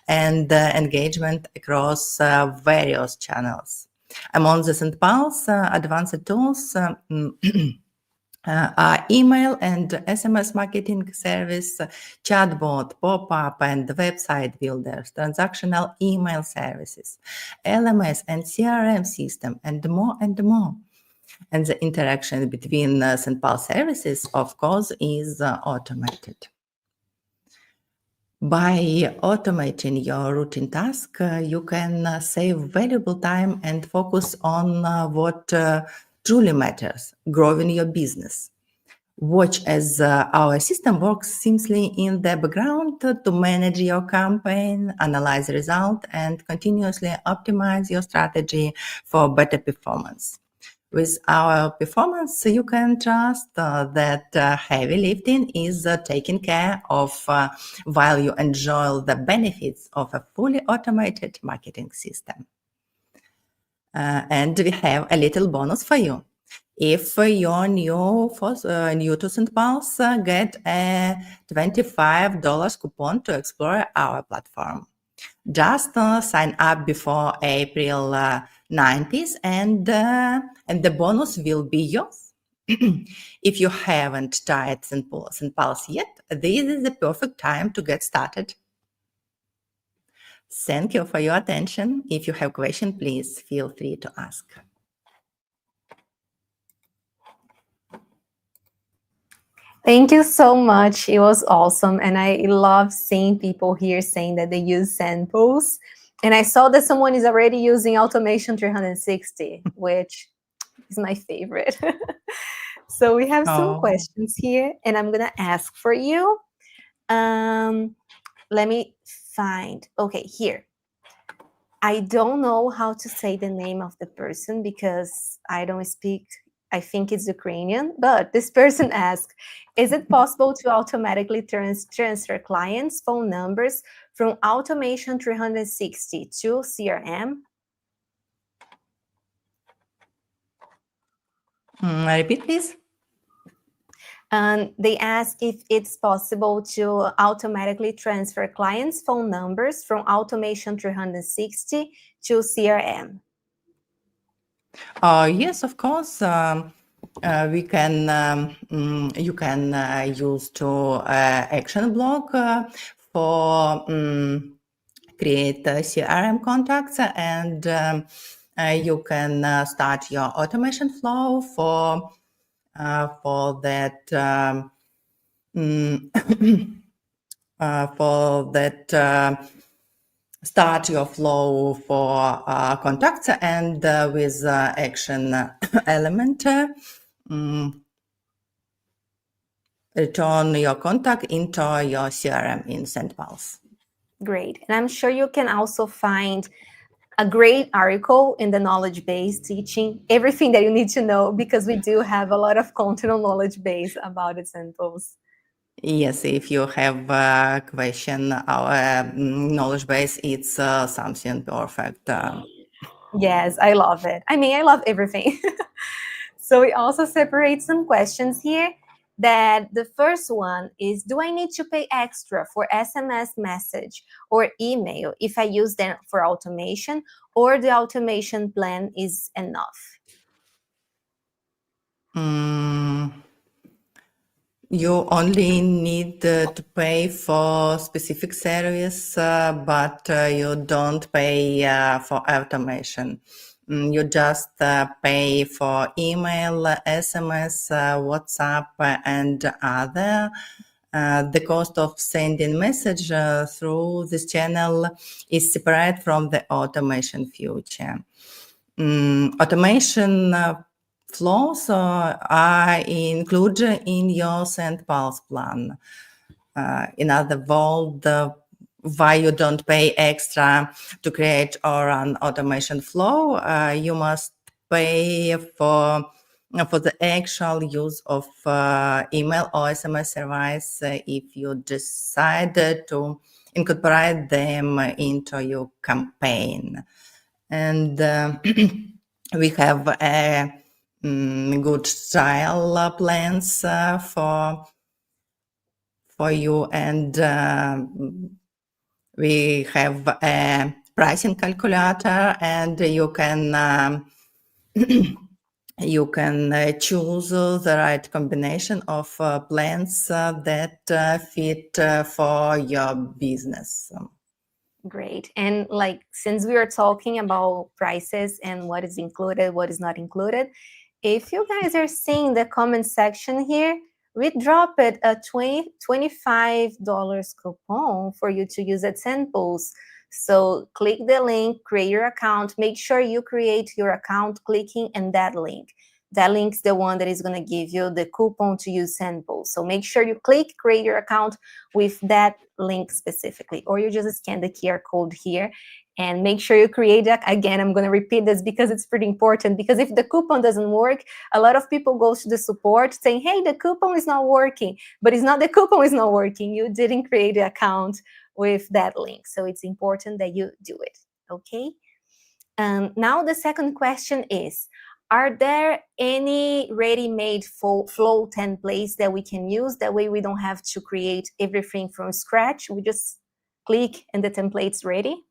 and engagement across various channels. Among the SendPulse advanced tools are email and SMS marketing service, chatbot, pop-up and website builders, transactional email services, LMS and CRM system, and more and more. And the interaction between SendPulse services, of course, is automated. By automating your routine task, you can save valuable time and focus on what truly matters, growing your business. Watch as our system works seamlessly in the background to manage your campaign, analyze the result, and continuously optimize your strategy for better performance. With our performance, you can trust that heavy lifting is taken care of while you enjoy the benefits of a fully automated marketing system. And we have a little bonus for you. If you're new to SendPulse, get a $25 coupon to explore our platform. Just sign up before April 19th, and the bonus will be yours. If you haven't tried SendPulse yet, this is the perfect time to get started. Thank you for your attention. If you have questions, please feel free to ask. Thank you so much. It was awesome. And I love seeing people here saying that they use SendPulse. And I saw that someone is already using Automation 360, which is my favorite. So we have some questions here, and I'm going to ask for you. Let me find. Okay, here. I don't know how to say the name of the person because I don't speak. I think it's Ukrainian, but this person asked, is it possible to automatically transfer clients' phone numbers from Automation 360 to CRM? Repeat, please. And they ask if it's possible to automatically transfer clients' phone numbers from Automation 360 to CRM. Yes, of course. We can. You can use to action block for create CRM contacts, and you can start your automation flow for that for that start your flow for contacts and with action element. Return your contact into your CRM in SendPulse. Great. And I'm sure you can also find a great article in the knowledge base teaching everything that you need to know, because we do have a lot of content on knowledge base about it, SendPulse. Yes, if you have a question, our knowledge base, it's something perfect. Yes, I love it. I mean, I love everything. So we also separate some questions here. That the first one is, do I need to pay extra for SMS message or email if I use them for automation, or the automation plan is enough? You only need to pay for specific service, but you don't pay for automation. You just pay for email, SMS, WhatsApp, and other. The cost of sending message through this channel is separate from the automation feature. Automation flows are included in your SendPulse plan. In other words, why you don't pay extra to create or run automation flow, you must pay for the actual use of email or SMS service if you decide to incorporate them into your campaign. And we have a good style plans for you, and we have a pricing calculator, and you can you can choose the right combination of plans that fit for your business. Great. And like, since we are talking about prices and what is included, what is not included, if you guys are seeing the comment section here, we dropped a $25 coupon for you to use at SendPulse. So click the link, create your account. Make sure you create your account clicking in that link. That link's the one that is going to give you the coupon to use SendPulse. So make sure you click create your account with that link specifically, or you just scan the QR code here and make sure you create that. Again, I'm going to repeat this because it's pretty important, because if the coupon doesn't work, a lot of people go to the support saying, hey, the coupon is not working, but it's not the coupon is not working. You didn't create the account with that link. So it's important that you do it. Okay. Now the second question is, are there any ready-made flow templates that we can use? That way we don't have to create everything from scratch. We just click and the template's ready.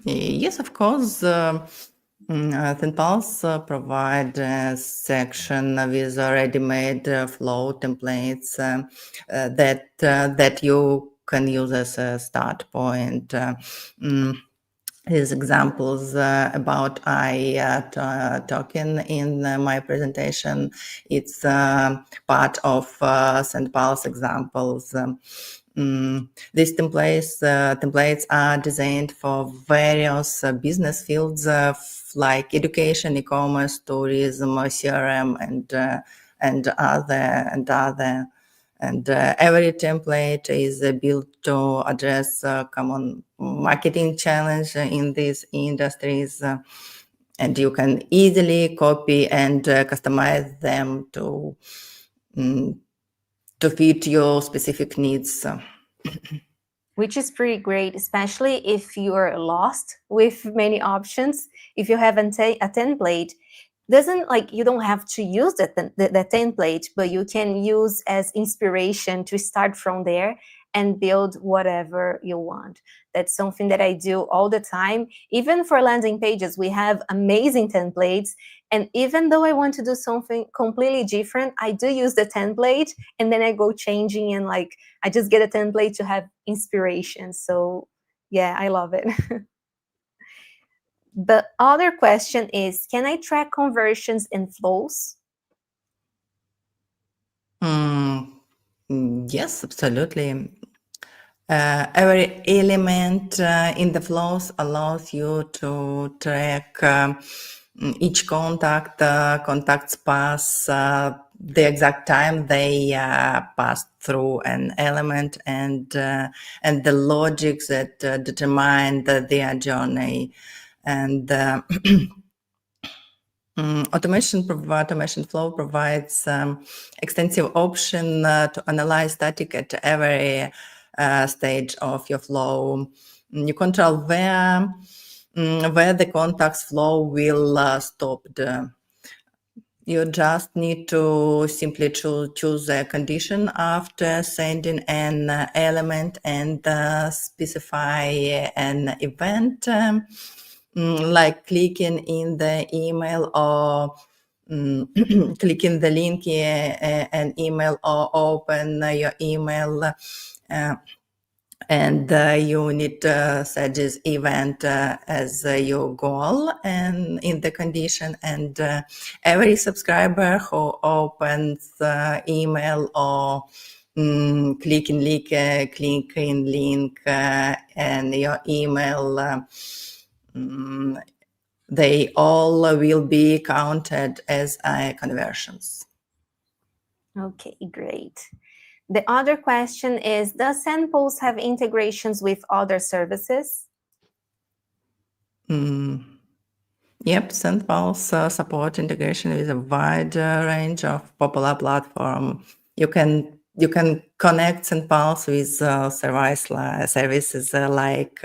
Yes, of course. SendPulse provide a section with ready-made flow templates that you can use as a start point. These examples about I talking in my presentation, it's part of SendPulse examples. These templates are designed for various business fields like education, e-commerce, tourism, CRM, and other. And every template is built to address common marketing challenge in these industries, and you can easily copy and customize them to fit your specific needs. Which is pretty great, especially if you're lost with many options. If you have a template, doesn't like you don't have to use the template, but you can use as inspiration to start from there and build whatever you want. That's something that I do all the time. Even for landing pages, we have amazing templates. And even though I want to do something completely different, I do use the template, and then I go changing, and like I just get a template to have inspiration. So yeah, I love it. The other question is, can I track conversions and flows? Yes, absolutely. Every element in the flows allows you to track each contact, contacts pass, the exact time they pass through an element, and the logics that determine their journey. And automation flow provides extensive option to analyze static at every stage of your flow. You control where the contacts flow will stop. You just need to simply choose a condition after sending an element and specify an event, like clicking in the email or clicking the link in an email or open your email. And you need to set this event as your goal and in the condition. And every subscriber who opens email or clicking link and your email, they all will be counted as conversions. Okay, great. The other question is, does SendPulse have integrations with other services? Yep, SendPulse support integration with a wide range of popular platforms. You can connect SendPulse with services like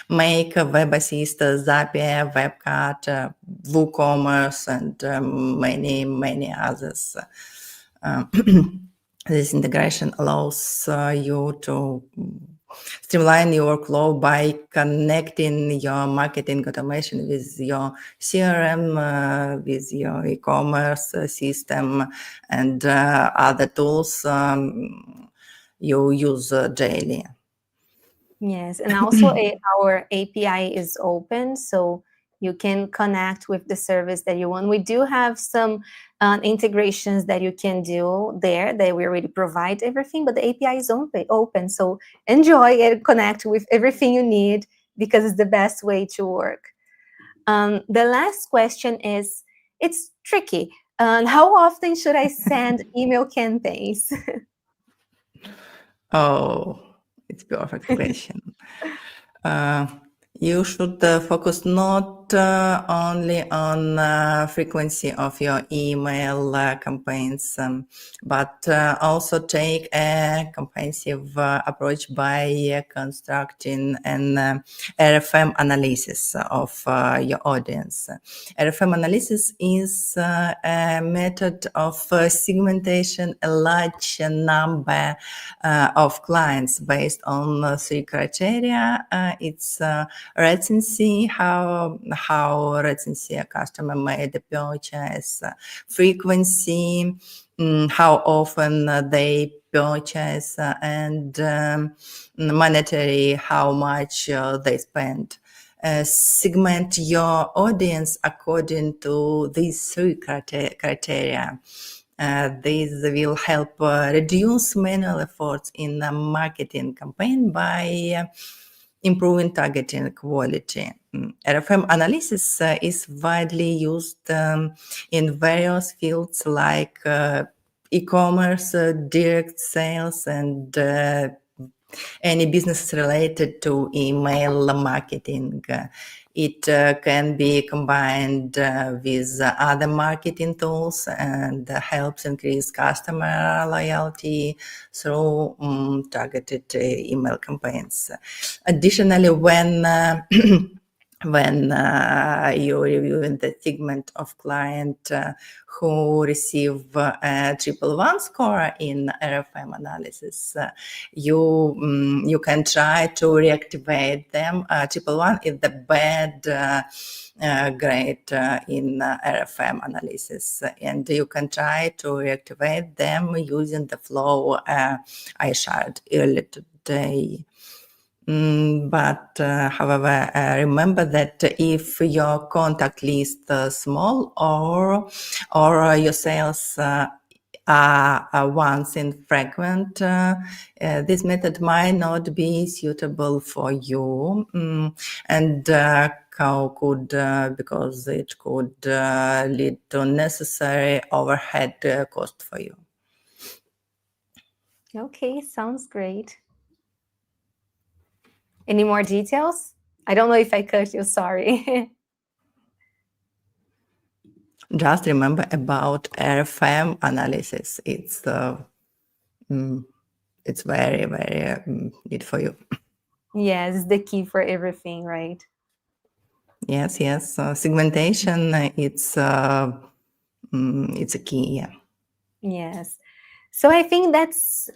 Make, Web Assist, Zapier, WebCart, WooCommerce, and many others. This integration allows you to streamline your workflow by connecting your marketing automation with your CRM, with your e-commerce system, and other tools you use daily. Yes, and also our API is open, so you can connect with the service that you want. We do have some integrations that you can do there that we already provide everything, but the API is open. So enjoy and connect with everything you need because it's the best way to work. The last question is, it's tricky. How often should I send email campaigns? Oh, it's a perfect question. You should focus not only on frequency of your email campaigns, but also take a comprehensive approach by constructing an RFM analysis of your audience. RFM analysis is a method of segmentation a large number of clients based on 3 criteria. It's recency, how recency a customer made the purchase, frequency, how often they purchase, and monetary, how much they spend. Segment your audience according to these 3 criteria. These will help reduce manual efforts in the marketing campaign by improving targeting quality. RFM analysis is widely used in various fields like e-commerce, direct sales, and any business related to email marketing. It can be combined with other marketing tools and helps increase customer loyalty through targeted email campaigns. Additionally, when you're reviewing the segment of client who receive a 111 score in RFM analysis, you can try to reactivate them. 111 is the bad grade in RFM analysis, and you can try to reactivate them using the flow I shared earlier today. But however, remember that if your contact list is small or your sales once infrequent, this method might not be suitable for you, and how could because it could lead to unnecessary overhead cost for you. Okay, sounds great. Any more details? I don't know if I cut you, sorry. Just remember about RFM analysis. It's very, very need for you. Yes, it's the key for everything, right? Yes, yes. Segmentation, it's a key. Yeah. Yes. So I think that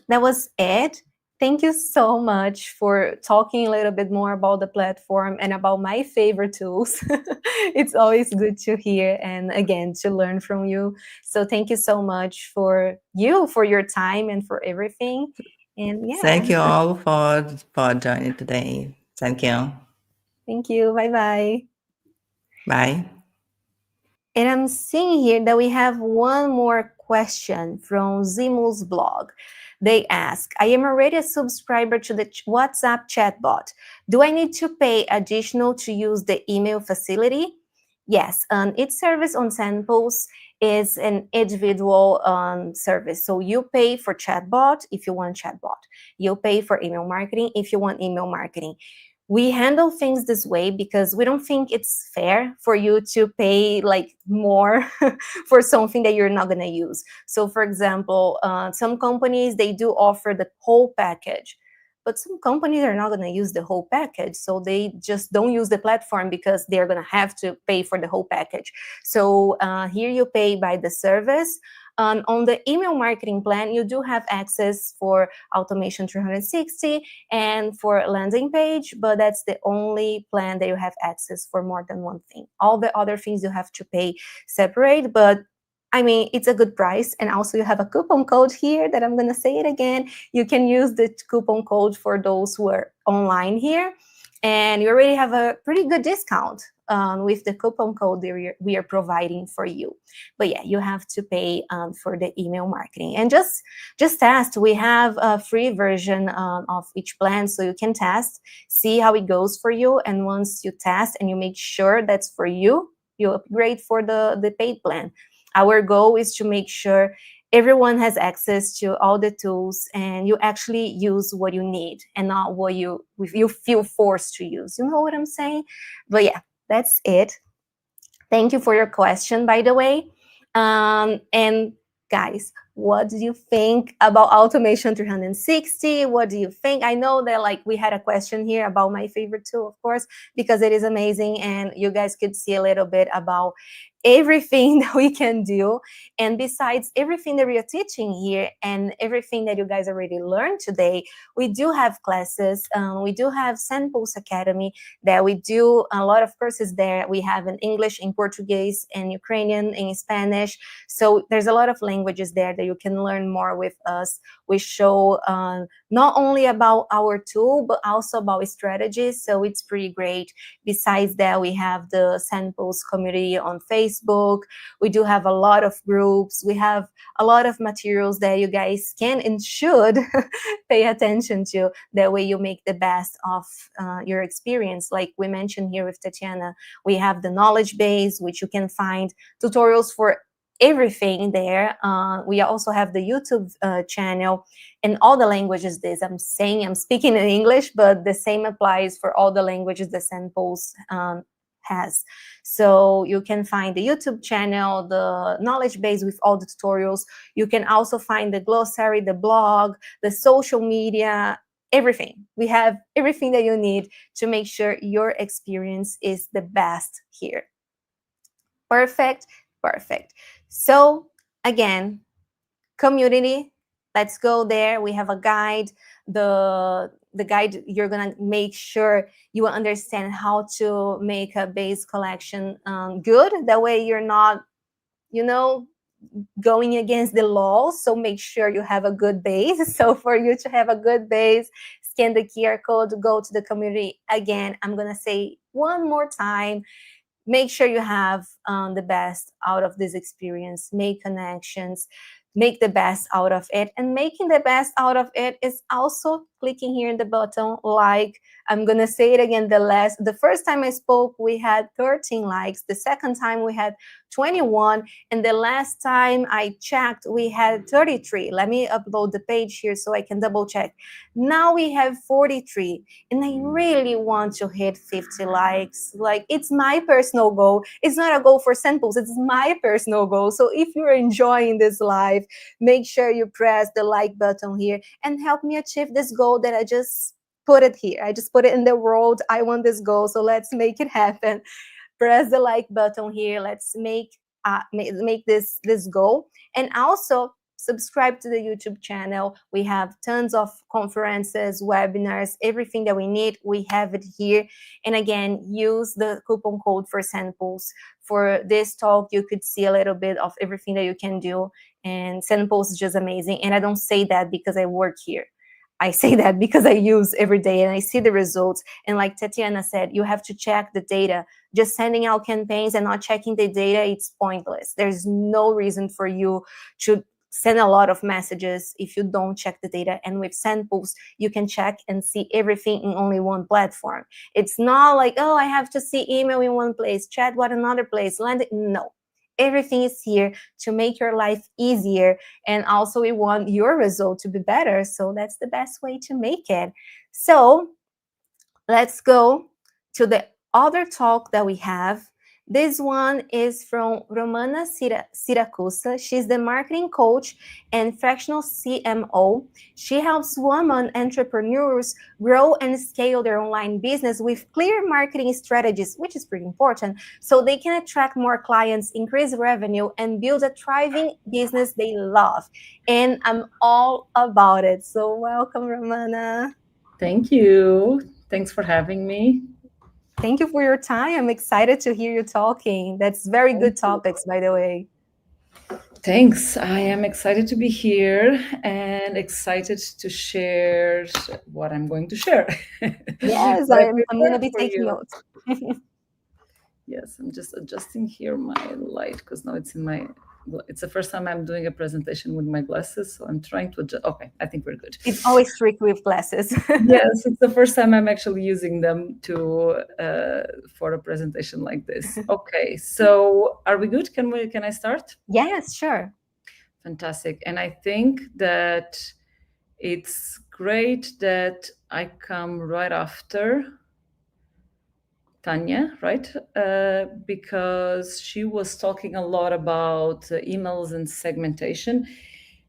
was it. Thank you so much for talking a little bit more about the platform and about my favorite tools. It's always good to hear and again to learn from you. So thank you so much for your time and for everything. And yeah. Thank you all for joining today. Thank you. Thank you. Bye-bye. Bye. And I'm seeing here that we have one more question from Zimu's blog. They ask, I am already a subscriber to the WhatsApp chatbot. Do I need to pay additional to use the email facility? Yes, each service on SendPulse is an individual service. So you pay for chatbot if you want chatbot. You pay for email marketing if you want email marketing. We handle things this way because we don't think it's fair for you to pay like more for something that you're not going to use. So for example, some companies, they do offer the whole package, but some companies are not going to use the whole package. So they just don't use the platform because they're going to have to pay for the whole package. So here you pay by the service. On the email marketing plan, you do have access for Automation 360 and for landing page, but that's the only plan that you have access for more than one thing. All the other things you have to pay separate, but I mean, it's a good price. And also you have a coupon code here that I'm going to say it again. You can use the coupon code for those who are online here. And you already have a pretty good discount with the coupon code that we are providing for you. But yeah, you have to pay for the email marketing. And just test. We have a free version of each plan, so you can test, see how it goes for you. And once you test and you make sure that's for you, you upgrade for the paid plan. Our goal is to make sure everyone has access to all the tools and you actually use what you need and not what you feel forced to use. You know what I'm saying? But yeah, that's it. Thank you for your question, by the way. And guys, what do you think about Automation 360? What do you think? I know that like we had a question here about my favorite tool, of course, because it is amazing and you guys could see a little bit about everything that we can do. And besides everything that we are teaching here and everything that you guys already learned today, we do have classes. We do have SendPulse Academy that we do a lot of courses there. We have in English, in Portuguese, in Ukrainian, in Spanish. So there's a lot of languages there that you can learn more with us. We show not only about our tool, but also about strategies. So it's pretty great. Besides that, we have the SendPulse community on Facebook. We do have a lot of groups. We have a lot of materials that you guys can and should pay attention to. That way you make the best of your experience. Like we mentioned here with Tetiana, we have the knowledge base, which you can find tutorials for everything there. We also have the YouTube channel in all the languages. I'm speaking in English, but the same applies for all the languages the SendPulse has. So you can find the YouTube channel, the knowledge base with all the tutorials. You can also find the glossary, the blog, the social media, everything. We have everything that you need to make sure your experience is the best here. Perfect, perfect. So again, community, let's go there. We have a guide. The guide, you're gonna make sure you understand how to make a base collection good. That way you're not, going against the law. So make sure you have a good base. So for you to have a good base, scan the QR code, go to the community. Again, I'm gonna say one more time, make sure you have the best out of this experience, make connections, make the best out of it. And making the best out of it is also clicking here in the button like. I'm gonna say it again. The first time I spoke, we had 13 likes. The second time we had 21, and the last time I checked, we had 33. Let me upload the page here so I can double check. Now we have 43, and I really want to hit 50 likes. Like, it's my personal goal. It's not a goal for SendPulse. It's my personal goal. So if you're enjoying this live, make sure you press the like button here and help me achieve this goal that I just put it here. I just put it in the world. I want this goal, so let's make it happen. Press the like button here. Let's make this goal, and also subscribe to the YouTube channel. We have tons of conferences, webinars, everything that we need. We have it here. And again, use the coupon code for SendPulse. For this talk, you could see a little bit of everything that you can do. And SendPulse is just amazing. And I don't say that because I work here. I say that because I use every day and I see the results. And like Tetiana said, you have to check the data. Just sending out campaigns and not checking the data, it's pointless. There's no reason for you to send a lot of messages if you don't check the data. And with SendPulse, you can check and see everything in only one platform. It's not like, oh, I have to see email in one place, chat what another place, landing. No. Everything is here to make your life easier. And also we want your result to be better. So that's the best way to make it. So let's go to the other talk that we have. This one is from Romana SIRACUSA. She's the marketing coach and fractional CMO. She helps women entrepreneurs grow and scale their online business with clear marketing strategies, which is pretty important, so they can attract more clients, increase revenue, and build a thriving business they love. And I'm all about it. So welcome, Romana. Thank you. Thanks for having me. Thank you for your time. I'm excited to hear you talking. That's very good topics, by the way. Thanks. I am excited to be here and excited to share what I'm going to share. Yes, I'm going to be taking notes. Yes, I'm just adjusting here my light because now it's the first time I'm doing a presentation with my glasses, so I'm trying to adjust. Okay, I think we're good. It's always tricky with glasses. Yes, it's the first time I'm actually using them for a presentation like this. Okay, so are we good? Can I start? Yes, sure. Fantastic. And I think that it's great that I come right after Tanya, right? Because she was talking a lot about emails and segmentation,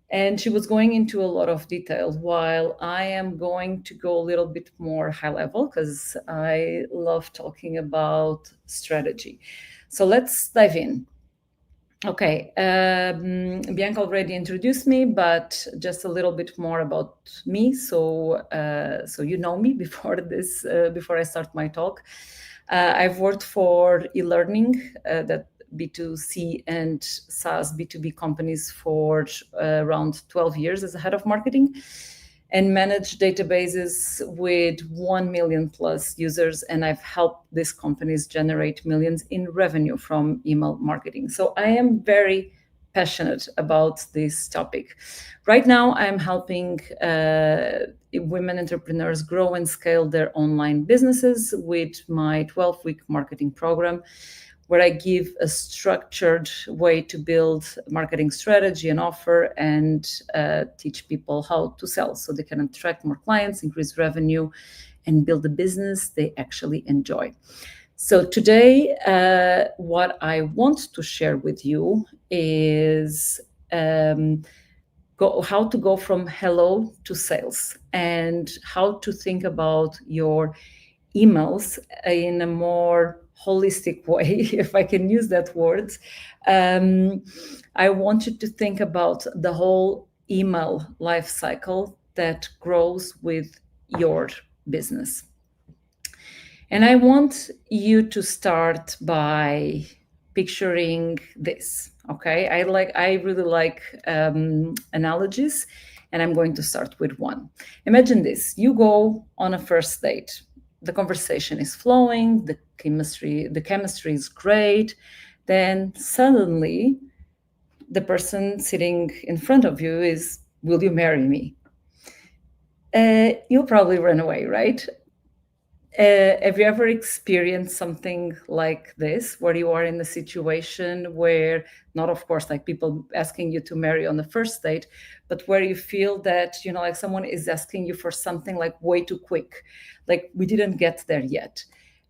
and she was going into a lot of detail, while I am going to go a little bit more high level because I love talking about strategy. So let's dive in. Okay, Bianca already introduced me, but just a little bit more about me, so you know me before I start my talk. I've worked for e-learning, that B2C and SaaS B2B companies for around 12 years as a head of marketing, and managed databases with 1 million plus users. And I've helped these companies generate millions in revenue from email marketing. So I am very passionate about this topic. Right now, I'm helping women entrepreneurs grow and scale their online businesses with my 12-week marketing program, where I give a structured way to build marketing strategy and offer, and teach people how to sell so they can attract more clients, increase revenue, and build a business they actually enjoy. So today, what I want to share with you is how to go from hello to sales, and how to think about your emails in a more holistic way, if I can use that word. I want you to think about the whole email life cycle that grows with your business. And I want you to start by picturing this, okay? I really like analogies, and I'm going to start with one. Imagine this: you go on a first date. The conversation is flowing, the chemistry is great. Then suddenly the person sitting in front of you is, will you marry me? You'll probably run away, right? Have you ever experienced something like this, where you are in a situation where, not of course like people asking you to marry on the first date, but where you feel that, you know, like someone is asking you for something like way too quick, like we didn't get there yet.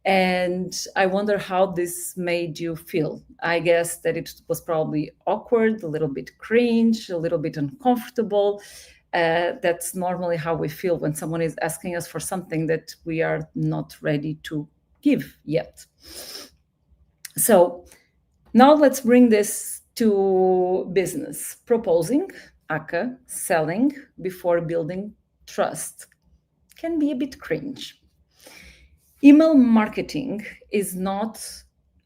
And I wonder how this made you feel. I guess that it was probably awkward, a little bit cringe, a little bit uncomfortable. That's normally how we feel when someone is asking us for something that we are not ready to give yet. So now let's bring this to business. Proposing, aka selling before building trust, can be a bit cringe. Email marketing is not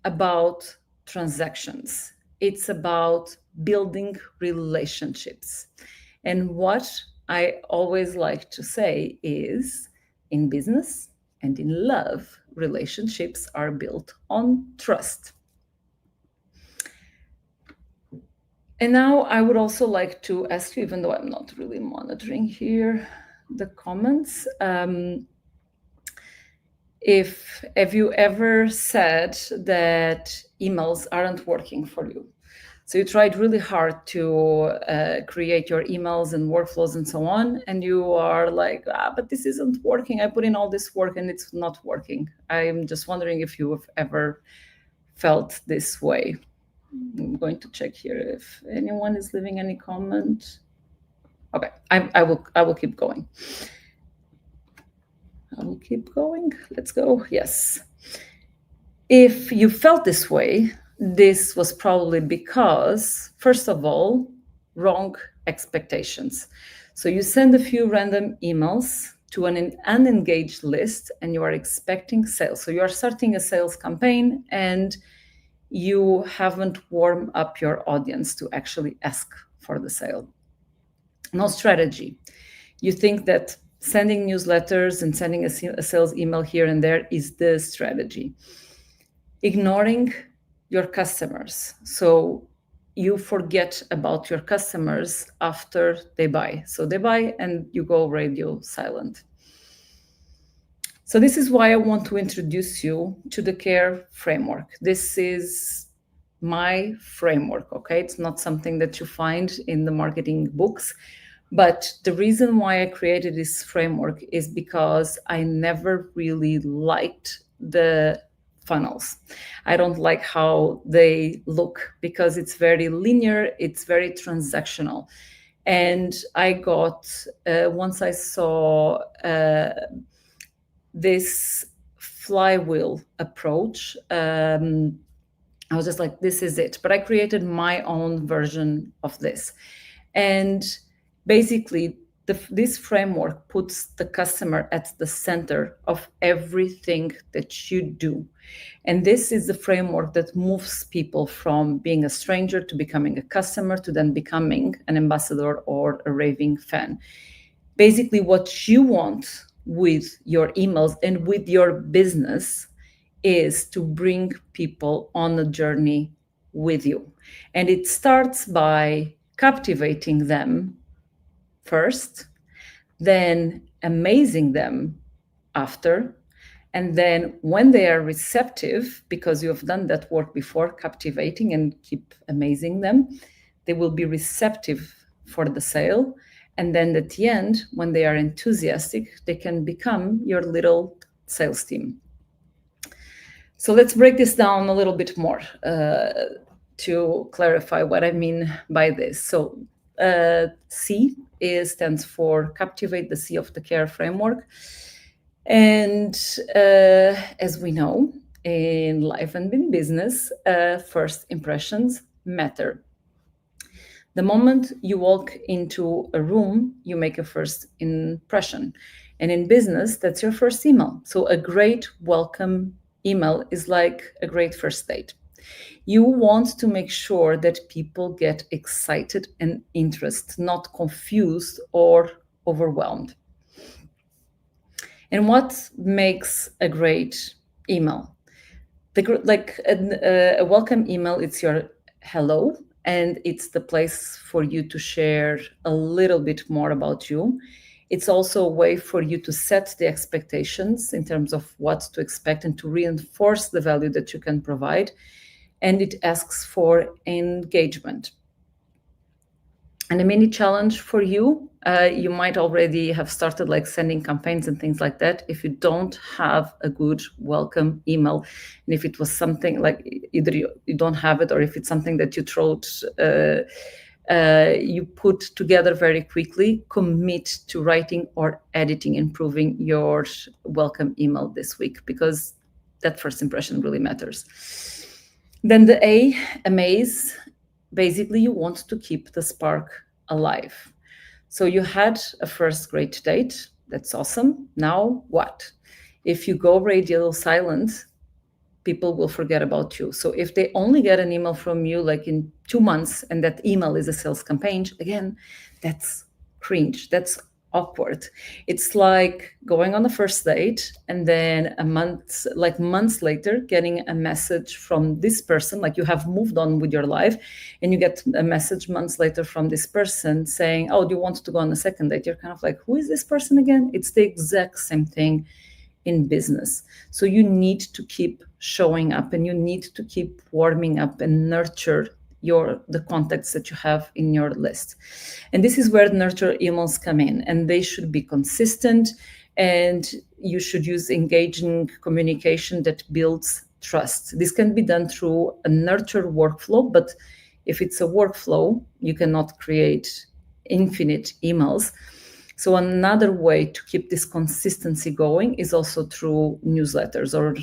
about transactions. It's about building relationships. And what I always like to say is, in business and in love, relationships are built on trust. And now I would also like to ask you, even though I'm not really monitoring here the comments, have you ever said that emails aren't working for you? So you tried really hard to create your emails and workflows and so on, and you are like, but this isn't working. I put in all this work and it's not working. I'm just wondering if you have ever felt this way. I'm going to check here if anyone is leaving any comment. Okay, I will keep going. I will keep going. Let's go. Yes. If you felt this way, this was probably because, first of all, wrong expectations. So you send a few random emails to an unengaged list and you are expecting sales. So you are starting a sales campaign and you haven't warmed up your audience to actually ask for the sale. No strategy. You think that sending newsletters and sending a sales email here and there is the strategy. Ignoring your customers. So you forget about your customers after they buy. So they buy and you go radio silent. So this is why I want to introduce you to the CARE framework. This is my framework, okay? It's not something that you find in the marketing books. But the reason why I created this framework is because I never really liked the funnels. I don't like how they look because it's very linear, it's very transactional. And I got, once I saw this flywheel approach, I was just like, this is it. But I created my own version of this. And basically, this framework puts the customer at the center of everything that you do. And this is the framework that moves people from being a stranger to becoming a customer to then becoming an ambassador or a raving fan. Basically, what you want with your emails and with your business is to bring people on a journey with you. And it starts by captivating them first, then amazing them after, and then when they are receptive, because you have done that work before, captivating and keep amazing them, they will be receptive for the sale. And then at the end, when they are enthusiastic, they can become your little sales team. So let's break this down a little bit more to clarify what I mean by this. So C stands for Captivate, the C of the CARE framework. And as we know, in life and in business, first impressions matter. The moment you walk into a room, you make a first impression. And in business, that's your first email. So a great welcome email is like a great first date. You want to make sure that people get excited and interested, not confused or overwhelmed. And what makes a great email? A welcome email, it's your hello and it's the place for you to share a little bit more about you. It's also a way for you to set the expectations in terms of what to expect and to reinforce the value that you can provide. And it asks for engagement. And a mini challenge for you, you might already have started like sending campaigns and things like that. If you don't have a good welcome email, and if it was something like either you don't have it, or if it's something that you put together very quickly, commit to writing or editing, improving your welcome email this week, because that first impression really matters. Then the A, amaze. Basically, you want to keep the spark alive. So you had a first great date. That's awesome. Now what? If you go radio silent, people will forget about you. So if they only get an email from you like in 2 months, and that email is a sales campaign, again, that's cringe. That's awkward. It's like going on the first date and then months later, getting a message from this person, like you have moved on with your life, and you get a message months later from this person saying, oh, do you want to go on a second date? You're kind of like, who is this person again? It's the exact same thing in business. So you need to keep showing up, and you need to keep warming up and nurture the contacts that you have in your list. And this is where nurture emails come in, and they should be consistent, and you should use engaging communication that builds trust. This can be done through a nurture workflow, but if it's a workflow, you cannot create infinite emails. So another way to keep this consistency going is also through newsletters or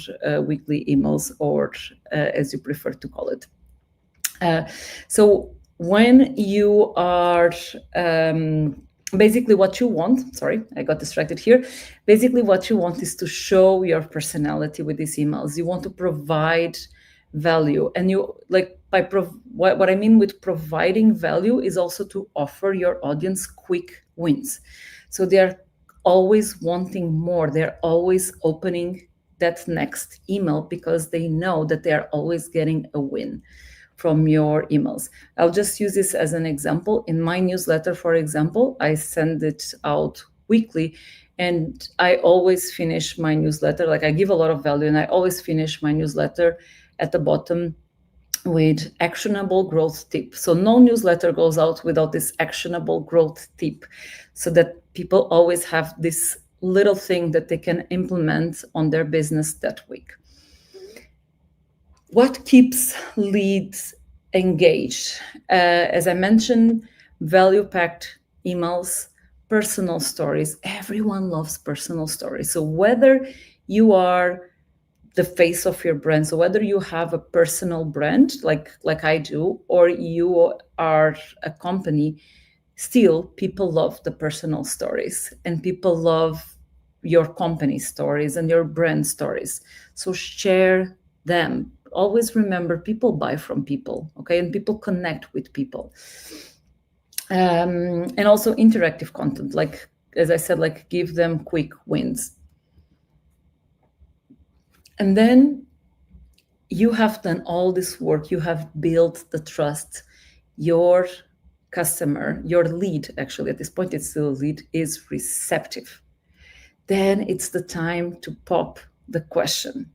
weekly emails, or as you prefer to call it. So when you are basically what you want, sorry, I got distracted here. Basically what you want is to show your personality with these emails. You want to provide value, and you like what I mean with providing value is also to offer your audience quick wins. So they're always wanting more. They're always opening that next email because they know that they're always getting a win from your emails. I'll just use this as an example. In my newsletter, for example, I send it out weekly, and I always finish my newsletter, like I give a lot of value, and I always finish my newsletter at the bottom with actionable growth tip. So no newsletter goes out without this actionable growth tip, so that people always have this little thing that they can implement on their business that week. What keeps leads engaged? As I mentioned, value-packed emails, personal stories. Everyone loves personal stories. So whether you are the face of your brand, so whether you have a personal brand like I do, or you are a company, still people love the personal stories, and people love your company stories and your brand stories. So share them. Always remember, people buy from people, okay? And people connect with people. And also interactive content, like, as I said, like give them quick wins. And then you have done all this work, you have built the trust. Your customer, your lead, actually at this point it's still a lead, is receptive. Then it's the time to pop the question.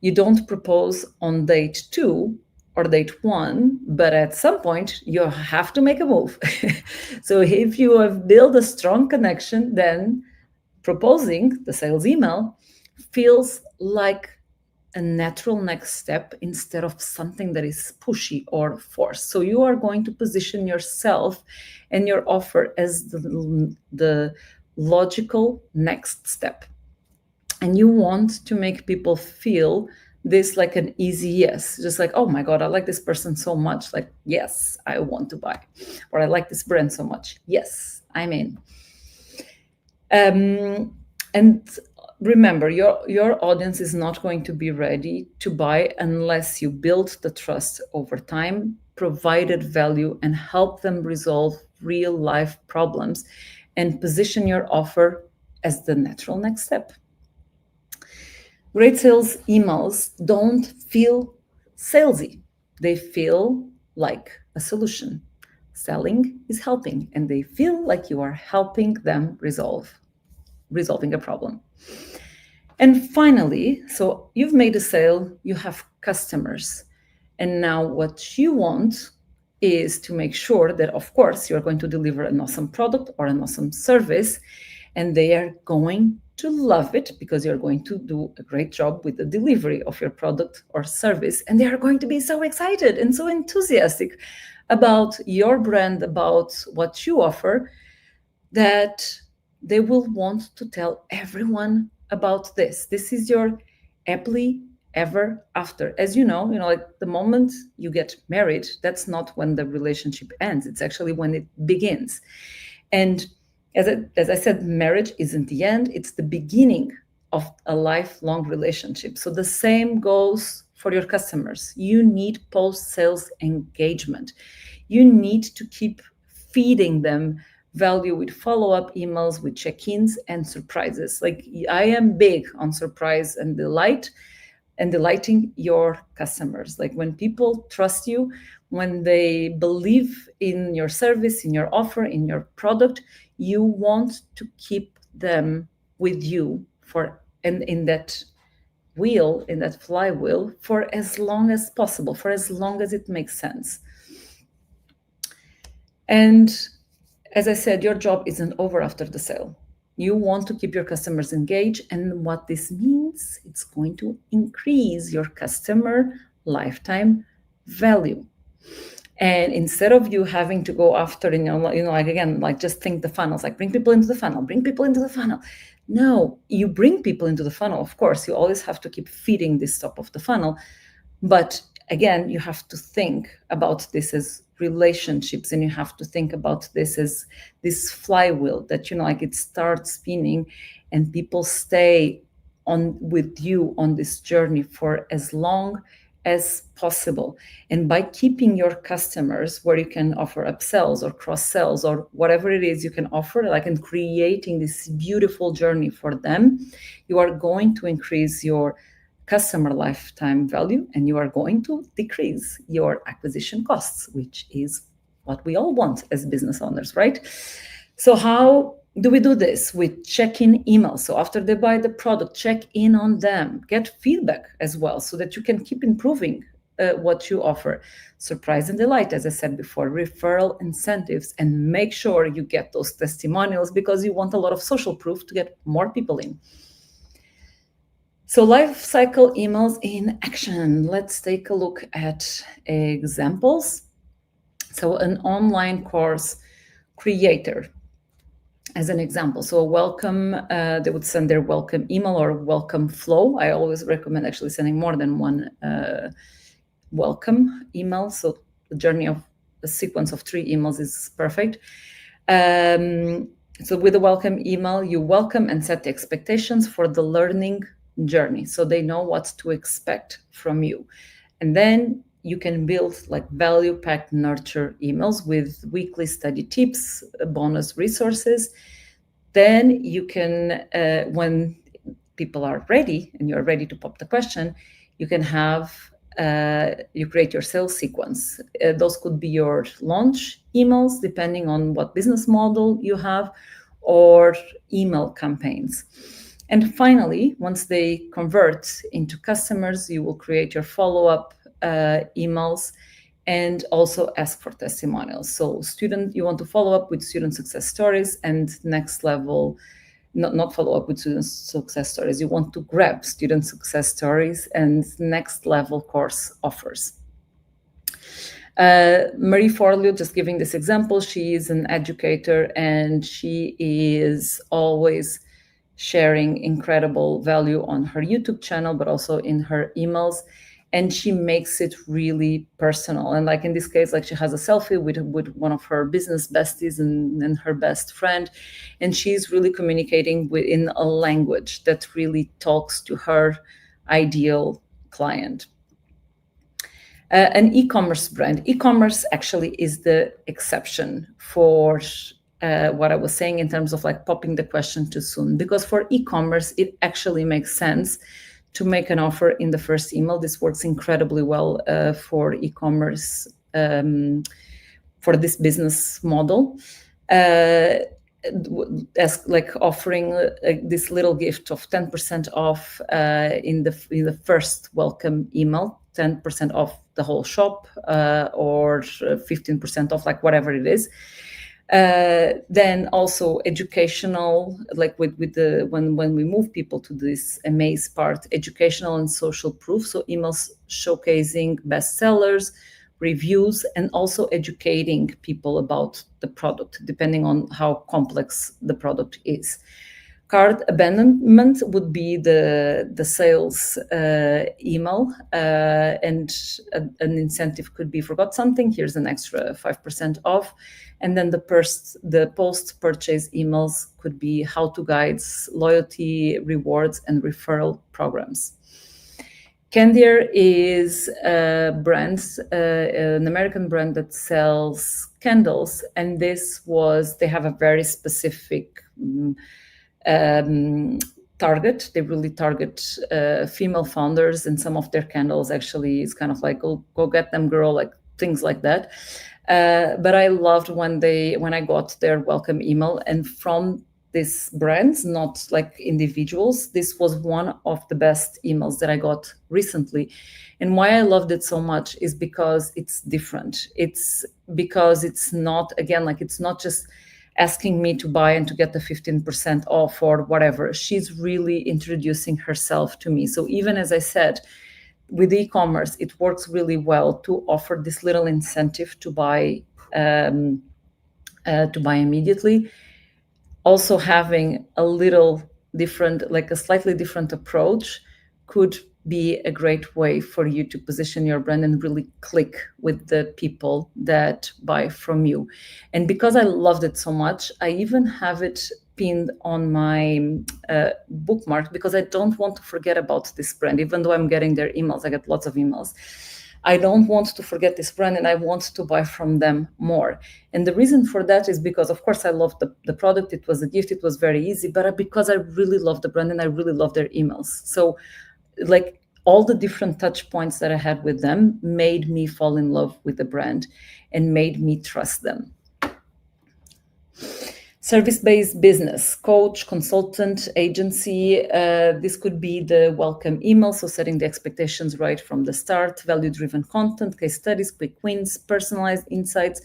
You don't propose on date 2 or date 1, but at some point you have to make a move. So if you have built a strong connection, then proposing the sales email feels like a natural next step instead of something that is pushy or forced. So you are going to position yourself and your offer as the logical next step. And you want to make people feel this like an easy yes, just like, oh my God, I like this person so much. Like, yes, I want to buy. Or I like this brand so much. Yes, I'm in. And remember, your audience is not going to be ready to buy unless you build the trust over time, provided value, and help them resolve real life problems, and position your offer as the natural next step. Great sales emails don't feel salesy. They feel like a solution. Selling is helping, and they feel like you are helping them resolving a problem. And finally, so you've made a sale, you have customers. And now what you want is to make sure that, of course, you're going to deliver an awesome product or an awesome service, and they are going to love it because you're going to do a great job with the delivery of your product or service. And they are going to be so excited and so enthusiastic about your brand, about what you offer, that they will want to tell everyone about this. This is your happily ever after. As you know, like the moment you get married, that's not when the relationship ends. It's actually when it begins. And as I said, marriage isn't the end, it's the beginning of a lifelong relationship. So the same goes for your customers. You need post-sales engagement. You need to keep feeding them value with follow-up emails, with check-ins and surprises. Like, I am big on surprise and delight, and delighting your customers. Like, when people trust you, when they believe in your service, in your offer, in your product, you want to keep them with you and in that wheel, in that flywheel, for as long as possible, for as long as it makes sense. And as I said, your job isn't over after the sale. You want to keep your customers engaged. And what this means, it's going to increase your customer lifetime value. And instead of you having to go after, like, again, like, just think the funnels, like, bring people into the funnel, bring people into the funnel. No, you bring people into the funnel. Of course, you always have to keep feeding this top of the funnel. But again, you have to think about this as relationships, and you have to think about this as this flywheel that, like, it starts spinning and people stay on with you on this journey for as long as possible. And by keeping your customers where you can offer upsells or cross sells or whatever it is you can offer, like, and creating this beautiful journey for them, you are going to increase your customer lifetime value, and you are going to decrease your acquisition costs, which is what we all want as business owners, right? So how do we do this? With check-in emails. So after they buy the product, check in on them, get feedback as well, so that you can keep improving what you offer. Surprise and delight, as I said before, referral incentives, and make sure you get those testimonials, because you want a lot of social proof to get more people in. So life cycle emails in action. Let's take a look at examples. So an online course creator, as an example. So welcome, they would send their welcome email or welcome flow. I always recommend actually sending more than one welcome email. So the journey of a sequence of 3 emails is perfect. So with the welcome email, you welcome and set the expectations for the learning journey, so they know what to expect from you. And then you can build like value-packed nurture emails with weekly study tips, bonus resources. Then you can, when people are ready and you're ready to pop the question, you can have, you create your sales sequence. Those could be your launch emails, depending on what business model you have, or email campaigns. And finally, once they convert into customers, you will create your follow-up emails and also ask for testimonials. So you want to follow up with student success stories, and next level, not follow up with student success stories. You want to grab student success stories and next level course offers. Marie Forleo, just giving this example, she is an educator and she is always sharing incredible value on her YouTube channel, but also in her emails. And she makes it really personal. And like in this case, like she has a selfie with one of her business besties and her best friend. And she's really communicating in a language that really talks to her ideal client. An e-commerce brand. E-commerce actually is the exception for what I was saying in terms of like popping the question too soon. Because for e-commerce, it actually makes sense to make an offer in the first email. This works incredibly well for e-commerce for this business model, as like offering this little gift of 10% off in the first welcome email, 10% off the whole shop, or 15% off, like whatever it is. Then also educational, like with the when we move people to this amaze part, educational and social proof. So emails showcasing bestsellers, reviews, and also educating people about the product, depending on how complex the product is. Cart abandonment would be the sales email, and an incentive could be forgot something, here's an extra 5% off. And then the post-purchase emails could be how-to guides, loyalty, rewards, and referral programs. Candier is a brand, an American brand that sells candles, and they have a very specific target. They really target female founders, and some of their candles actually is kind of like, oh, go get them, girl, like things like that. But I loved when I got their welcome email, and from these brands, not like individuals, this was one of the best emails that I got recently. And why I loved it so much is because it's different. It's because it's not, again, like it's not just asking me to buy and to get the 15% off or whatever. She's really introducing herself to me. So even as I said, with e-commerce, it works really well to offer this little incentive to buy immediately. Also having a little different, like a slightly different approach could be a great way for you to position your brand and really click with the people that buy from you. And because I loved it so much, I even have it pinned on my bookmark, because I don't want to forget about this brand. Even though I'm getting their emails, I get lots of emails, I don't want to forget this brand, and I want to buy from them more. And the reason for that is because, of course, I love the product. It was a gift. It was very easy, but because I really love the brand and I really love their emails. So like all the different touch points that I had with them made me fall in love with the brand and made me trust them. Service-based business, coach, consultant, agency. This could be the welcome email, so setting the expectations right from the start, value-driven content, case studies, quick wins, personalized insights,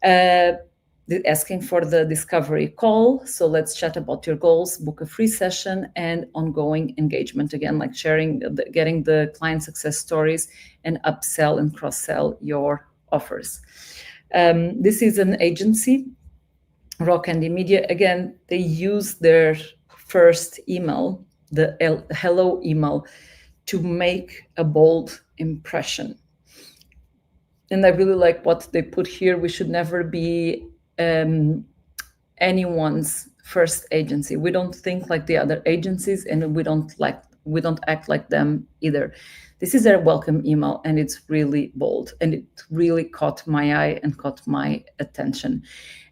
asking for the discovery call. So let's chat about your goals, book a free session, and ongoing engagement. Again, like sharing, getting the client success stories, and upsell and cross-sell your offers. This is an agency, Raw Candy Media. Again, they use their first email, the hello email, to make a bold impression. And I really like what they put here. We should never be anyone's first agency. We don't think like the other agencies, and we don't act like them either. This is their welcome email, and it's really bold, and it really caught my eye and caught my attention.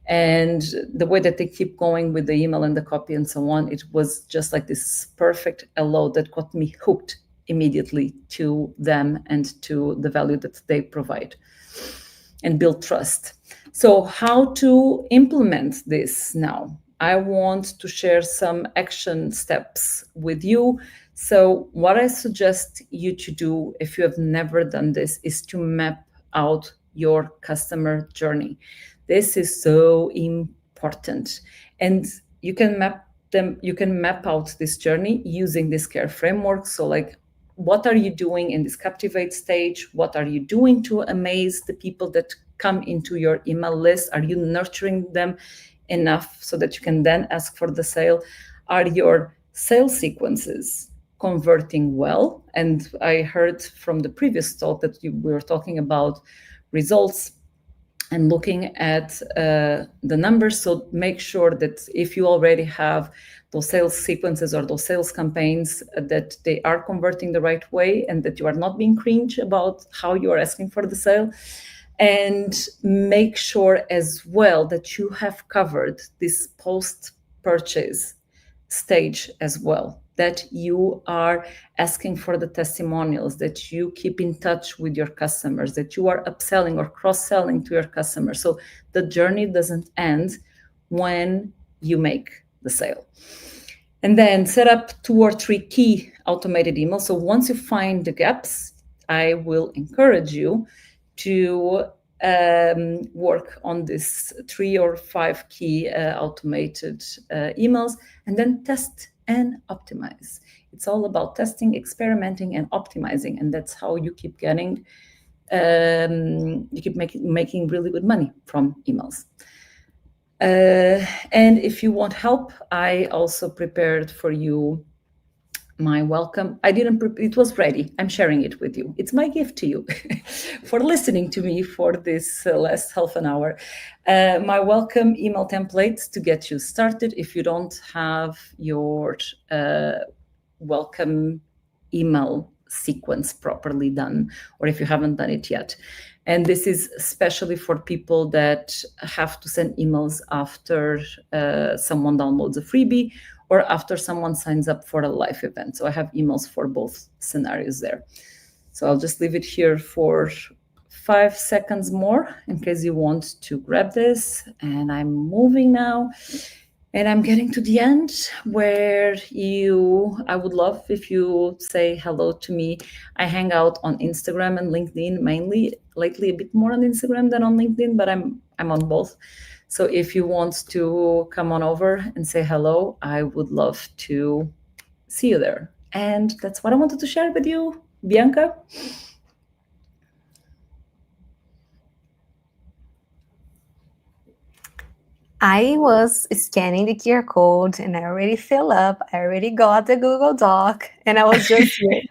And the way that they keep going with the email and the copy and so on, it was just like this perfect hello that got me hooked immediately to them and to the value that they provide and build trust. So how to implement this now? I want to share some action steps with you. So what I suggest you to do, if you have never done this, is to map out your customer journey. This is so important. And you can map out this journey using this care framework. So like, what are you doing in this captivate stage? What are you doing to amaze the people that come into your email list? Are you nurturing them enough so that you can then ask for the sale? Are your sales sequences converting well? And I heard from the previous talk that we were talking about results and looking at the numbers. So make sure that if you already have those sales sequences or those sales campaigns, that they are converting the right way and that you are not being cringe about how you are asking for the sale. And make sure as well that you have covered this post-purchase stage as well. that you are asking for the testimonials, that you keep in touch with your customers, that you are upselling or cross-selling to your customers. So the journey doesn't end when you make the sale. And then set up 2 or 3 key automated emails. So once you find the gaps, I will encourage you to work on this 3 or 5 key automated emails, and then test and optimize. It's all about testing, experimenting, and optimizing, and that's how you keep getting, you keep making really good money from emails. And if you want help, I also prepared for you my welcome. It was ready. I'm sharing it with you. It's my gift to you for listening to me for this last half an hour. My welcome email templates to get you started. If you don't have your welcome email sequence properly done, or if you haven't done it yet. And this is especially for people that have to send emails after someone downloads a freebie or after someone signs up for a live event. So I have emails for both scenarios there. So I'll just leave it here for 5 seconds more in case you want to grab this. And I'm moving now. And I'm getting to the end where I would love if you say hello to me. I hang out on Instagram and LinkedIn mainly, lately a bit more on Instagram than on LinkedIn, but I'm on both. So if you want to come on over and say hello, I would love to see you there. And that's what I wanted to share with you, Bianca. I was scanning the QR code and I already filled up. I already got the Google Doc and I was just here.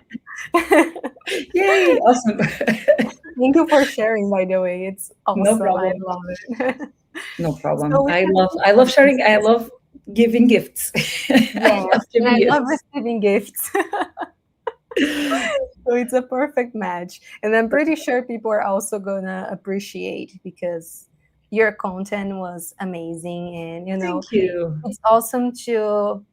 Yay, awesome. Thank you for sharing, by the way. It's awesome. No problem. I love it. No problem. So I love sharing. I love giving gifts. Yes, and I love receiving gifts. So it's a perfect match. And I'm pretty sure people are also gonna appreciate because your content was amazing, and Thank you. it's awesome to,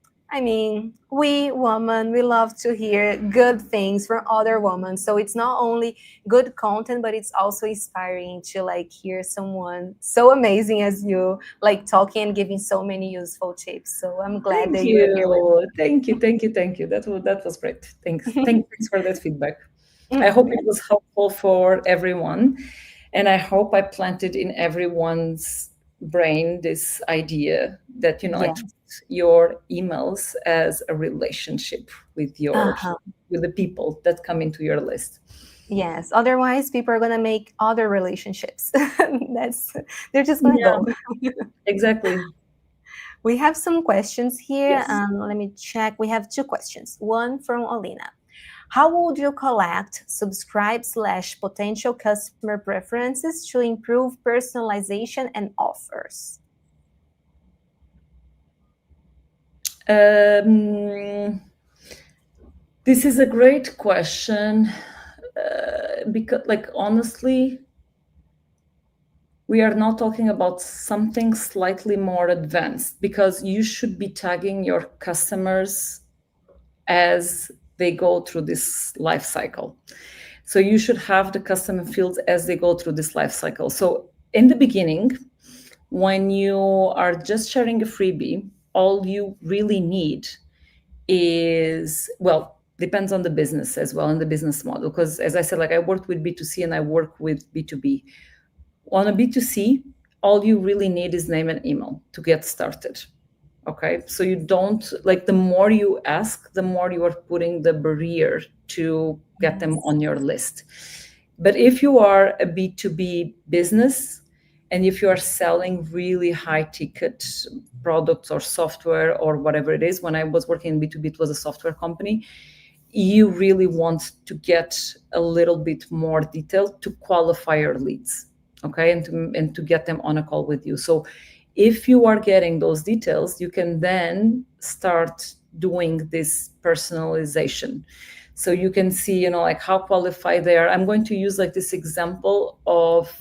we women, we love to hear good things from other women. So it's not only good content, but it's also inspiring to hear someone so amazing as you talking and giving so many useful tips. So I'm glad that you're here with me. Thank you. That was great. Thanks for that feedback. I hope it was helpful for everyone. And I hope I planted in everyone's brain this idea that, your emails as a relationship with with the people that come into your list. Yes. Otherwise, people are going to make other relationships. They're just going to go. Exactly. We have some questions here. Yes. Let me check. We have 2 questions. One from Olina. How would you collect subscribe/potential customer preferences to improve personalization and offers? This is a great question because, honestly, we are not talking about something slightly more advanced, because you should be tagging your customers as they go through this life cycle. So you should have the customer fields as they go through this life cycle. So in the beginning, when you are just sharing a freebie, all you really need is, depends on the business as well and the business model. Because as I said, I work with B2C and I work with B2B. On a B2C, all you really need is name and email to get started. Okay, so you don't, the more you ask, the more you are putting the barrier to get them on your list. But if you are a B2B business, and if you are selling really high ticket products or software or whatever it is, when I was working in B2B, it was a software company, you really want to get a little bit more detail to qualify your leads, okay, and to get them on a call with you. So if you are getting those details, you can then start doing this personalization. So you can see, how qualified they are. I'm going to use this example of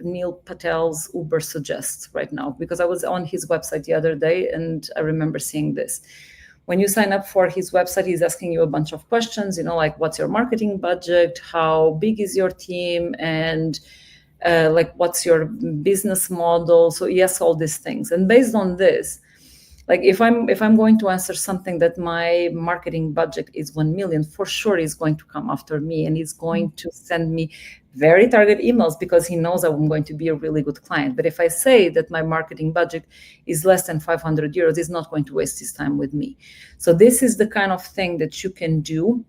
Neil Patel's Uber Suggest right now, because I was on his website the other day and I remember seeing this. when you sign up for his website, he's asking you a bunch of questions, like what's your marketing budget, how big is your team, and like what's your business model. So he asks all these things, and based on this, like if I'm going to answer something that my marketing budget is 1 million, for sure he's going to come after me, and he's going to send me very target emails because he knows I'm going to be a really good client. But if I say that my marketing budget is less than 500 euros, he's not going to waste his time with me. So this is the kind of thing that you can do.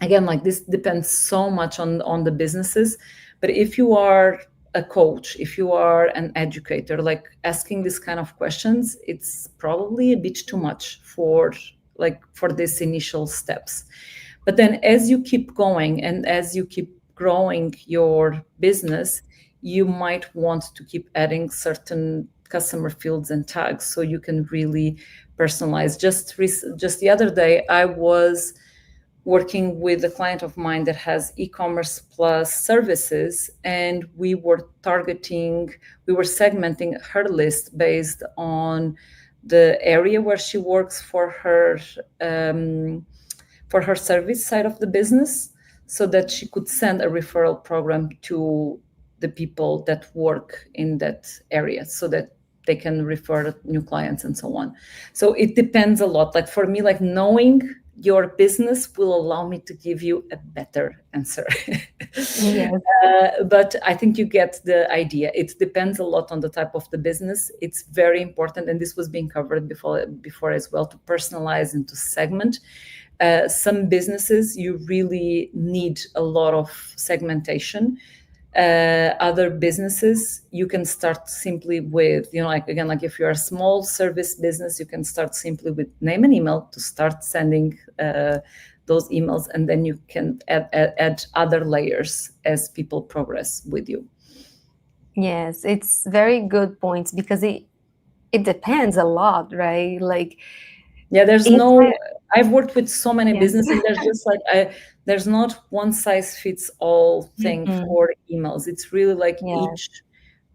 Again, like this depends so much on the businesses. But if you are a coach, if you are an educator, like asking this kind of questions, it's probably a bit too much for these initial steps. But then as you keep going and as you keep growing your business, you might want to keep adding certain customer fields and tags so you can really personalize. Just the other day, I was working with a client of mine that has e-commerce plus services, and we were segmenting her list based on the area where she works for her service side of the business, so that she could send a referral program to the people that work in that area so that they can refer new clients and so on. So it depends a lot. Like for me, like knowing your business will allow me to give you a better answer. Yes. But I think you get the idea. It depends a lot on the type of the business. It's very important, and this was being covered before as well, to personalize and to segment. Some businesses, you really need a lot of segmentation. Other businesses, you can start simply with, like if you're a small service business, you can start simply with name and email to start sending those emails, and then you can add other layers as people progress with you. Yes, it's very good points, because it depends a lot, right? Like, yeah, I've worked with so many businesses, and there's just there's not one size fits all thing for emails. It's really like each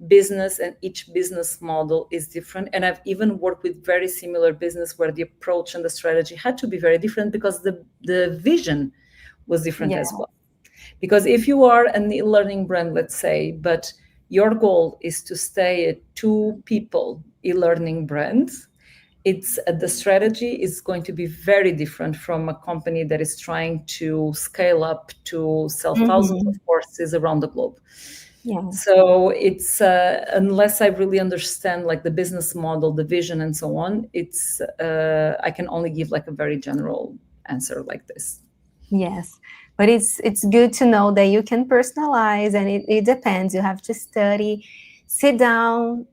business and each business model is different. And I've even worked with very similar business where the approach and the strategy had to be very different because the vision was different as well. Because if you are an e-learning brand, let's say, but your goal is to stay a 2-people e-learning brand, the strategy is going to be very different from a company that is trying to scale up to sell thousands of courses around the globe. Yeah. So it's unless I really understand like the business model, the vision, and so on, it's I can only give like a very general answer like this. Yes, but it's good to know that you can personalize, and it depends. You have to study, sit down,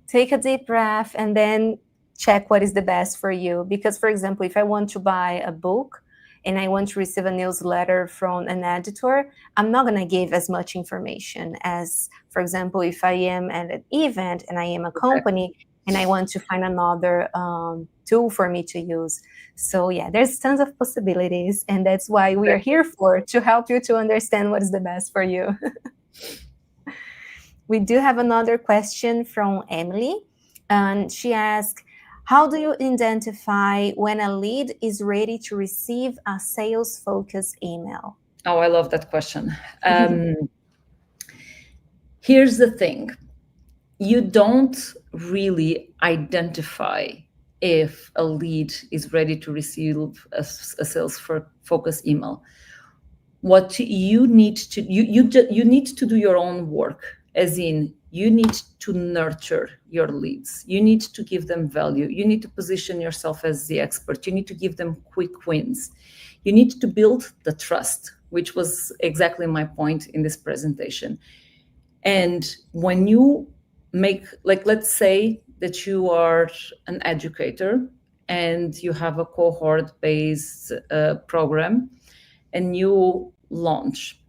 take a deep breath, and then check what is the best for you. Because, for example, if I want to buy a book and I want to receive a newsletter from an editor, I'm not going to give as much information as, for example, if I am at an event and I am a company and I want to find another tool for me to use. So yeah, there's tons of possibilities, and that's why we are here to help you to understand what is the best for you. We do have another question from Emily, and she asked, how do you identify when a lead is ready to receive a sales-focused email? Oh, I love that question. Here's the thing. You don't really identify if a lead is ready to receive a sales-focused email. What you need to you need to do your own work, as in you need to nurture your leads. You need to give them value. You need to position yourself as the expert. You need to give them quick wins. You need to build the trust, which was exactly my point in this presentation. And when you make, like, let's say that you are an educator and you have a cohort-based program and you launch.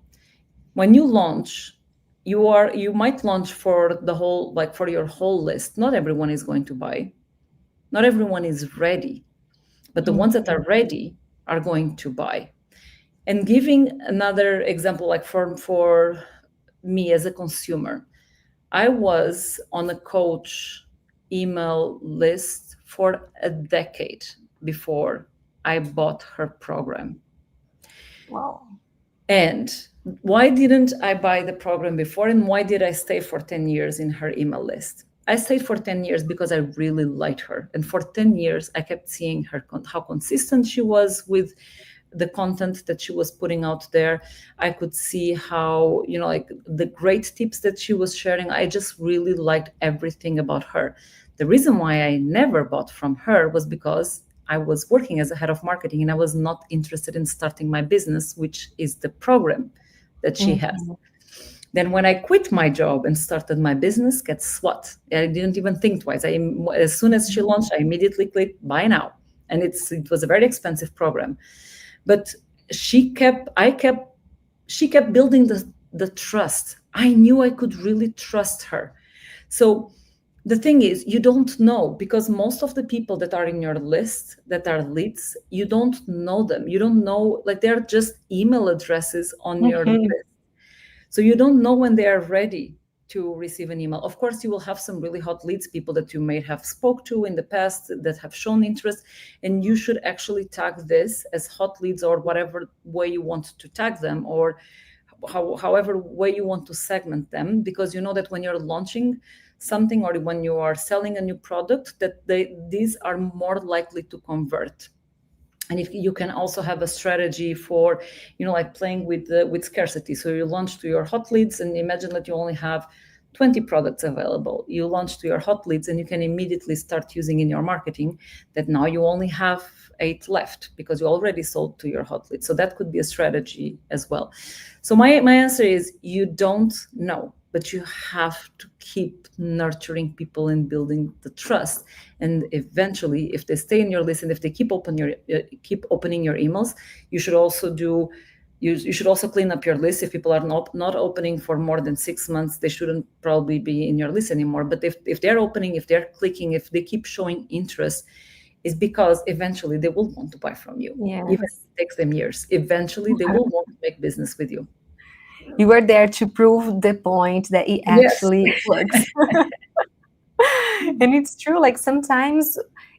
When you launch, you might launch for the whole, like for your whole list. Not everyone is going to buy. Not everyone is ready, but the ones that are ready are going to buy. And giving another example, like for me as a consumer, I was on a coach email list for a decade before I bought her program. Wow. And why didn't I buy the program before, and why did I stay for 10 years in her email list? I stayed for 10 years because I really liked her. And for 10 years, I kept seeing her, how consistent she was with the content that she was putting out there. I could see how, like the great tips that she was sharing. I just really liked everything about her. The reason why I never bought from her was because I was working as a head of marketing and I was not interested in starting my business, which is the program that she has. Then when I quit my job and started my business, guess what? I didn't even think twice. As soon as she launched, I immediately clicked buy now. And it was a very expensive program. But she kept building the trust. I knew I could really trust her. So the thing is, you don't know, because most of the people that are in your list that are leads, you don't know them. You don't know, like they're just email addresses on your list. So you don't know when they are ready to receive an email. Of course, you will have some really hot leads, people that you may have spoke to in the past that have shown interest, and you should actually tag this as hot leads, or whatever way you want to tag them, or however way you want to segment them, because you know that when you're launching something or when you are selling a new product, that these are more likely to convert. And if you can also have a strategy for, like playing with scarcity. So you launch to your hot leads, and imagine that you only have 20 products available. You launch to your hot leads, and you can immediately start using in your marketing that now you only have 8 left because you already sold to your hot leads. So that could be a strategy as well. So my answer is, you don't know, but you have to keep nurturing people and building the trust. And eventually, if they stay in your list and if they keep opening your emails, you should also clean up your list. If people are not opening for more than 6 months, they shouldn't probably be in your list anymore. But if they're opening, if they're clicking, if they keep showing interest, it's because eventually they will want to buy from you. Yes. Even if it takes them years. Eventually, they will want to make business with you. You were there to prove the point that it actually works. And it's true, like sometimes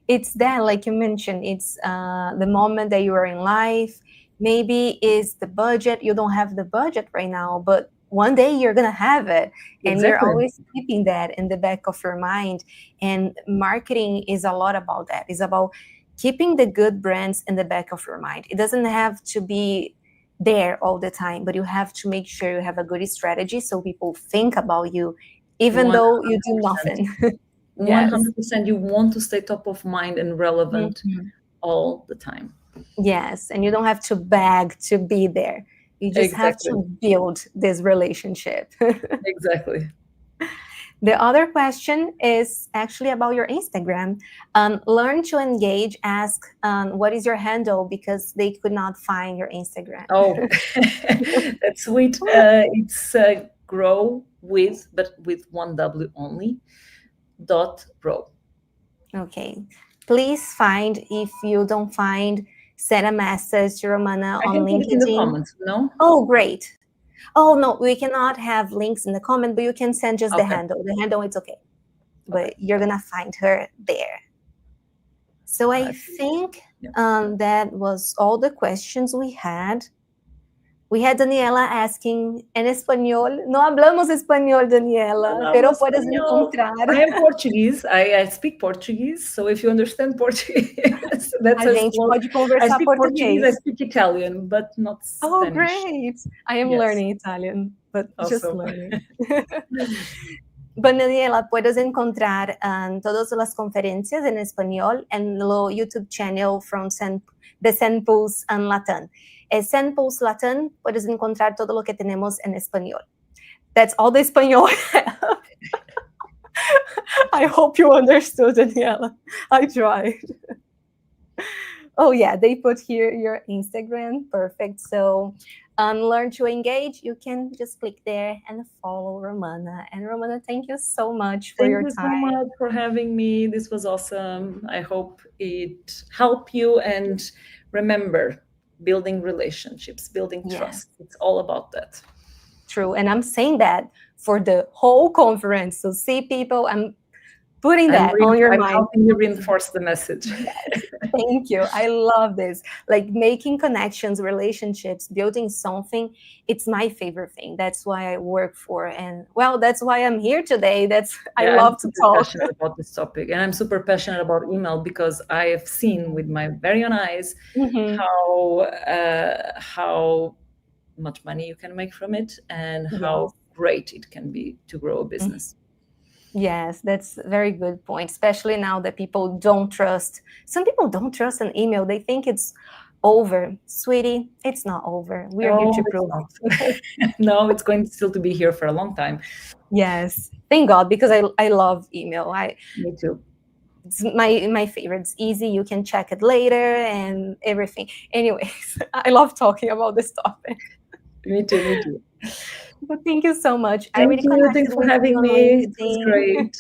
it's that, like you mentioned, it's the moment that you are in life. Maybe is the budget. You don't have the budget right now, but one day you're gonna have it. And you're always keeping that in the back of your mind. And marketing is a lot about that. It's about keeping the good brands in the back of your mind. It doesn't have to be there all the time, but you have to make sure you have a good strategy so people think about you, even 100%. Though you do nothing. 100%. You want to stay top of mind and relevant all the time. Yes, and you don't have to beg to be there. You just have to build this relationship. Exactly. The other question is actually about your Instagram. Learn to engage, ask what is your handle, because they could not find your Instagram. Oh, that's sweet. It's grow with, but with one W only, .ro. Okay. Please find, if you don't find, send a message to Romana on LinkedIn. Put it in the comments, no? Oh, great. Oh, no, we cannot have links in the comment, but you can send just the handle. The handle, it's okay. But you're going to find her there. So I think that was all the questions we had. We had Daniela asking en español. No hablamos español, Daniela, pero puedes encontrar. I am Portuguese. I speak Portuguese. So if you understand Portuguese, that's a gente pode conversar I speak português. I speak Italian, but not Spanish. Oh, great. I am learning Italian, but just learning. But Daniela, puedes encontrar todas las conferencias en español en lo YouTube channel from the SendPulse and Latin. SendPulse Latin, puedes encontrar todo lo que tenemos en español. That's all the español I have. I hope you understood, Daniela. I tried. Oh, yeah, they put here your Instagram. Perfect. So learn to engage. You can just click there and follow Romana. And Romana, thank you so much for your time. Thank you so much for having me. This was awesome. I hope it helped you. And remember, building relationships, building trust. It's all about that. True. And I'm saying that for the whole conference. So see, people, I'm putting that on your I'm mind. helping you reinforce the message. Yes, thank you. I love this. Like making connections, relationships, building something. It's my favorite thing. That's why I work for, and well, that's why I'm here today. I Yeah, love I'm to super talk. passionate about this topic, and I'm super passionate about email because I have seen with my very own eyes Mhm. how much money you can make from it and how Yes. great it can be to grow a business. Yes, that's a very good point, especially now that people don't trust. Some people don't trust an email. They think it's over. Sweetie, it's not over. We are here No, to it's prove not. it. No, it's going still to be here for a long time. Yes. Thank God, because I love email. Me too. It's my favorite. It's easy. You can check it later and everything. Anyways, I love talking about this topic. Me too. Me too. But thank you so much. I Thank already you. connected Thanks for with you having on me. It was LinkedIn. great.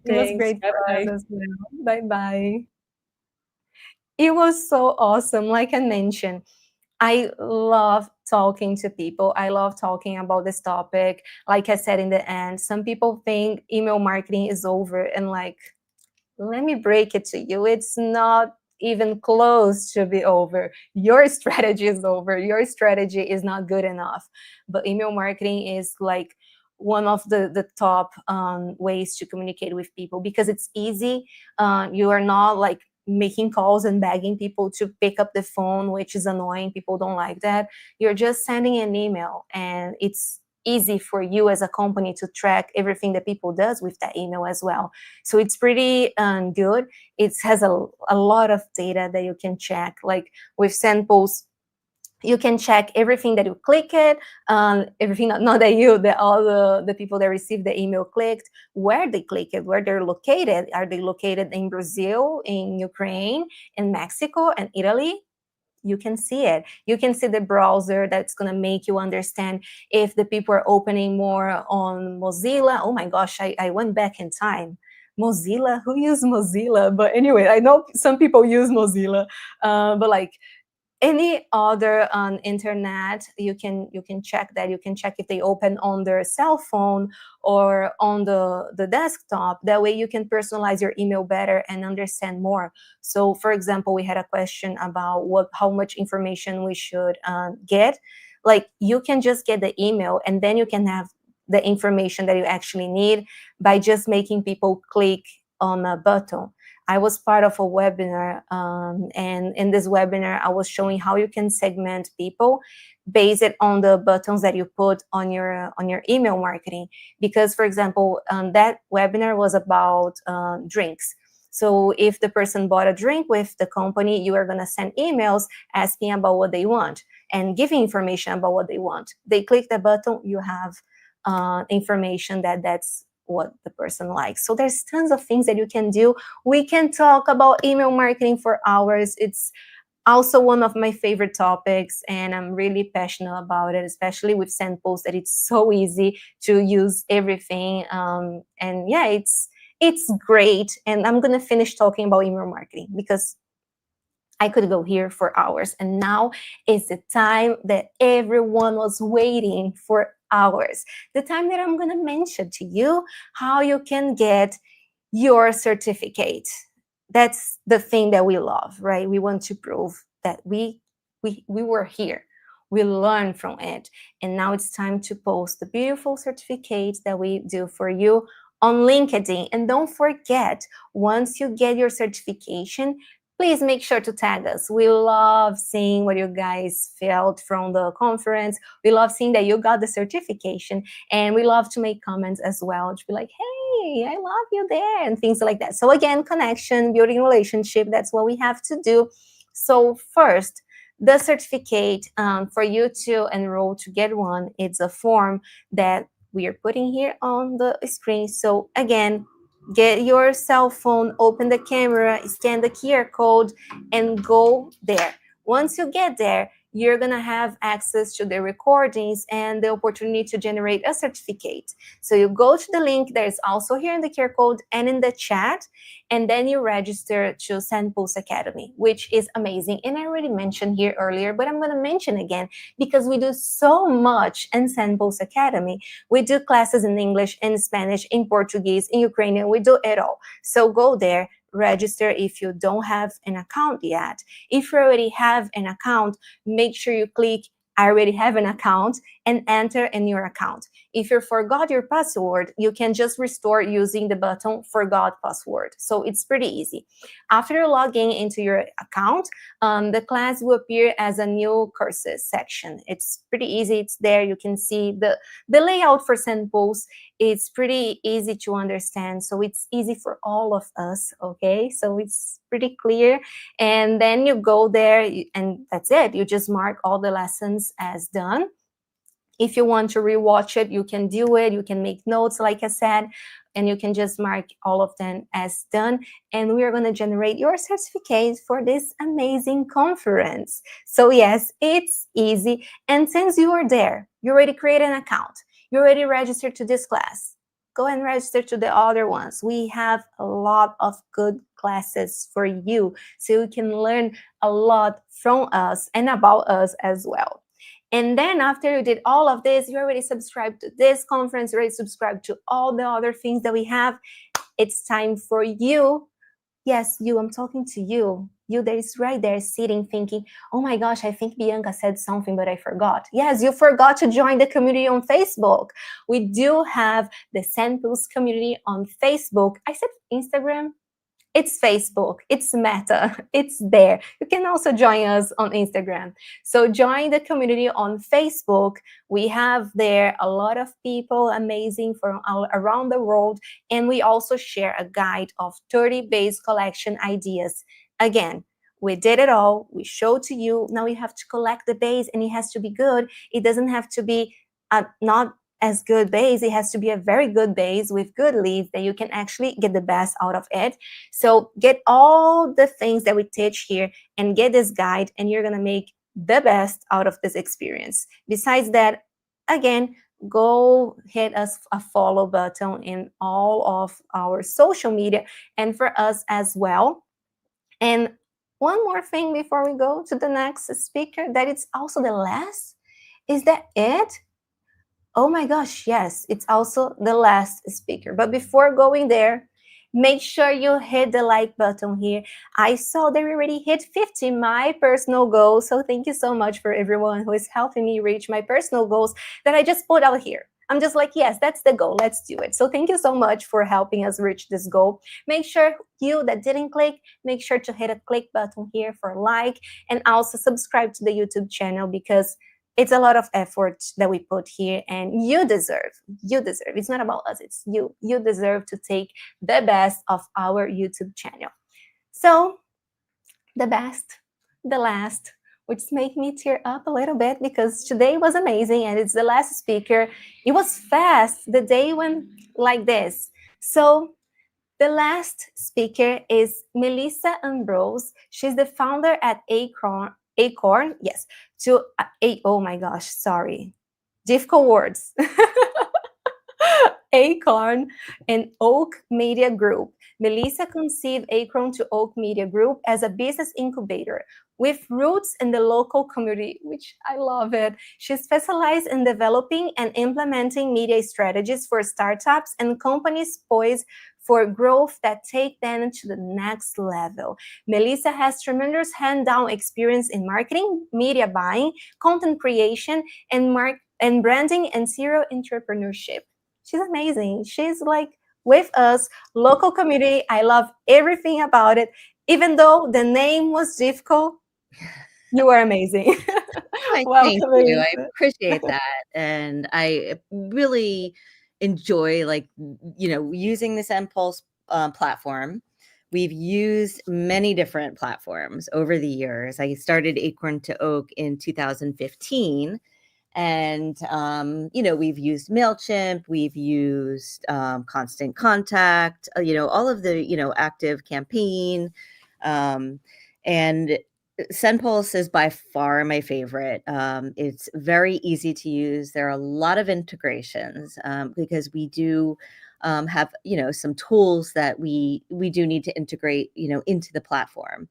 It was Thanks. great for us Bye-bye. as well. Bye-bye. It was so awesome. Like I mentioned, I love talking to people. I love talking about this topic. Like I said in the end, some people think email marketing is over, and like, let me break it to you. It's not even close to be over. Your strategy is over. Your strategy is not good enough. But email marketing is like one of the top ways to communicate with people because it's easy. You are not like making calls and begging people to pick up the phone, which is annoying. People don't like that. You're just sending an email, and it's easy for you as a company to track everything that people does with that email as well. So it's pretty good. It has a lot of data that you can check. Like with SendPulse, you can check everything that you click it, everything, not that you, all the people that receive the email clicked, where they click it, where they're located. Are they located in Brazil, in Ukraine, in Mexico, and Italy? You can see it. You can see the browser. That's going to make you understand if the people are opening more on Mozilla. Oh my gosh, I went back in time. Mozilla, who used Mozilla? But anyway, I know some people use Mozilla, but like any other internet, you can check that. You can check if they open on their cell phone or on the desktop. That way you can personalize your email better and understand more. So for example, we had a question about how much information we should get. Like you can just get the email, and then you can have the information that you actually need by just making people click on a button. I was part of a webinar, and in this webinar, I was showing how you can segment people based on the buttons that you put on your email marketing. Because, for example, that webinar was about drinks. So if the person bought a drink with the company, you are going to send emails asking about what they want and giving information about what they want. They click the button, you have information that's what the person likes. So there's tons of things that you can do. We can talk about email marketing for hours. It's also one of my favorite topics, and I'm really passionate about it, especially with SendPulse, that it's so easy to use everything. And yeah, it's great. And I'm gonna finish talking about email marketing because I could go here for hours. And now is the time that everyone was waiting for hours. The time that I'm going to mention to you how you can get your certificate. That's the thing that we love, right? We want to prove that we were here. We learned from it. And now it's time to post the beautiful certificates that we do for you on LinkedIn. And don't forget, once you get your certification, please make sure to tag us. We love seeing what you guys felt from the conference. We love seeing that you got the certification, and we love to make comments as well to be like, hey, I love you there, and things like that. So again, connection, building relationship, that's what we have to do. So first, the certificate, for you to enroll to get one, it's a form that we are putting here on the screen. So again, get your cell phone, open the camera, scan the QR code, and go there. Once you get there, you're going to have access to the recordings and the opportunity to generate a certificate. So you go to the link that is also here in the QR code and in the chat, and then you register to SendPulse Academy, which is amazing. And I already mentioned here earlier, but I'm going to mention again because we do so much in SendPulse Academy. We do classes in English, in Spanish, in Portuguese, in Ukrainian. We do it all. So go there, register if you don't have an account yet. If you already have an account, make sure you click I already have an account and enter in your account. If you forgot your password, you can just restore using the button forgot password. So it's pretty easy. After you log into your account, the class will appear as a new courses section. It's pretty easy. It's there. You can see the layout for SendPulse. It's pretty easy to understand. So it's easy for all of us, okay? So it's pretty clear. And then you go there and that's it. You just mark all the lessons as done. If you want to rewatch it, you can do it. You can make notes, like I said, and you can just mark all of them as done. And we are going to generate your certificate for this amazing conference. So yes, it's easy. And since you are there, you already created an account, you already registered to this class, go and register to the other ones. We have a lot of good classes for you, so you can learn a lot from us and about us as well. And then after you did all of this, you already subscribed to this conference, you already subscribed to all the other things that we have. It's time for you. Yes, you, I'm talking to you. You that is right there sitting thinking, oh my gosh, I think Bianca said something, but I forgot. Yes, you forgot to join the community on Facebook. We do have the SendPulse community on Facebook. I said Instagram. It's Facebook, it's Meta, it's there. You can also join us on Instagram. So join the community on Facebook. We have there a lot of people amazing from all around the world. And we also share a guide of 30 base collection ideas. Again, we did it all. We showed to you. Now you have to collect the base and it has to be good. It doesn't have to be not as good base. It has to be a very good base with good leads that you can actually get the best out of it. So get all the things that we teach here and get this guide, and you're gonna make the best out of this experience. Besides that, again, go hit us a follow button in all of our social media and for us as well. And one more thing before we go to the next speaker, that it's also the last. Is that it? Oh my gosh, yes, it's also the last speaker. But before going there, make sure you hit the like button here. I saw they already hit 50, my personal goal. So thank you so much for everyone who is helping me reach my personal goals that I just put out here. I'm just like, yes, that's the goal. Let's do it. So thank you so much for helping us reach this goal. Make sure you that didn't click, make sure to hit a click button here for like, and also subscribe to the YouTube channel because it's a lot of effort that we put here, and you deserve. It's not about us, it's you. You deserve to take the best of our YouTube channel. So the best, the last, which made me tear up a little bit because today was amazing and it's the last speaker. It was fast. The day went like this. So the last speaker is Melissa Ambrose. She's the founder at Acorn, yes, oh my gosh, sorry, difficult words. Acorn and Oak Media Group. Melissa conceived Acorn to Oak Media Group as a business incubator with roots in the local community, which I love it. She specialized in developing and implementing media strategies for startups and companies poised for growth that take them to the next level. Melissa has tremendous hands-on experience in marketing, media buying, content creation, and branding and serial entrepreneurship. She's amazing. She's like with us, local community. I love everything about it. Even though the name was difficult, you are amazing. Thank you. I appreciate that. And I really enjoy using the SendPulse platform. We've used many different platforms over the years. I started Acorn to Oak in 2015. And, we've used MailChimp, we've used Constant Contact, all of the, Active Campaign. And SendPulse is by far my favorite. It's very easy to use. There are a lot of integrations because we do have, some tools that we do need to integrate, into the platform.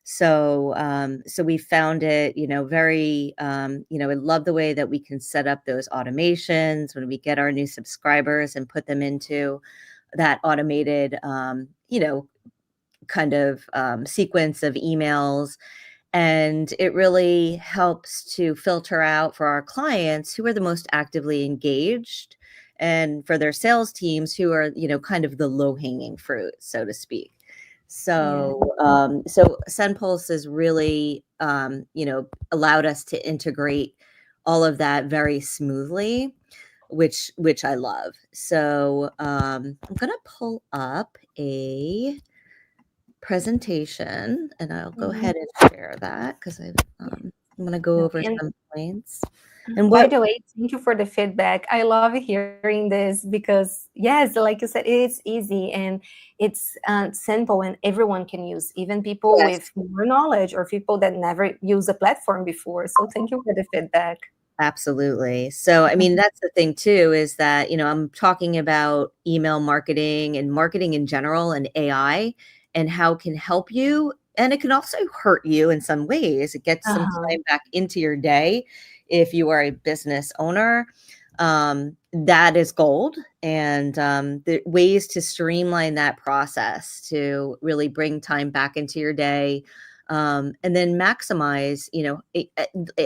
So, so we found it, very, I love the way that we can set up those automations when we get our new subscribers and put them into that automated, kind of sequence of emails. And it really helps to filter out for our clients who are the most actively engaged, and for their sales teams who are, kind of the low-hanging fruit, so to speak. So, so SendPulse has really, allowed us to integrate all of that very smoothly, which I love. So, I'm going to pull up a presentation and I'll go ahead and share that because I'm going to go over some points. And by the way, thank you for the feedback. I love hearing this because, yes, like you said, it's easy and it's simple and everyone can use, even people with more knowledge or people that never used a platform before. So thank you for the feedback. Absolutely. So, I mean, that's the thing too, is that, I'm talking about email marketing and marketing in general and AI and how it can help you. And it can also hurt you in some ways. It gets some time back into your day. If you are a business owner, that is gold. And the ways to streamline that process to really bring time back into your day, and then maximize,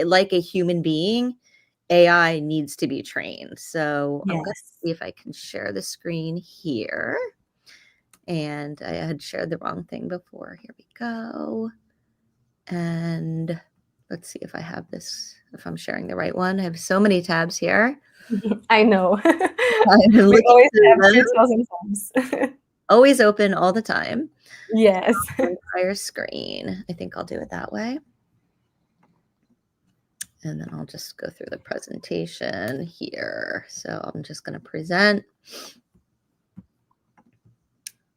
like a human being, AI needs to be trained. So I'm going to see if I can share the screen here. And I had shared the wrong thing before. Here we go. And let's see if I have this, if I'm sharing the right one. I have so many tabs here. I know. We always have 2,000 tabs. Always open all the time. Yes. Entire screen. I think I'll do it that way. And then I'll just go through the presentation here. So I'm just going to present.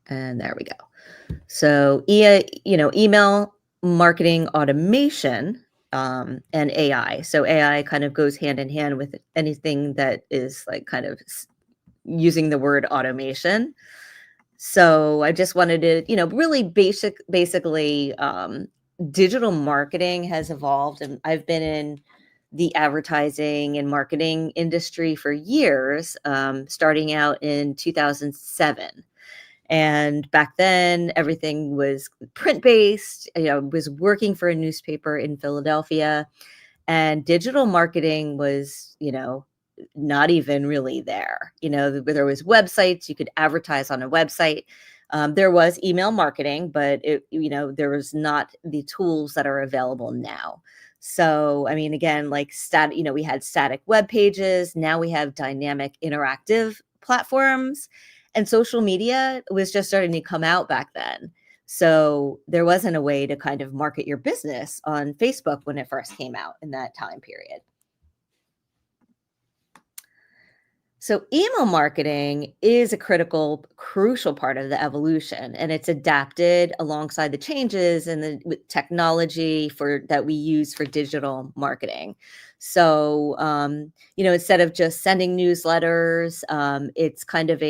And there we go. So, email marketing automation and AI. So AI kind of goes hand in hand with anything that is like kind of using the word automation. So I just wanted to, really basically, digital marketing has evolved, and I've been in the advertising and marketing industry for years, starting out in 2007. And back then, everything was print-based. Was working for a newspaper in Philadelphia, and digital marketing was, not even really there. There was websites, you could advertise on a website. There was email marketing, but there was not the tools that are available now. So, I mean, again, like we had static web pages. Now we have dynamic interactive platforms, and social media was just starting to come out back then. So there wasn't a way to kind of market your business on Facebook when it first came out in that time period. So email marketing is a crucial part of the evolution, and it's adapted alongside the changes in the technology that we use for digital marketing. So, instead of just sending newsletters, it's kind of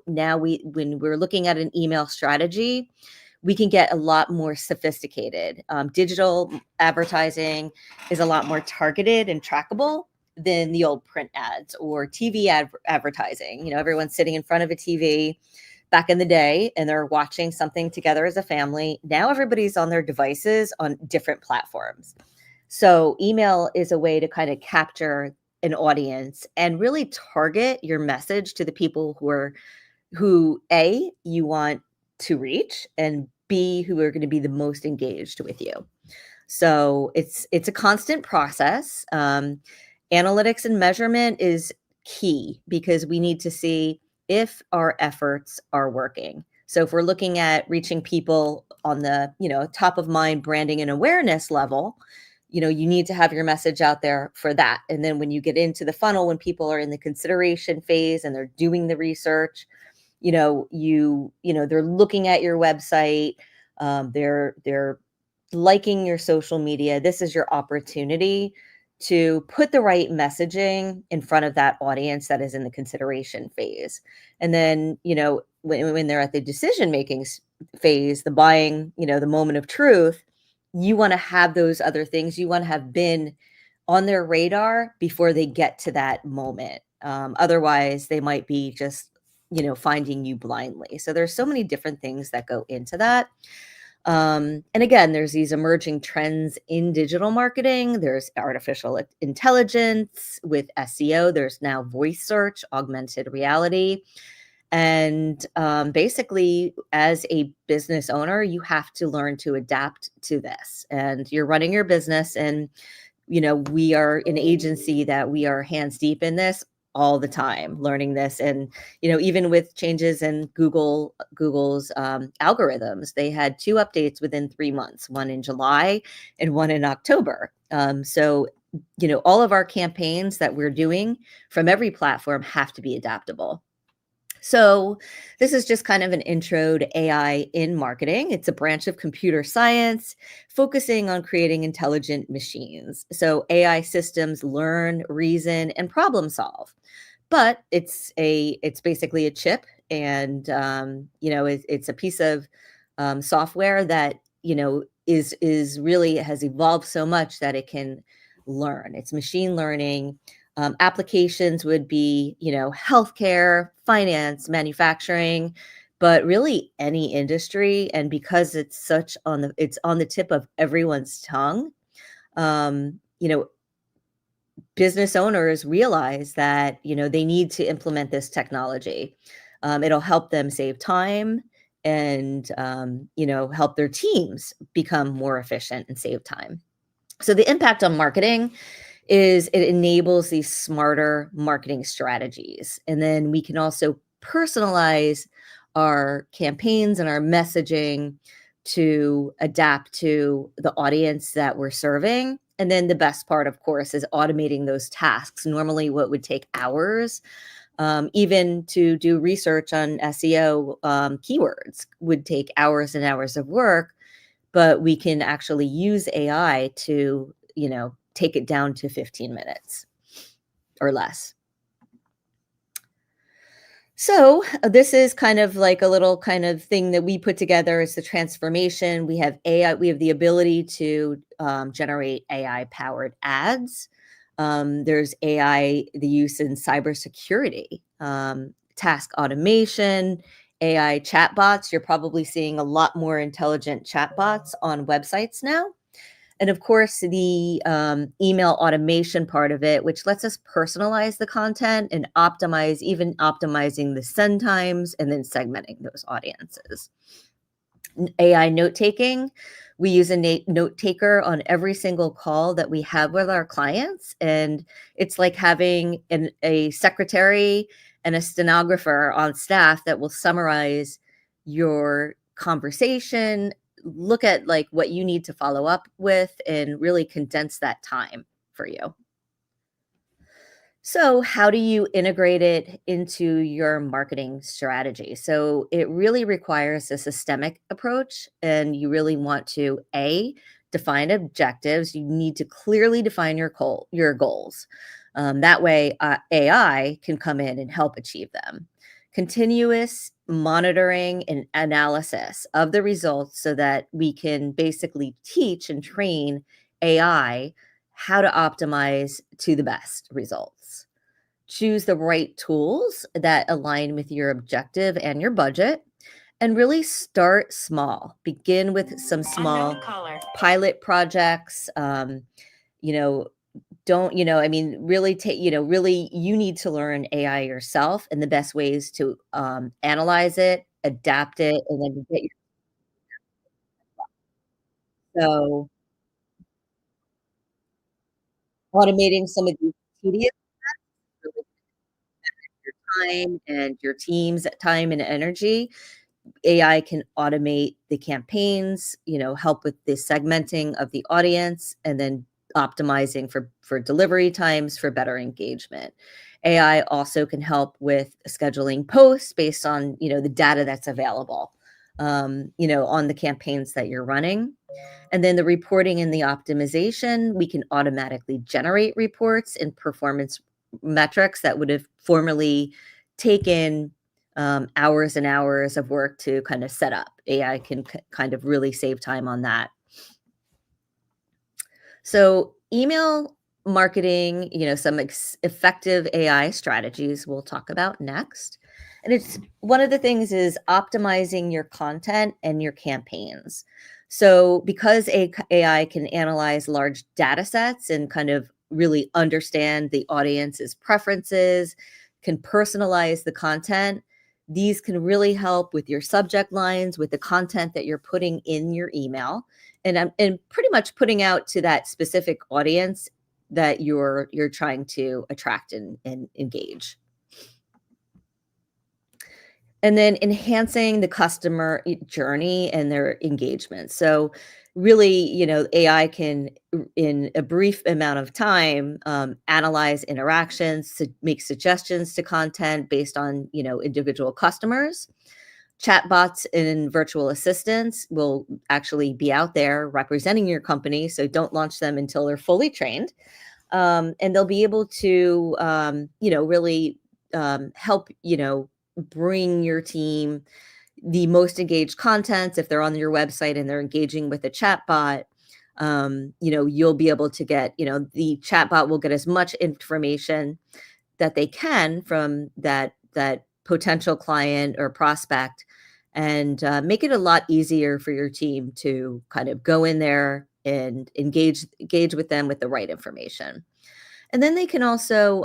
now when we're looking at an email strategy, we can get a lot more sophisticated. Digital advertising is a lot more targeted and trackable than the old print ads or TV advertising. Everyone's sitting in front of a TV back in the day and they're watching something together as a family. Now everybody's on their devices on different platforms. So email is a way to kind of capture an audience and really target your message to the people who A, you want to reach, and B, who are going to be the most engaged with you. So it's a constant process. Analytics and measurement is key because we need to see if our efforts are working. So if we're looking at reaching people on the, top of mind branding and awareness level, you need to have your message out there for that. And then when you get into the funnel, when people are in the consideration phase and they're doing the research, they're looking at your website, they're liking your social media, this is your opportunity to put the right messaging in front of that audience that is in the consideration phase. And then, when they're at the decision-making phase, the buying, the moment of truth, you want to have those other things. You want to have been on their radar before they get to that moment. Otherwise, they might be just, finding you blindly. So there's so many different things that go into that. And again, there's these emerging trends in digital marketing. There's artificial intelligence with SEO. There's now voice search, augmented reality. And basically, as a business owner, you have to learn to adapt to this. And you're running your business, and we are an agency that we are hands deep in this all the time, learning this. And even with changes in Google's algorithms, they had 2 updates within 3 months, one in July and one in October. So all of our campaigns that we're doing from every platform have to be adaptable. So this is just kind of an intro to AI in marketing. It's a branch of computer science focusing on creating intelligent machines. So AI systems learn, reason, and problem solve. But it's basically a chip, and it's a piece of software that is really has evolved so much that it can learn. It's machine learning. Applications would be, healthcare, finance, manufacturing, but really any industry. And because it's on the tip of everyone's tongue, business owners realize that, they need to implement this technology. It'll help them save time and, help their teams become more efficient and save time. So the impact on marketing is it enables these smarter marketing strategies. And then we can also personalize our campaigns and our messaging to adapt to the audience that we're serving. And then the best part, of course, is automating those tasks. Normally what would take hours, even to do research on SEO keywords, would take hours and hours of work, but we can actually use AI to, take it down to 15 minutes or less. So this is kind of like a little kind of thing that we put together. It's the transformation. We have AI. We have the ability to generate AI-powered ads. There's AI, the use in cybersecurity, task automation, AI chatbots. You're probably seeing a lot more intelligent chatbots on websites now. And of course, the email automation part of it, which lets us personalize the content and even optimizing the send times and then segmenting those audiences. AI note-taking, we use a note taker on every single call that we have with our clients. And it's like having a secretary and a stenographer on staff that will summarize your conversation, look at like what you need to follow up with, and really condense that time for you. So how do you integrate it into your marketing strategy? So it really requires a systemic approach, and you really want to define objectives. You need to clearly define your goals. That way AI can come in and help achieve them. Continuous monitoring and analysis of the results so that we can basically teach and train AI how to optimize to the best results. Choose the right tools that align with your objective and your budget, and really start small. Begin with some small pilot projects. Really you need to learn AI yourself and the best ways to analyze it, adapt it, and then get so automating some of these tedious tasks, really your time and your team's time and energy. AI can automate the campaigns, help with the segmenting of the audience, and then optimizing for delivery times for better engagement. AI also can help with scheduling posts based on, the data that's available, on the campaigns that you're running. And then the reporting and the optimization, we can automatically generate reports and performance metrics that would have formerly taken hours and hours of work to kind of set up. AI can kind of really save time on that. So email marketing, some effective AI strategies we'll talk about next. And it's one of the things is optimizing your content and your campaigns. So because AI can analyze large data sets and kind of really understand the audience's preferences, can personalize the content, these can really help with your subject lines, with the content that you're putting in your email, and pretty much putting out to that specific audience that you're trying to attract and engage. And then enhancing the customer journey and their engagement. So really, AI can, in a brief amount of time, analyze interactions, to make suggestions to content based on, individual customers. Chatbots and virtual assistants will actually be out there representing your company, so don't launch them until they're fully trained. And they'll be able to, really help, bring your team the most engaged content. If they're on your website and they're engaging with a chatbot, you'll be able to get, the chatbot will get as much information that they can from that potential client or prospect, and make it a lot easier for your team to kind of go in there and engage with them with the right information. And then they can also,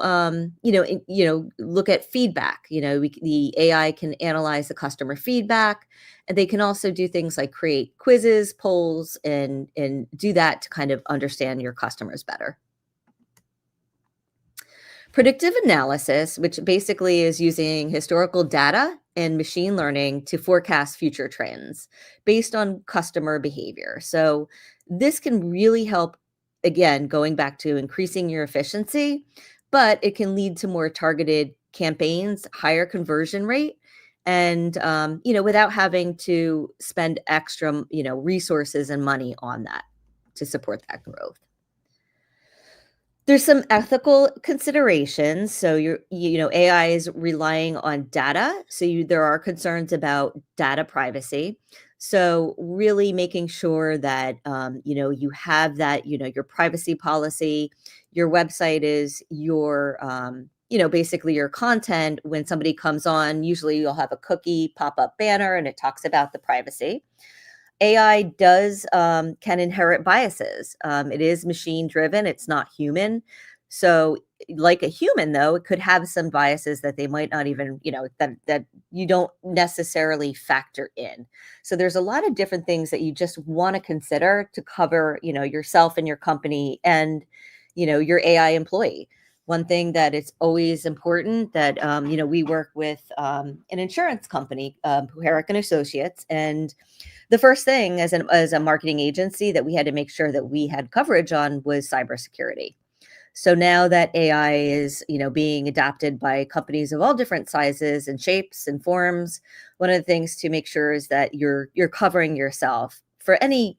look at feedback. The AI can analyze the customer feedback, and they can also do things like create quizzes, polls, and do that to kind of understand your customers better. Predictive analysis, which basically is using historical data and machine learning to forecast future trends based on customer behavior. So this can really help, again, going back to increasing your efficiency, but it can lead to more targeted campaigns, higher conversion rate, and without having to spend extra, resources and money on that to support that growth. There's some ethical considerations. So AI is relying on data. So there are concerns about data privacy. So really making sure that, you have that, your privacy policy, your website is your, basically your content. When somebody comes on, usually you'll have a cookie pop-up banner and it talks about the privacy. AI can inherit biases. It is machine driven. It's not human. So like a human, though, it could have some biases that they might not even, that you don't necessarily factor in. So there's a lot of different things that you just want to consider to cover, yourself and your company and, your AI employee. One thing that it's always important that, we work with an insurance company, Herrick and Associates, and the first thing as a marketing agency that we had to make sure that we had coverage on was cybersecurity. So now that AI is, being adopted by companies of all different sizes and shapes and forms, one of the things to make sure is that you're covering yourself for any,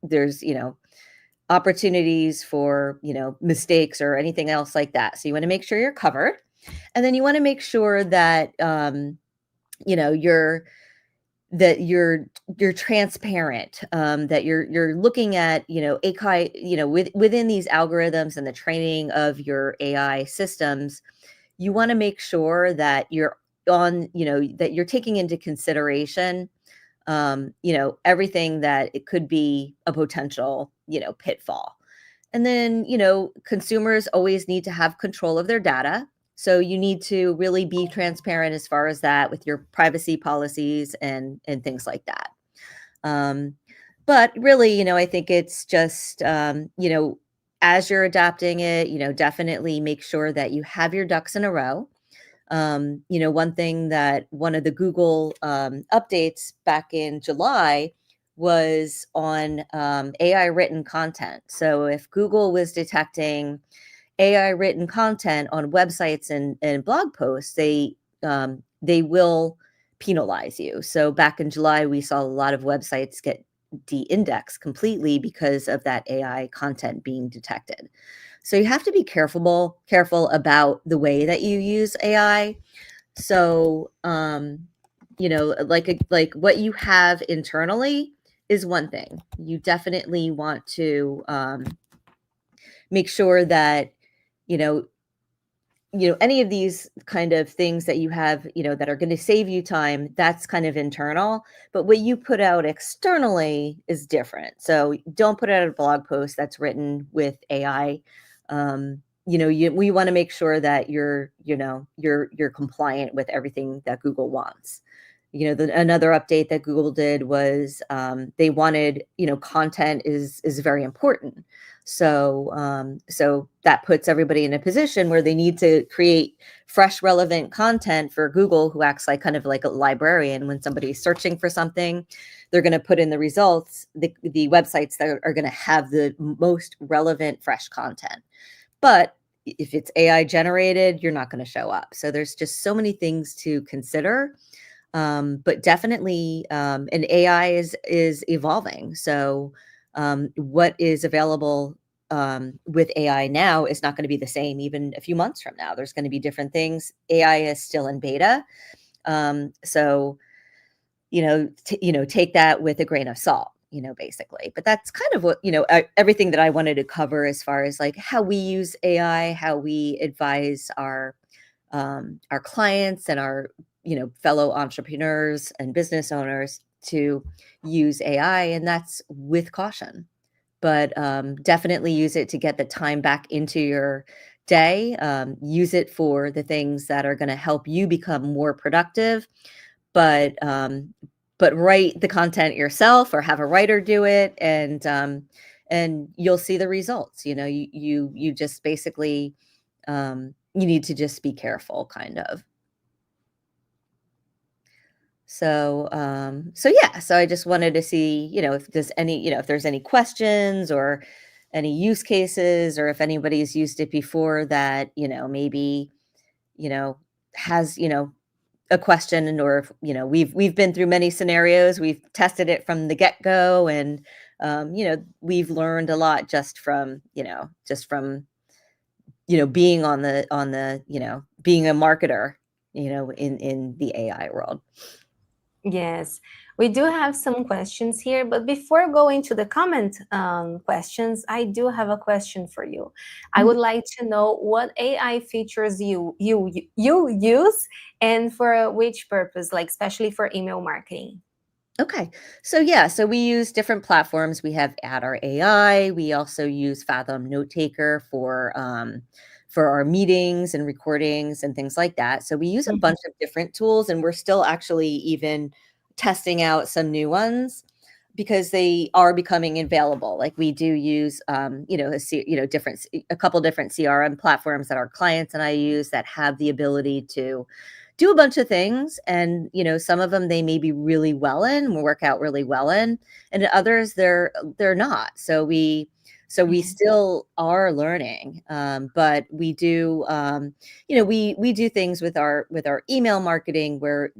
there's, opportunities for, mistakes or anything else like that. So you want to make sure you're covered. And then you want to make sure that, you're transparent, that you're looking at, AI, within these algorithms and the training of your AI systems, you want to make sure that you're on, that you're taking into consideration, everything that it could be a potential, pitfall. And then, consumers always need to have control of their data. So you need to really be transparent as far as that with your privacy policies and things like that. But really, I think it's just, as you're adapting it, definitely make sure that you have your ducks in a row. One thing that one of the Google updates back in July was on AI written content. So if Google was detecting AI written content on websites and blog posts, they will penalize you. So back in July, we saw a lot of websites get de-indexed completely because of that AI content being detected. So you have to be careful about the way that you use AI. So, you know, like what you have internally is one thing. You definitely want to make sure that, you know, any of these kind of things that you have, that are going to save you time, that's kind of internal. But what you put out externally is different. So don't put out a blog post that's written with AI. We want to make sure that you're compliant with everything that Google wants. Another update that Google did was they wanted, content is very important. So that puts everybody in a position where they need to create fresh, relevant content for Google, who acts like kind of like a librarian. When somebody's searching for something, they're going to put in the results, the websites that are going to have the most relevant, fresh content. But if it's AI generated, you're not going to show up. So there's just so many things to consider. But definitely, and AI is evolving. So what is available with AI now is not going to be the same even a few months from now. There's going to be different things. AI is still in beta. So, take that with a grain of salt, basically. But that's kind of what, everything that I wanted to cover as far as like how we use AI, how we advise our clients and our fellow entrepreneurs and business owners to use AI, and that's with caution. But definitely use it to get the time back into your day. Use it for the things that are going to help you become more productive. But write the content yourself or have a writer do it, and you'll see the results. You just basically you need to just be careful, kind of. So so I just wanted to see, if there's any questions or any use cases, or if anybody's used it before that, maybe, has, a question, or if, we've been through many scenarios. We've tested it from the get-go, and, we've learned a lot just from being on the, being a marketer, in the AI world. Yes, we do have some questions here, but before going to the comment questions, I do have a question for you. I would like to know what AI features you use, and for which purpose, like especially for email marketing. Okay. So we use different platforms. We have Adder AI. We also use Fathom Note Taker for our meetings and recordings and things like that. So we use a bunch of different tools, and we're still actually even testing out some new ones because they are becoming available. Like we do use, a couple different CRM platforms that our clients and I use that have the ability to do a bunch of things. And, some of them they may be really well in, work out really well in, and others they're not. So we still are learning, but we do, we do things with our email marketing where,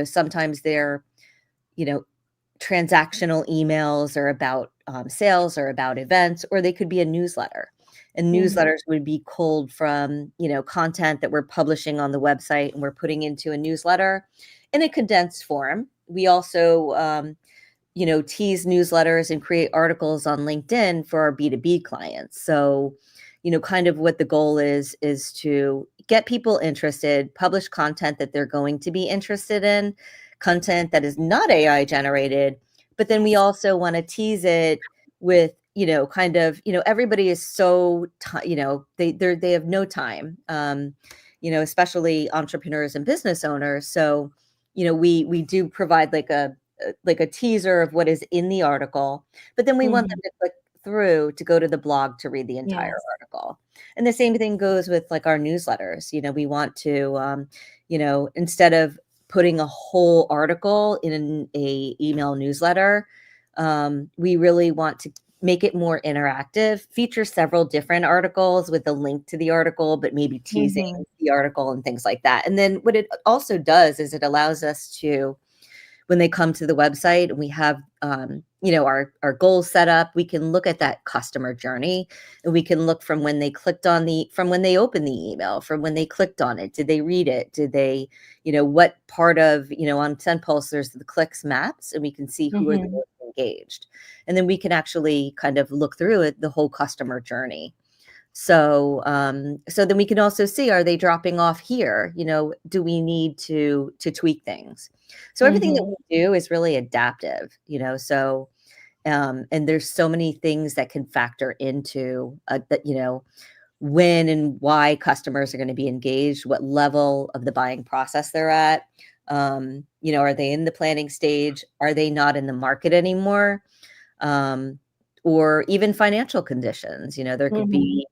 sometimes they're, transactional emails or about sales or about events, or they could be a newsletter. And newsletters would be culled from, content that we're publishing on the website, and we're putting into a newsletter in a condensed form. We also, tease newsletters and create articles on LinkedIn for our B2B clients. So, kind of what the goal is to get people interested, publish content that they're going to be interested in, content that is not AI generated. But then we also want to tease it with, kind of, everybody is so, they have no time, especially entrepreneurs and business owners. So, we do provide like a teaser of what is in the article, but then we want them to click through to go to the blog to read the entire article. And the same thing goes with like our newsletters. We want to, instead of putting a whole article in a email newsletter, we really want to make it more interactive, feature several different articles with a link to the article, but maybe teasing the article and things like that. And then what it also does is it allows us to, when they come to the website and we have, you know, our goals set up, we can look at that customer journey, and we can look from when they clicked on from when they opened the email, from when they clicked on it. Did they read it? Did they, you know, what part of, you know, on SendPulse, there's the clicks maps, and we can see who are the most engaged. And then we can actually kind of look through it, the whole customer journey. So, so then we can also see, are they dropping off here? You know, do we need to tweak things? So everything that we do is really adaptive, you know, so, and there's so many things that can factor into that, you know, when and why customers are going to be engaged, what level of the buying process they're at. You know, are they in the planning stage? Are they not in the market anymore? Or even financial conditions, you know, there could be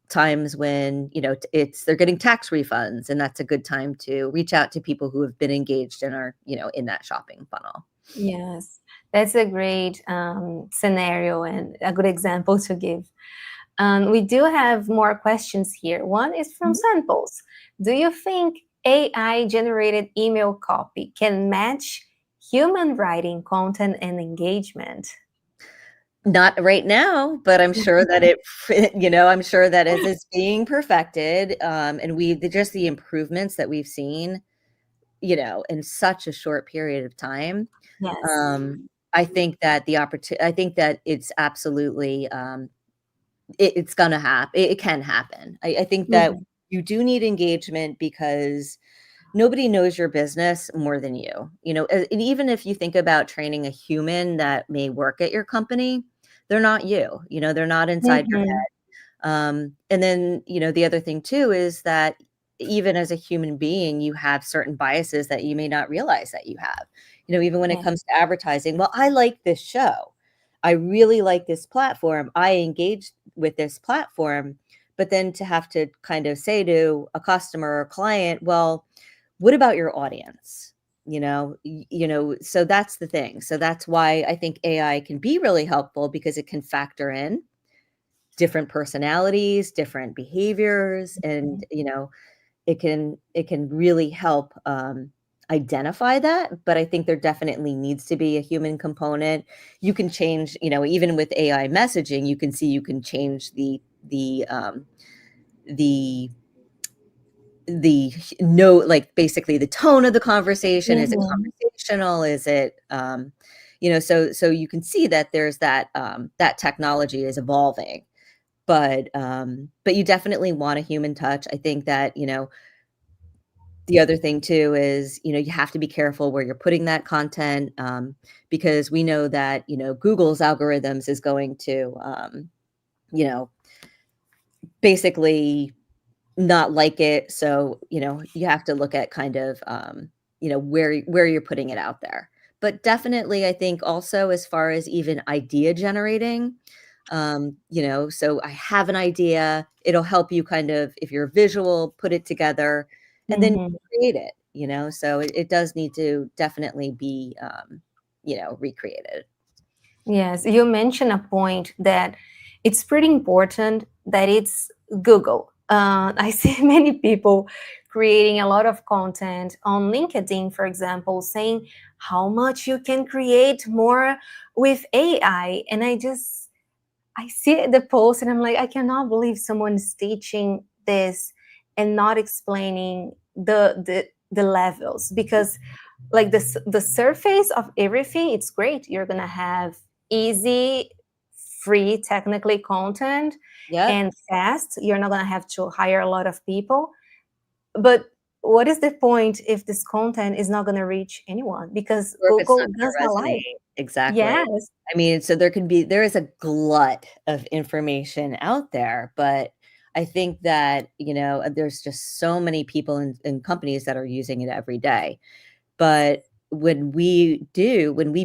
times when, you know, they're getting tax refunds, and that's a good time to reach out to people who have been engaged and are, you know, in that shopping funnel. Yes, that's a great scenario and a good example to give. We do have more questions here. One is from SendPulse. Do you think AI generated email copy can match human writing content and engagement? Not right now, but I'm sure that it, you know, I'm sure that as it's being perfected, and just the improvements that we've seen, you know, in such a short period of time. Yes. I think that I think that it's absolutely, it's gonna happen. It can happen. I think that you do need engagement because nobody knows your business more than you. You know, and even if you think about training a human that may work at your company, they're not you. You know, they're not inside your head. And then, you know, the other thing too is that even as a human being, you have certain biases that you may not realize that you have. You know, even when it comes to advertising, well, I like this show. I really like this platform. I engage with this platform. But then to have to kind of say to a customer or client, well, what about your audience? You know, so that's the thing. So that's why I think AI can be really helpful, because it can factor in different personalities, different behaviors, and, you know, it can really help identify that. But I think there definitely needs to be a human component. You can change, you know, even with AI messaging, you can see you can change the note, like basically the tone of the conversation. Is it conversational? Is it, you know, so you can see that there's that, that technology is evolving, but you definitely want a human touch. I think that, you know, the other thing too is, you know, you have to be careful where you're putting that content, because we know that, you know, Google's algorithms is going to, you know, basically not like it. So, you know, you have to look at kind of, you know, where you're putting it out there. But definitely, I think also as far as even idea generating, you know, so I have an idea, it'll help you kind of, if you're visual, put it together and then create it, you know, so it does need to definitely be, you know, recreated. Yes, you mentioned a point that it's pretty important that it's Google. I see many people creating a lot of content on LinkedIn, for example, saying how much you can create more with AI. And I see the post and I'm like, I cannot believe someone's teaching this and not explaining the levels, because like the surface of everything, it's great. You're gonna have easy, free, technically content and fast. You're not gonna have to hire a lot of people. But what is the point if this content is not gonna reach anyone? Because Google does not like. Exactly. Yes. I mean, so there is a glut of information out there, but I think that, you know, there's just so many people and companies that are using it every day. But when we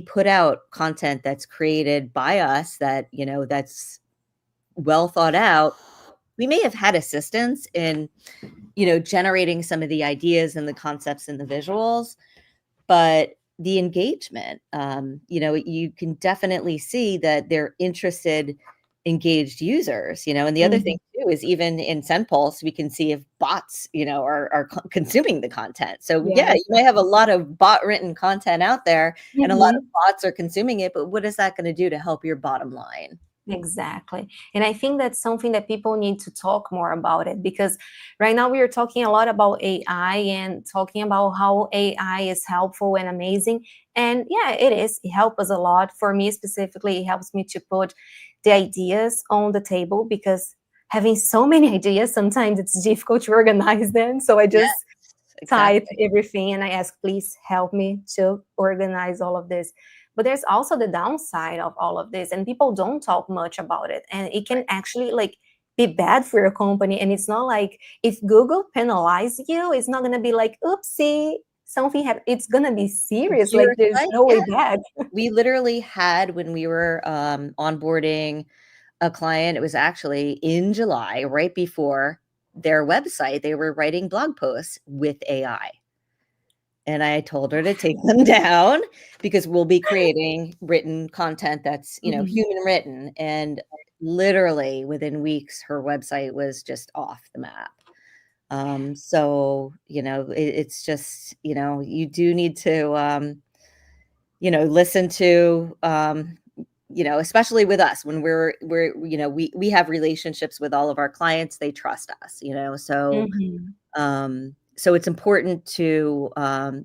put out content that's created by us, that, you know, that's well thought out, we may have had assistance in, you know, generating some of the ideas and the concepts and the visuals, but the engagement, you know, you can definitely see that they're interested engaged users, and the other thing too is even in SendPulse, we can see if bots, are consuming the content. So yeah, you might have a lot of bot written content out there and a lot of bots are consuming it, but what is that going to do to help your bottom line? Exactly. And I think that's something that people need to talk more about it, because right now we are talking a lot about AI and talking about how AI is helpful and amazing. And yeah, it is. It helps us a lot. For me specifically, it helps me to put the ideas on the table, because having so many ideas, sometimes it's difficult to organize them. So I just type everything and I ask, please help me to organize all of this. But there's also the downside of all of this, and people don't talk much about it. And it can actually like be bad for your company. And it's not like if Google penalizes you, it's not gonna be like, oopsie, something happened. It's gonna be serious. Like there's no way back. We literally had, when we were onboarding a client, it was actually in July, right before their website, they were writing blog posts with AI. And I told her to take them down because we'll be creating written content that's, human written. And literally within weeks, her website was just off the map. So, it's just, you do need to, listen to, especially with us when we're, we have relationships with all of our clients. They trust us, so, so it's important to,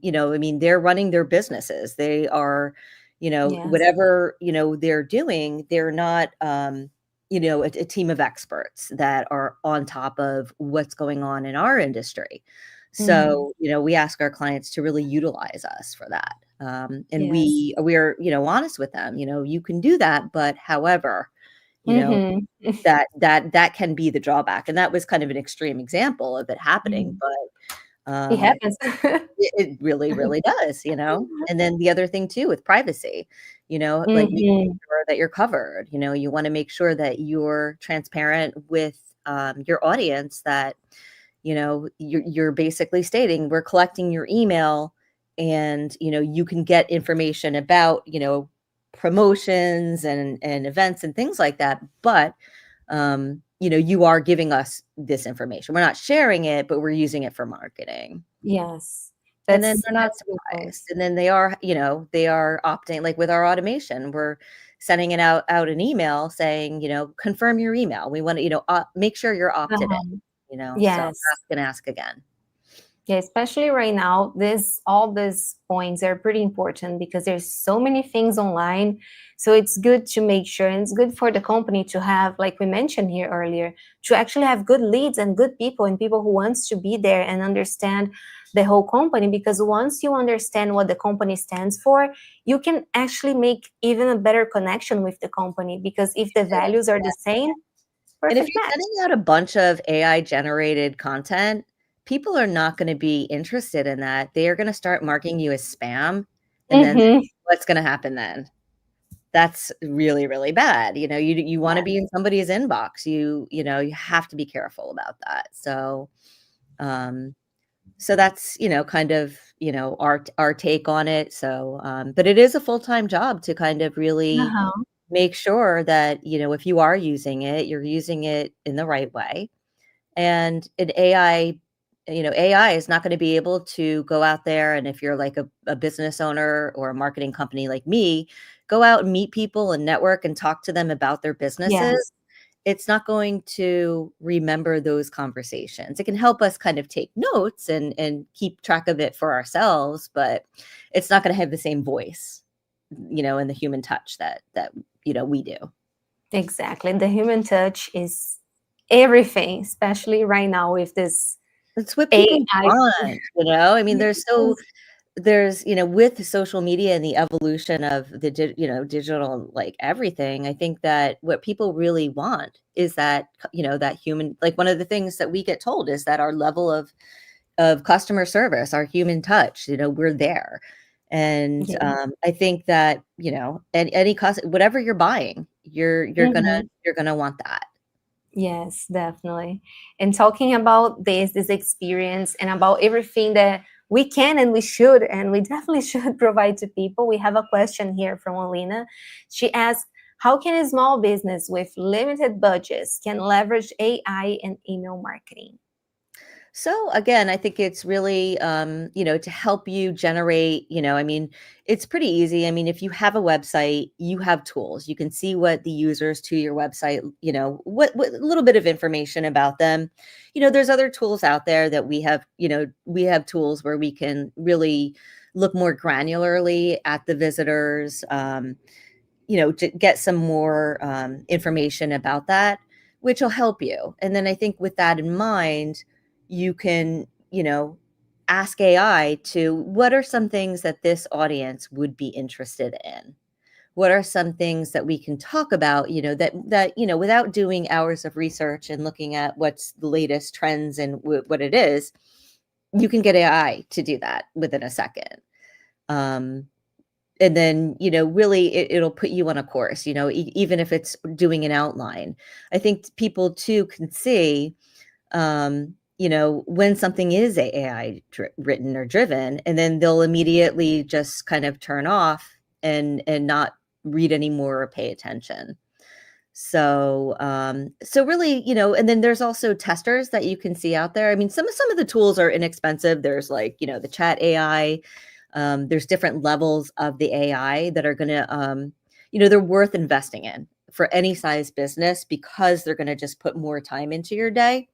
they're running their businesses. They are, whatever, they're doing, they're not, a team of experts that are on top of what's going on in our industry. So, we ask our clients to really utilize us for that. And we're, honest with them, you can do that, but however, that can be the drawback. And that was kind of an extreme example of it happening, but it happens. it really, really does, And then the other thing too, with privacy, like making sure that you're covered, you want to make sure that you're transparent with your audience, that, you're basically stating we're collecting your email and, you can get information about, promotions and events and things like that. But, you are giving us this information. We're not sharing it, but we're using it for marketing. Yes. And then they're not surprised. And then they are, they are opting, like with our automation, we're sending it out an email saying, confirm your email. We want to, make sure you're opted in, Yes. So ask again. Yeah, especially right now, all these points are pretty important because there's so many things online. So it's good to make sure, and it's good for the company to have, like we mentioned here earlier, to actually have good leads and good people and people who wants to be there and understand the whole company. Because once you understand what the company stands for, you can actually make even a better connection with the company, because if the values are the same, perfect. And if you're sending out a bunch of AI generated content, people are not going to be interested in that. They are going to start marking you as spam. And then what's going to happen then? That's really, really bad. You want to be in somebody's inbox. You have to be careful about that. So, so that's, kind of, our take on it. So, but it is a full-time job to kind of really make sure that, if you are using it, you're using it in the right way. And an AI, AI is not going to be able to go out there. And if you're like a business owner or a marketing company like me, go out and meet people and network and talk to them about their businesses. Yes. It's not going to remember those conversations. It can help us kind of take notes and keep track of it for ourselves, but it's not going to have the same voice, and the human touch that we do. Exactly. The human touch is everything, especially right now with this. That's what people want, I mean, there's, with social media and the evolution of the, digital, like everything, I think that what people really want is that, that human, like one of the things that we get told is that our level of customer service, our human touch, we're there. And I think that, any cost, whatever you're buying, you're gonna want that. Yes, definitely. And talking about this experience and about everything that we can and we definitely should provide to people, we have a question here from Alina. She asks, How can a small business with limited budgets can leverage AI and email marketing? So again, I think it's really, to help you generate, I mean, it's pretty easy. I mean, if you have a website, you have tools. You can see what the users to your website, what a little bit of information about them. There's other tools out there that we have tools where we can really look more granularly at the visitors, to get some more information about that, which will help you. And then I think with that in mind, you can, ask AI to what are some things that this audience would be interested in? What are some things that we can talk about, without doing hours of research and looking at what's the latest trends and what it is, you can get AI to do that within a second. And then, really it'll put you on a course, even if it's doing an outline. I think people too can see, when something is AI written or driven, and then they'll immediately just kind of turn off and not read anymore or pay attention. So, so really, and then there's also testers that you can see out there. I mean, some of the tools are inexpensive. There's like, the chat AI. There's different levels of the AI that are going to, they're worth investing in for any size business because they're going to just put more time into your day.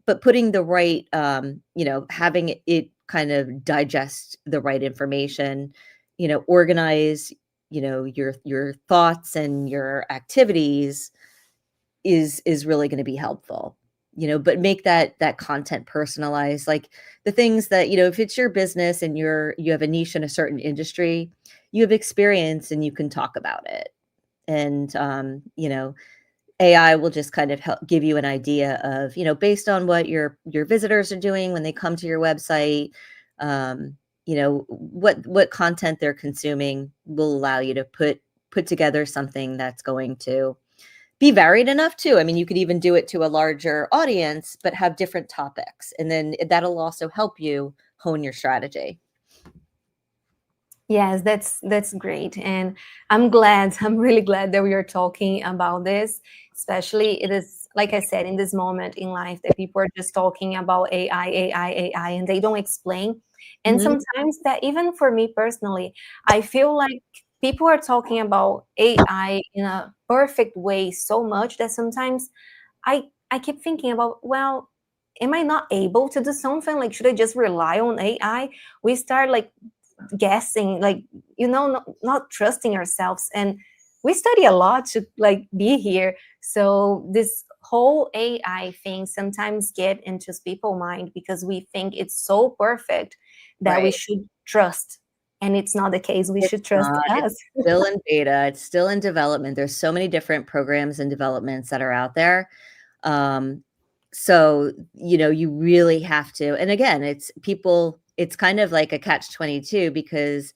But putting the right, having it kind of digest the right information, organize, your thoughts and your activities is really going to be helpful. But make that content personalized, like the things that, if it's your business and you have a niche in a certain industry, you have experience and you can talk about it. And, AI will just kind of help give you an idea of, based on what your visitors are doing when they come to your website, what content they're consuming will allow you to put together something that's going to be varied enough too. I mean, you could even do it to a larger audience, but have different topics. And then that'll also help you hone your strategy. Yes, that's great. And I'm really glad that we are talking about this, especially it is, like I said, in this moment in life that people are just talking about AI, and they don't explain. And sometimes that even for me personally, I feel like people are talking about AI in a perfect way so much that sometimes I keep thinking about, well, am I not able to do something? Like, should I just rely on AI? We start like guessing, like, not trusting ourselves. And we study a lot to like be here. So this whole AI thing sometimes get into people's mind because we think it's so perfect that we should trust. And it's not the case. We should trust us. It's still in beta. It's still in development. There's so many different programs and developments that are out there. So, you really have to, and again, it's kind of like a catch-22 because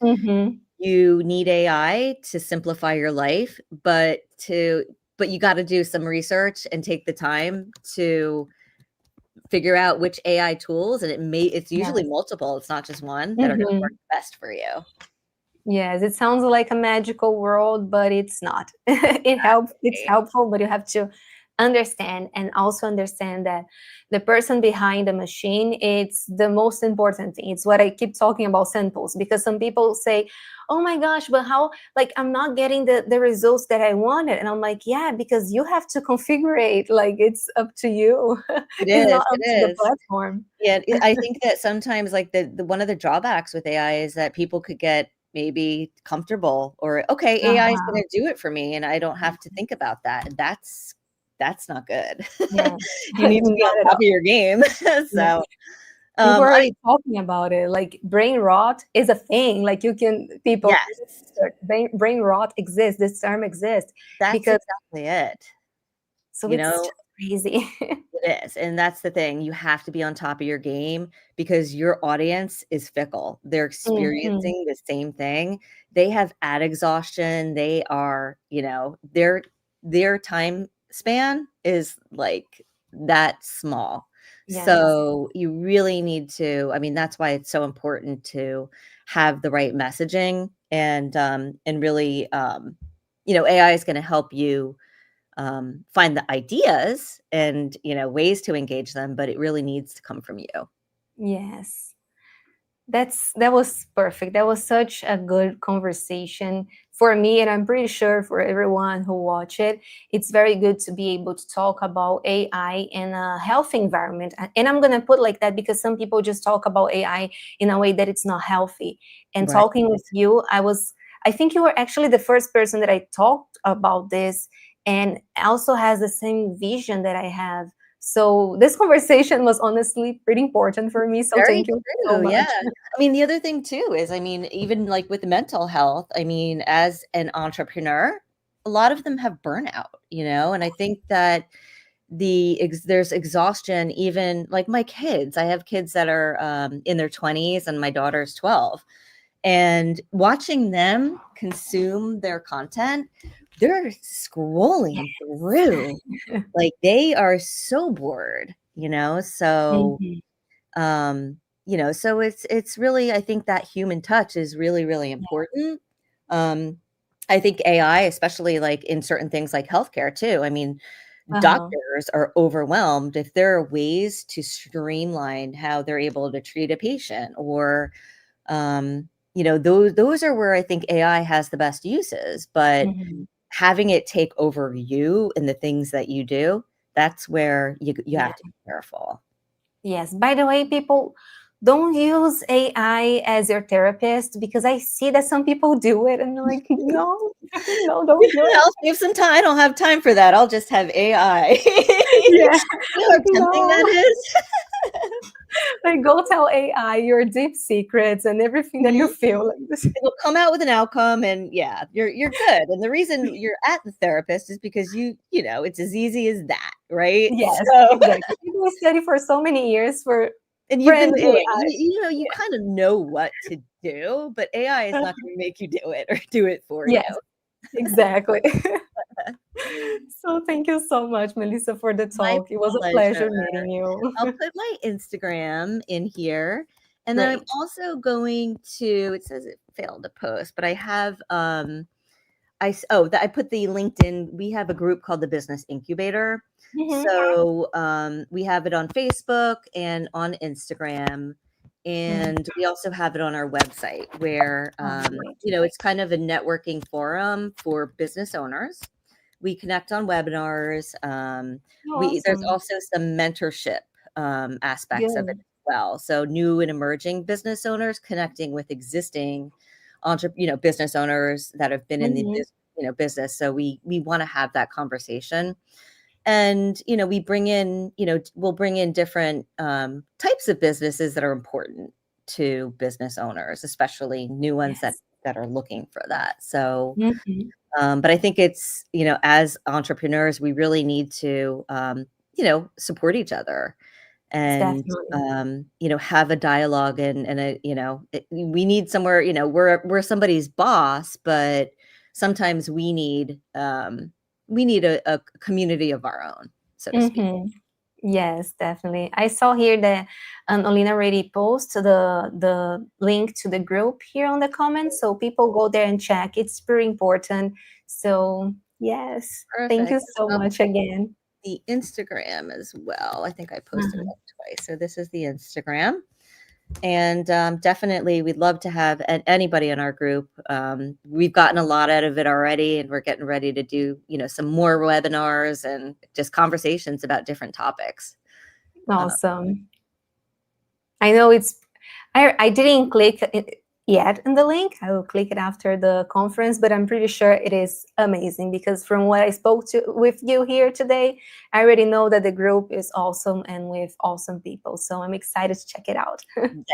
you need AI to simplify your life, but you got to do some research and take the time to figure out which AI tools, and it's usually multiple. It's not just one that are going to work best for you. Yes, it sounds like a magical world, but it's not. It's helpful, but you have to understand, and also understand that the person behind the machine, it's the most important thing. It's what I keep talking about SendPulse, because some people say, oh my gosh, but how, like, I'm not getting the results that I wanted. And I'm like, yeah, because you have to configure it. Like, it's up to you. It's not up to the platform. Yeah, I think that sometimes like the one of the drawbacks with AI is that people could get maybe comfortable, or okay, AI is going to do it for me and I don't have to think about that. And that's not good. Yeah. You need to be on top of your game. So people are already talking about it. Like, brain rot is a thing. Like, brain rot exists. This term exists. That's exactly it. So it's crazy. It is. And that's the thing. You have to be on top of your game because your audience is fickle. They're experiencing the same thing. They have ad exhaustion. They are, their time span is like that small. Yes. So you really need to, I mean, that's why it's so important to have the right messaging and really, AI is going to help you find the ideas and, ways to engage them, but it really needs to come from you. Yes. That was perfect. That was such a good conversation for me, and I'm pretty sure for everyone who watch it. It's very good to be able to talk about AI in a healthy environment. And I'm gonna put like that because some people just talk about AI in a way that it's not healthy. And Right. talking with you, I think you were actually the first person that I talked about this, and also has the same vision that I have. So this conversation was honestly pretty important for me. So Very thank you so true. much. Yeah. I mean, the other thing too is, even like with mental health, as an entrepreneur, a lot of them have burnout, and I think that there's exhaustion, even like my kids. I have kids that are in their 20s and my daughter's 12. And watching them consume their content, they're scrolling through. Like they are so bored, so Mhm. so it's really, I think that human touch is really, really important. I think AI, especially like in certain things like healthcare too. Uh-huh. Doctors are overwhelmed. If there are ways to streamline how they're able to treat a patient, or those are where I think AI has the best uses. But Mhm. having it take over you and the things that you do, that's where you Yeah. have to be careful. Yes. By the way, people, don't use AI as your therapist, because I see that some people do it and I'm like, no, no, don't do it. I'll save some time. I don't have time for that. I'll just have AI. Yeah. You know how tempting that No. is? Like, go tell AI your deep secrets and everything that you Mhm. feel like this. It'll come out with an outcome, and yeah, you're good. And the reason you're at the therapist is because it's as easy as that, right? Yes, So, exactly. People study for so many years and for you've an been doing, AI. you kind of know what to do, but AI is not going to make you do it or do it for you. Yes, exactly. So thank you so much, Melissa, for the My talk. It was a pleasure. pleasure meeting you. I'll put my Instagram in here. And then I'm Great. also going to, it says it failed to post, but I have, I put the LinkedIn. We have a group called the Business Incubator. Mhm. So we have it on Facebook and on Instagram. And we also have it on our website where, Oh, great. it's kind of a networking forum for business owners. We connect on webinars. There's Awesome. also some mentorship aspects of it Good. as well. So new and emerging business owners connecting with existing business owners that have been in the Mhm. business. So we want to have that conversation. And we bring in, we'll bring in different types of businesses that are important to business owners, especially new ones that Yes. are looking for that. So Mhm. but I think it's, as entrepreneurs, we really need to, support each other and, Definitely. have a dialogue, and we need somewhere, we're somebody's boss, but sometimes we need a community of our own, so to speak. Mhm. Yes, definitely. I saw here that Olina already posted the link to the group here on the comments, so people go there and check. It's pretty important. So yes, thank you Perfect. so much again. The Instagram as well. I think I posted Uh-huh. it twice. So this is the Instagram. And definitely, we'd love to have anybody in our group. We've gotten a lot out of it already, and we're getting ready to do, some more webinars and just conversations about different topics. Awesome. I know I didn't click it yet in the link. I will click it after the conference, but I'm pretty sure it is amazing, because from what I spoke to with you here today, I already know that the group is awesome and with awesome people. So I'm excited to check it out.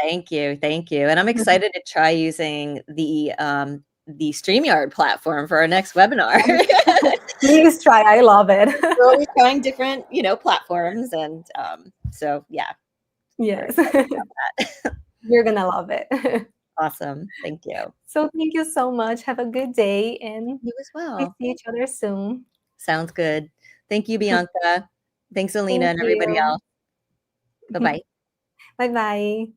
Thank you, and I'm excited to try using the StreamYard platform for our next webinar. Please try. I love it. We're always trying different, platforms, and so yeah, we're Yes. excited about that. You're gonna love it. Awesome, thank you. So thank you so much. Have a good day, and You as we well. see each other soon. Sounds good. Thank you, Bianca. Thanks, Alina, Thank and everybody you. else. Bye bye. Bye bye.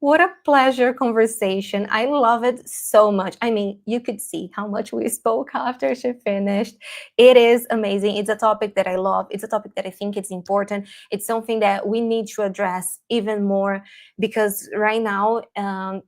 What a pleasure conversation. I love it so much. I mean, you could see how much we spoke after she finished. It is amazing. It's a topic that I love. It's a topic that I think it's important. It's something that we need to address even more because right now,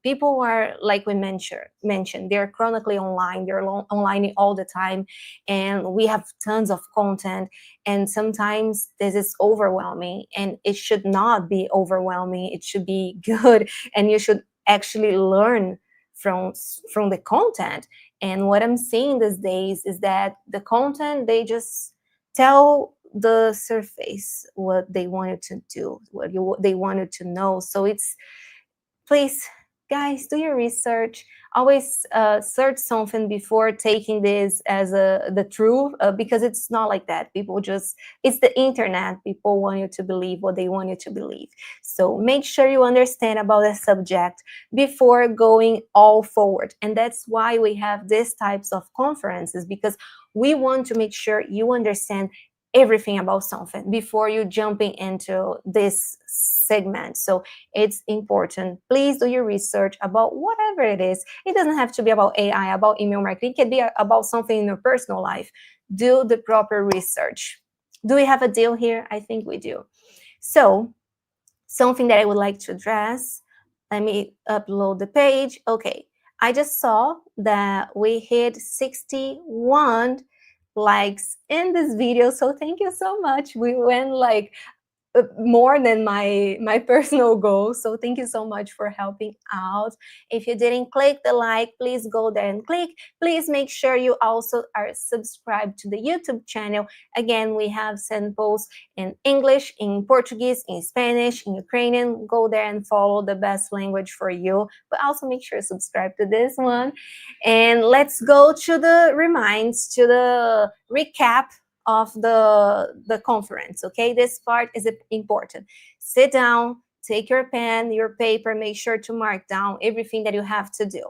people are, like we mentioned, they're chronically online. They're online all the time. And we have tons of content. And sometimes this is overwhelming, and it should not be overwhelming. It should be good, and you should actually learn from the content. And what I'm seeing these days is that the content, they just tell the surface what they wanted to do, they wanted to know. So it's, please, guys, do your research. Always search something before taking this as the truth, because it's not like that. People just, it's the internet. People want you to believe what they want you to believe. So make sure you understand about the subject before going all forward. And that's why we have these types of conferences, because we want to make sure you understand everything about something before you jumping into this segment. So it's important. Please do your research about whatever it is. It doesn't have to be about AI, about email marketing. It can be about something in your personal life. Do the proper research. Do we have a deal here? I think we do. So something that I would like to address, let me upload the page. Okay, I just saw that we hit 61 likes in this video, so thank you so much. We went like more than my personal goal. So thank you so much for helping out. If you didn't click the like, please go there and click. Please make sure you also are subscribed to the YouTube channel. Again, we have SendPulse in English, in Portuguese, in Spanish, in Ukrainian. Go there and follow the best language for you. But also make sure to subscribe to this one. And let's go to the to the recap of the conference. Okay, this part is important. Sit down, take your pen, your paper, make sure to mark down everything that you have to do.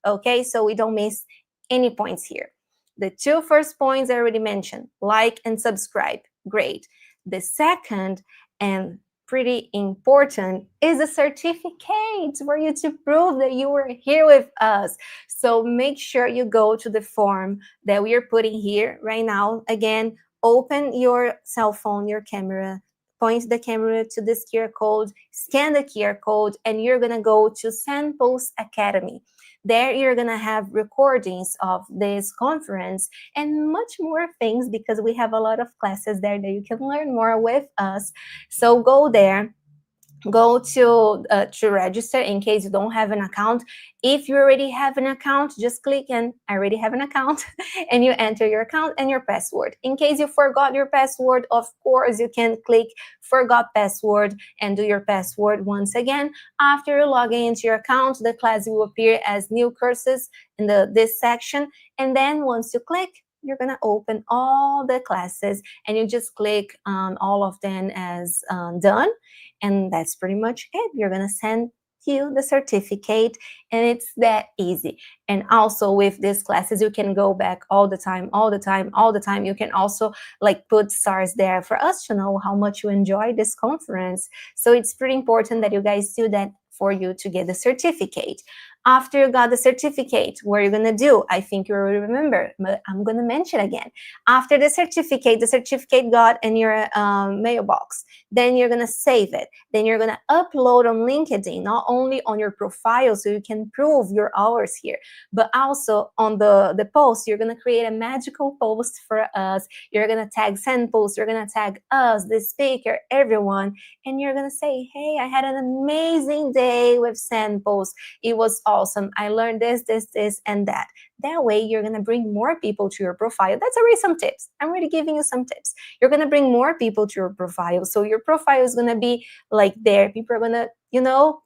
Okay, so we don't miss any points here. The two first points I already mentioned: like and subscribe. Great. The second and pretty important is a certificate for you to prove that you were here with us. So make sure you go to the form that we are putting here right now. Again, open your cell phone, your camera, point the camera to this QR code, scan the QR code, and you're gonna go to SendPulse Academy. There you're gonna have recordings of this conference and much more things, because we have a lot of classes there that you can learn more with us. So go there. Go to register in case you don't have an account. If you already have an account, just click and I already have an account and you enter your account and your password. In case you forgot your password, of course, you can click forgot password and do your password once again. After you log into your account, the class will appear as new courses in this section. And then once you click, you're gonna open all the classes and you just click all of them as done. And that's pretty much it. You're gonna send you the certificate, and it's that easy. And also with these classes, you can go back all the time. You can also like put stars there for us to know how much you enjoy this conference. So it's pretty important that you guys do that for you to get the certificate. After you got the certificate, what are you gonna do? I think you already remember, but I'm gonna mention again. After the certificate got in your mailbox, then you're gonna save it. Then you're gonna upload on LinkedIn, not only on your profile so you can prove your hours here, but also on the post. You're gonna create a magical post for us. You're gonna tag SendPulse, you're gonna tag us, the speaker, everyone, and you're gonna say, hey, I had an amazing day with SendPulse. It was awesome. I learned this, and that. That way, you're going to bring more people to your profile. That's already some tips. I'm already giving you some tips. You're going to bring more people to your profile. So your profile is going to be like there. People are going to,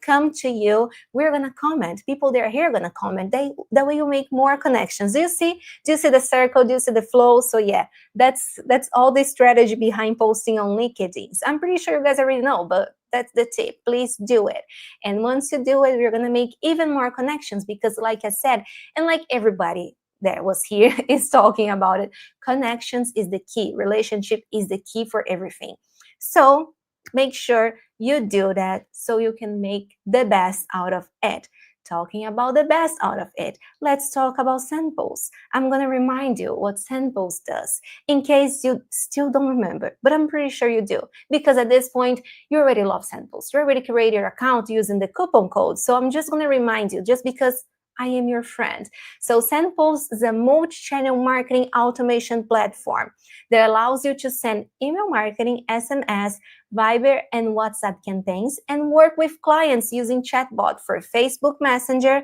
come to you. We're going to comment. People that are here are going to comment. That way you make more connections. Do you see the circle? Do you see the flow? So yeah, that's all the strategy behind posting on LinkedIn. I'm pretty sure you guys already know, but that's the tip. Please do it. And once you do it, you're going to make even more connections, because like I said, and like everybody that was here is talking about it, connections is the key. Relationship is the key for everything. So make sure you do that so you can make the best out of it. Talking about the best out of it, let's talk about SendPulse. I'm going to remind you what SendPulse does in case you still don't remember, but I'm pretty sure you do, because at this point, you already love SendPulse. You already created your account using the coupon code. So I'm just going to remind you, just because I am your friend. So SendPulse is a multi-channel marketing automation platform that allows you to send email marketing, SMS, Viber, and WhatsApp campaigns and work with clients using chatbot for Facebook Messenger,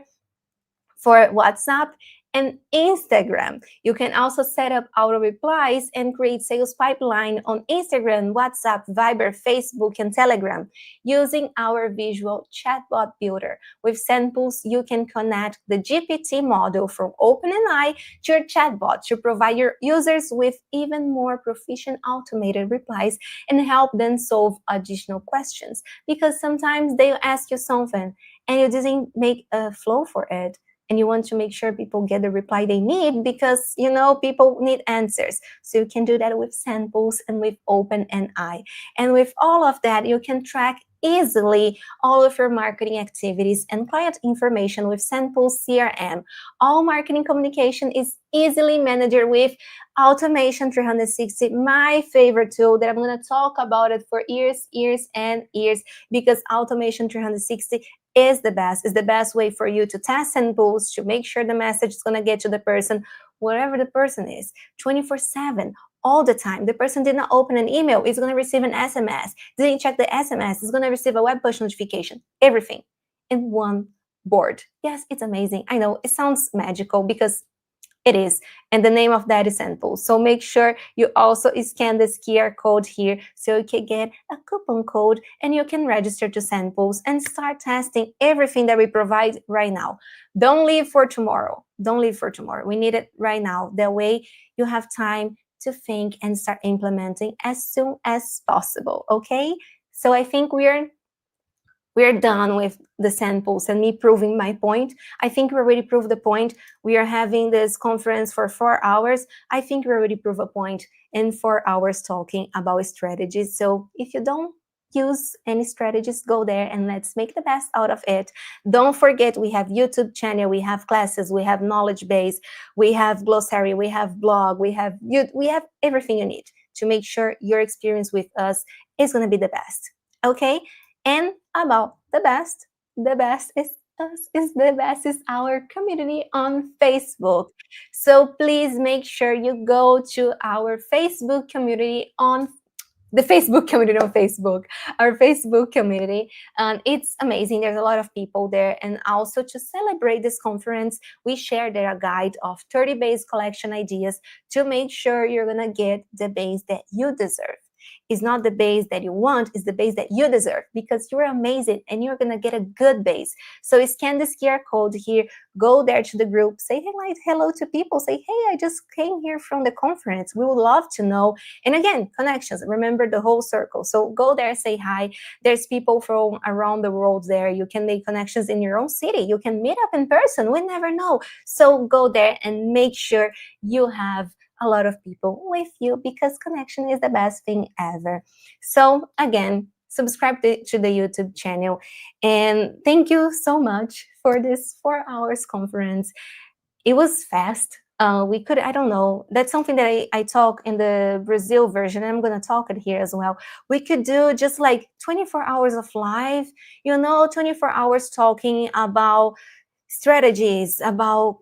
for WhatsApp, and Instagram. You can also set up auto replies and create sales pipeline on Instagram, WhatsApp, Viber, Facebook, and Telegram using our visual chatbot builder. With SendPulse, you can connect the GPT model from OpenAI to your chatbot to provide your users with even more proficient automated replies and help them solve additional questions. Because sometimes they'll ask you something and you didn't make a flow for it, and you want to make sure people get the reply they need, because, you know, people need answers. So you can do that with SendPulse and with OpenAI. And with all of that, you can track easily all of your marketing activities and client information with SendPulse CRM. All marketing communication is easily managed with Automation 360, my favorite tool that I'm going to talk about it for years and years, because Automation 360 is the best way for you to test SendPulse, to make sure the message is going to get to the person, wherever the person is, 24/7, all the time. The person did not open an email, is going to receive an SMS. Didn't check the SMS, is going to receive a web push notification. Everything in one board. Yes, it's amazing. I know it sounds magical, because it is. And the name of that is SendPulse. So make sure you also scan this QR code here so you can get a coupon code and you can register to SendPulse and start testing everything that we provide right now. Don't leave for tomorrow. Don't leave for tomorrow. We need it right now. That way you have time to think and start implementing as soon as possible. Okay? So I think we're done with the SendPulse and me proving my point. I think we already proved the point. We are having this conference for 4 hours. I think we already proved a point in 4 hours talking about strategies. So if you don't use any strategies, go there and let's make the best out of it. Don't forget, we have YouTube channel, we have classes, we have knowledge base, we have glossary, we have blog, we have everything you need to make sure your experience with us is going to be the best. Okay? And about the best is us, is the best is our community on Facebook. So please make sure you go to our Facebook community on the Facebook community on Facebook, our Facebook community. It's amazing. There's a lot of people there. And also to celebrate this conference, we shared there a guide of 30 base collection ideas to make sure you're going to get the base that you deserve. It's not the base that you want, it's the base that you deserve, because you're amazing and you're going to get a good base. So scan this QR code here, go there to the group, say hello to people, say, hey, I just came here from the conference. We would love to know. And again, connections, remember the whole circle. So go there, say hi. There's people from around the world there. You can make connections in your own city. You can meet up in person. We never know. So go there and make sure you have a lot of people with you, because connection is the best thing ever. So again, subscribe to the YouTube channel, and thank you so much for this 4 hours conference. It was fast. We could, I don't know, that's something that I talk in the Brazil version, and I'm going to talk it here as well. We could do just like 24 hours of live, 24 hours talking about strategies, about,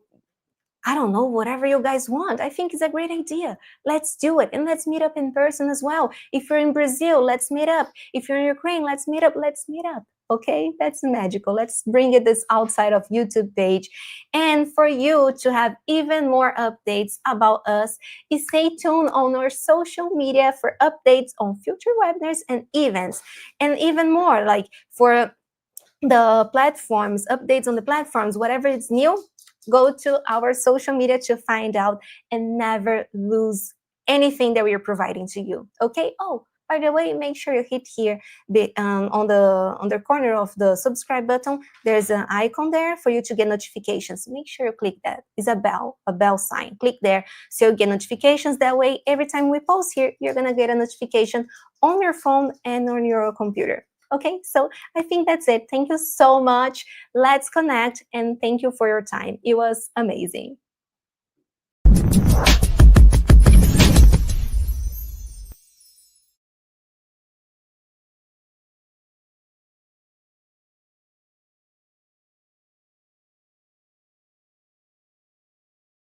I don't know, whatever you guys want. I think it's a great idea. Let's do it. And let's meet up in person as well. If you're in Brazil, let's meet up. If you're in Ukraine, let's meet up. Let's meet up. Okay, that's magical. Let's bring it this outside of YouTube page. And for you to have even more updates about us, stay tuned on our social media for updates on future webinars and events. And even more, like for the platforms, updates on the platforms, whatever is new, go to our social media to find out, and never lose anything that we are providing to you. Okay? Oh, By the way, make sure you hit here on the corner of the subscribe button. There's an icon there for you to get notifications. Make sure you click that. It's a bell sign. Click there so you get notifications. That way, every time we post here, you're gonna get a notification on your phone and on your computer. Okay, so I think that's it. Thank you so much. Let's connect, and thank you for your time. It was amazing.